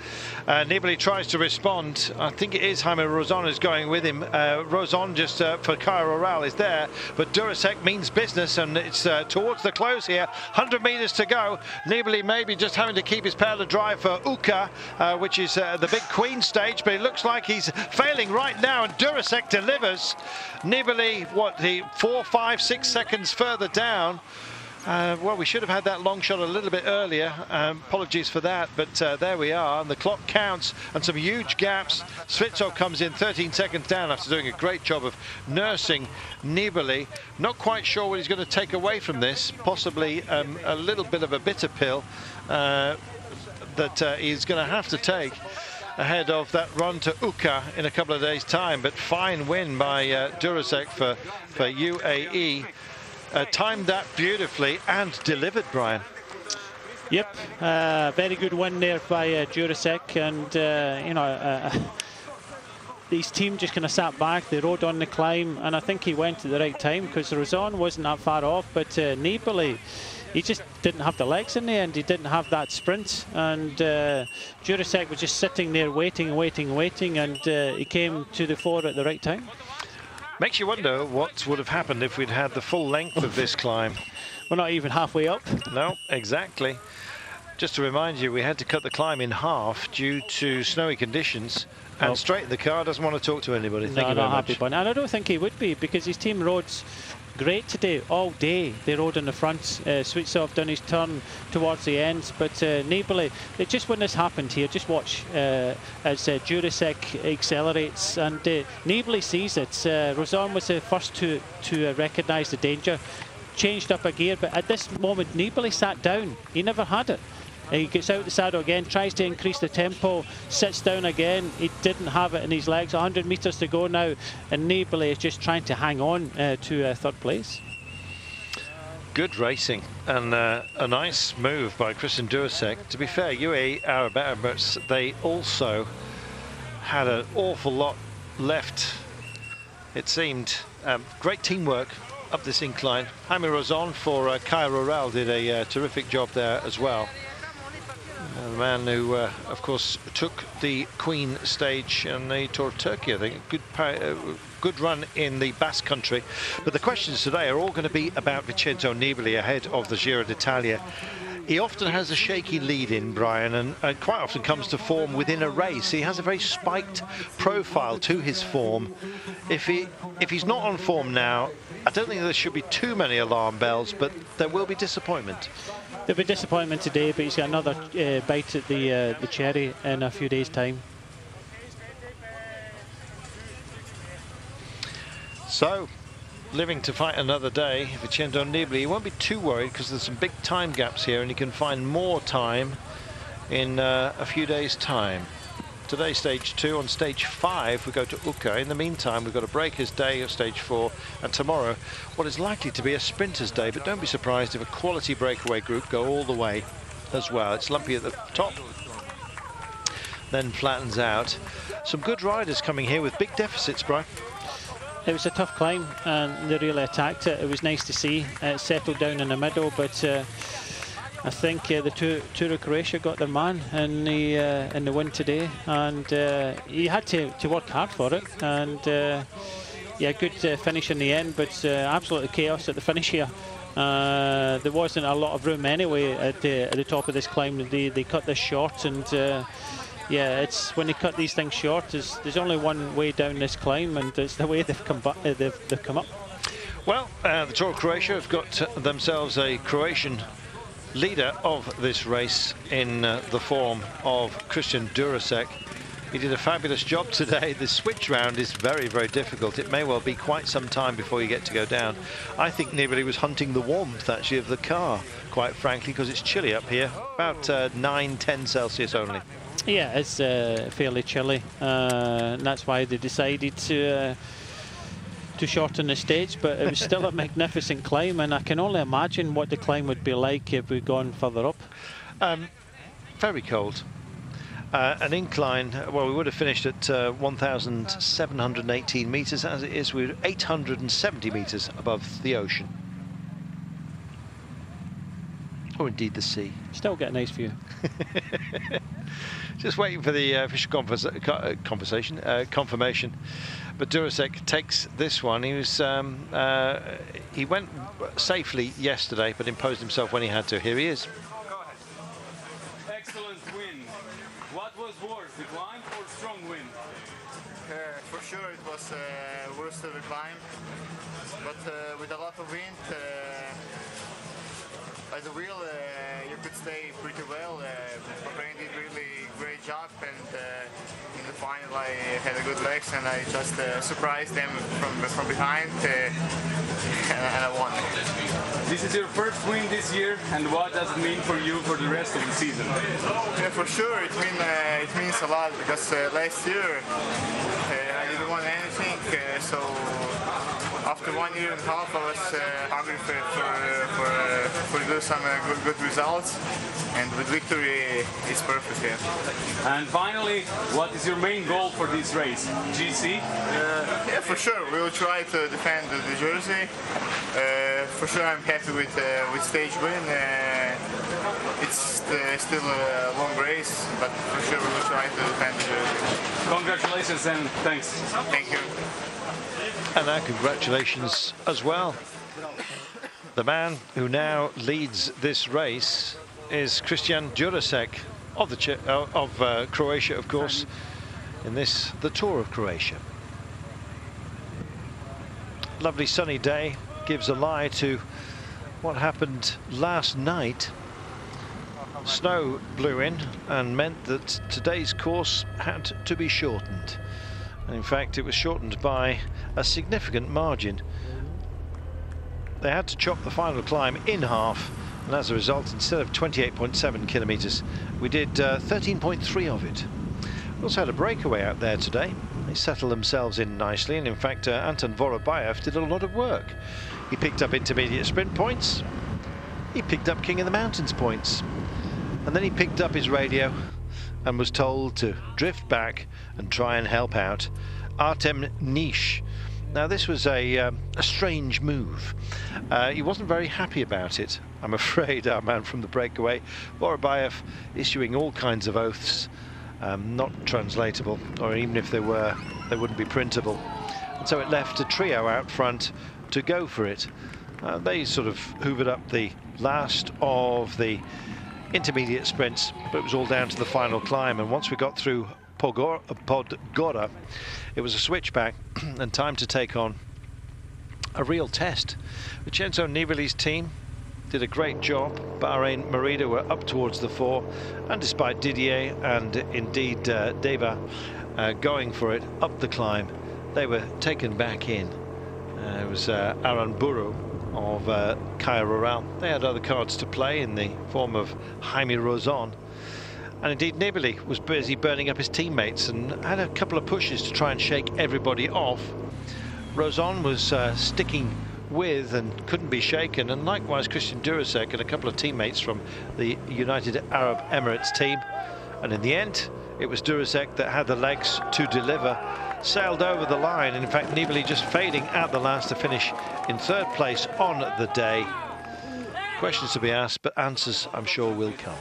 Speaker 1: Nibali tries to respond. I think it is Jaime Rozon who's going with him. Rozon just for Kaya Roral is there, but Durasek means business, and it's towards the close here. 100 meters to go. Nibali maybe just having to keep his powder dry for Uka, which is the big Queen stage, but it looks like he's failing right now, and Durasek delivers. Nibali, what, 4, 5, 6 seconds further down. Well, we should have had that long shot a little bit earlier. Apologies for that, but there we are. And the clock counts, and some huge gaps. Svitsov comes in 13 seconds down after doing a great job of nursing Nibali. Not quite sure what he's going to take away from this. Possibly a little bit of a bitter pill that he's going to have to take ahead of that run to Uka in a couple of days' time. But fine win by Durasek for UAE. Timed that beautifully and delivered, Brian.
Speaker 2: Yep, very good win there by Durasek, and you know, his team just kind of sat back. They rode on the climb, and I think he went at the right time, because Rozon wasn't that far off, but Nibali, he just didn't have the legs in the end. He didn't have that sprint, and Durasek was just sitting there waiting, and he came to the fore at the right time.
Speaker 1: Makes you wonder what would have happened if we'd had the full length of this climb.
Speaker 2: We're not even halfway up.
Speaker 1: No, exactly. Just to remind you, we had to cut the climb in half due to snowy conditions, and Straight the car doesn't want to talk to anybody. Thank you very much.
Speaker 2: And I don't think he would be, because his team rode great today, all day. They rode in the front. Svitsov done his turn towards the end, but Nibali, just when this happened here, just watch as Durasek accelerates, and Nibali sees it. Rozon was the first to recognise the danger, changed up a gear, but at this moment Nibali sat down. He never had it. He gets out the saddle again, tries to increase the tempo, sits down again. He didn't have it in his legs. 100 meters to go now, and Nibali is just trying to hang on to third place.
Speaker 1: Good racing, and a nice move by Christian Durasek. To be fair, UAE are better, but they also had an awful lot left, it seemed. Great teamwork up this incline. Jaime Rozon for Kaya Roral did a terrific job there as well. The man who, of course, took the Queen stage on the Tour of Turkey, I think. Good run in the Basque Country. But the questions today are all going to be about Vincenzo Nibali ahead of the Giro d'Italia. He often has a shaky lead in, Brian, and quite often comes to form within a race. He has a very spiked profile to his form. If he's not on form now, I don't think there should be too many alarm bells, but there will be disappointment.
Speaker 2: There'll be disappointment today, but he's got another bite at the cherry in a few days' time.
Speaker 1: So, living to fight another day, Vincenzo Nibali, he won't be too worried because there's some big time gaps here, and he can find more time in a few days' time. Today, stage 2. On stage 5, we go to Uka. In the meantime, we've got a breakers day of stage 4, and tomorrow, what is likely to be a sprinters day. But don't be surprised if a quality breakaway group go all the way as well. It's lumpy at the top, then flattens out. Some good riders coming here with big deficits, Brian.
Speaker 2: It was a tough climb, and they really attacked it. It was nice to see. It settled down in the middle, but I think the Tour of Croatia got their man in the win today, and he had to work hard for it. And yeah, good finish in the end, but absolutely chaos at the finish here. There wasn't a lot of room anyway at the top of this climb. They cut this short, and yeah, it's when they cut these things short, there's only one way down this climb, and it's the way they've come up.
Speaker 1: Well, the Tour of Croatia have got themselves a Croatian leader of this race in the form of Christian Durasek. He did a fabulous job today. The switch round is very, very difficult. It may well be quite some time before you get to go down. I think Nibali was hunting the warmth, actually, of the car, quite frankly, because it's chilly up here, about 9–10 Celsius only.
Speaker 2: Yeah, it's fairly chilly, and that's why they decided to shorten the stage, but it was still a magnificent climb, and I can only imagine what the climb would be like if we'd gone further up.
Speaker 1: Very cold. An incline, well, we would have finished at 1,718 metres. As it is, we're 870 metres above the ocean. Or indeed the sea.
Speaker 2: Still get a nice view.
Speaker 1: Just waiting for the official confirmation. But Durasek takes this one. He was he went safely yesterday, but imposed himself when he had to. Here he is.
Speaker 5: Excellent win. What was worse, the climb or strong wind?
Speaker 6: For sure it was worse of the climb, but with a lot of wind, by the wheel you could stay pretty well. Bahrain did really great job, and in the final I had a good legs, and I just surprised them from behind, and I won.
Speaker 5: This is your first win this year, and what does it mean for you for the rest of the season?
Speaker 6: Yeah, for sure it means a lot, because last year I didn't win anything, so after 1 year and a half I was hungry for do some good results, and with victory it's perfect. Yeah.
Speaker 5: And finally, what is your main goal for this race? GC?
Speaker 6: Yeah, for sure. We will try to defend the jersey. For sure, I'm happy with stage win. It's still a long race, but for sure we will try to defend the jersey.
Speaker 5: Congratulations and thanks.
Speaker 6: Thank you.
Speaker 1: And congratulations as well. The man who now leads this race is Christian Durasek of Croatia, of course, in the Tour of Croatia. Lovely sunny day gives a lie to what happened last night. Snow blew in and meant that today's course had to be shortened. And in fact, it was shortened by a significant margin. They had to chop the final climb in half, and as a result, instead of 28.7 kilometers, we did 13.3 of it. We also had a breakaway out there today. They settled themselves in nicely, and in fact, Anton Vorobayev did a lot of work. He picked up intermediate sprint points, he picked up King of the Mountains points, and then he picked up his radio and was told to drift back and try and help out Artem Nish. Now this was a strange move. He wasn't very happy about it, I'm afraid, our man from the breakaway. Vorobayev issuing all kinds of oaths, not translatable, or even if they were, they wouldn't be printable. And so it left a trio out front to go for it. They sort of hoovered up the last of the intermediate sprints, but it was all down to the final climb. And once we got through Podgora, it was a switchback and time to take on a real test. Vincenzo Nibali's team did a great job. Bahrain Merida were up towards the fore, and despite Didier and indeed Deva going for it up the climb, they were taken back in. It was Aranburu of Kaya Rural. They had other cards to play in the form of Jaime Rozon. And indeed, Nibali was busy burning up his teammates and had a couple of pushes to try and shake everybody off. Rozon was sticking with and couldn't be shaken, and likewise Christian Durasek and a couple of teammates from the United Arab Emirates team. And in the end, it was Durasek that had the legs to deliver. sailed over the line. In fact, Nibali just fading at the last to finish in 3rd place on the day. Questions to be asked, but answers I'm sure will come.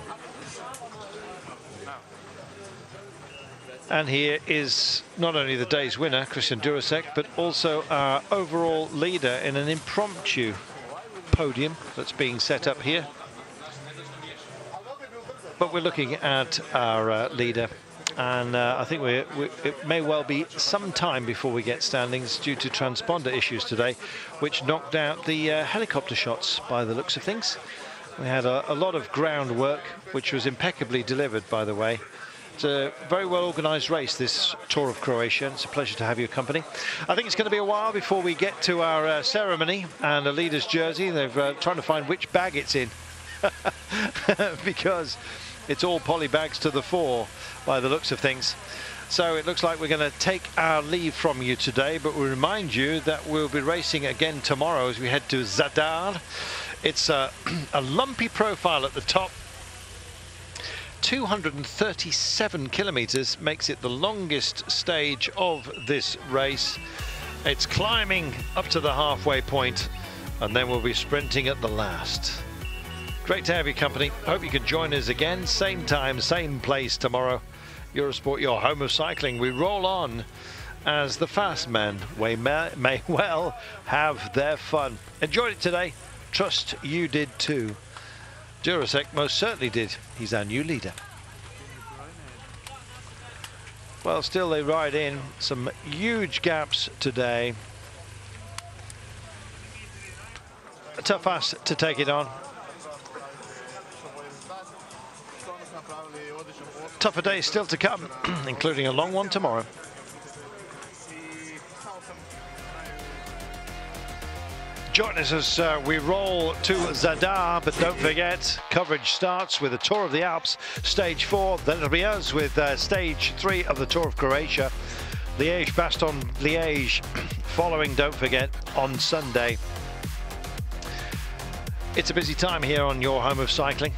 Speaker 1: And here is not only the day's winner, Christian Durasek, but also our overall leader in an impromptu podium that's being set up here. But we're looking at our leader, and I think it may well be some time before we get standings due to transponder issues today, which knocked out the helicopter shots by the looks of things. We had a lot of groundwork, which was impeccably delivered, by the way. It's a very well organised race, this Tour of Croatia. It's a pleasure to have your company. I think it's going to be a while before we get to our ceremony and the leader's jersey. They're trying to find which bag it's in because it's all poly bags to the fore by the looks of things. So it looks like we're going to take our leave from you today, but we remind you that we'll be racing again tomorrow as we head to Zadar. It's a lumpy profile at the top. 237 kilometers makes it the longest stage of this race. It's climbing up to the halfway point, and then we'll be sprinting at the last. Great to have your company. Hope you can join us again, same time, same place tomorrow. Eurosport, your home of cycling. We roll on as the fast men may well have their fun. Enjoyed it today. Trust you did too. Durasek most certainly did. He's our new leader. Well, still they ride in. Some huge gaps today. A tough ask to take it on. Tougher days still to come, including a long one tomorrow. Join us as we roll to Zadar, but don't forget, coverage starts with the Tour of the Alps, stage 4. Then it'll be us with stage 3 of the Tour of Croatia. Liège, Bastogne, Liège following, don't forget, on Sunday. It's a busy time here on your home of cycling.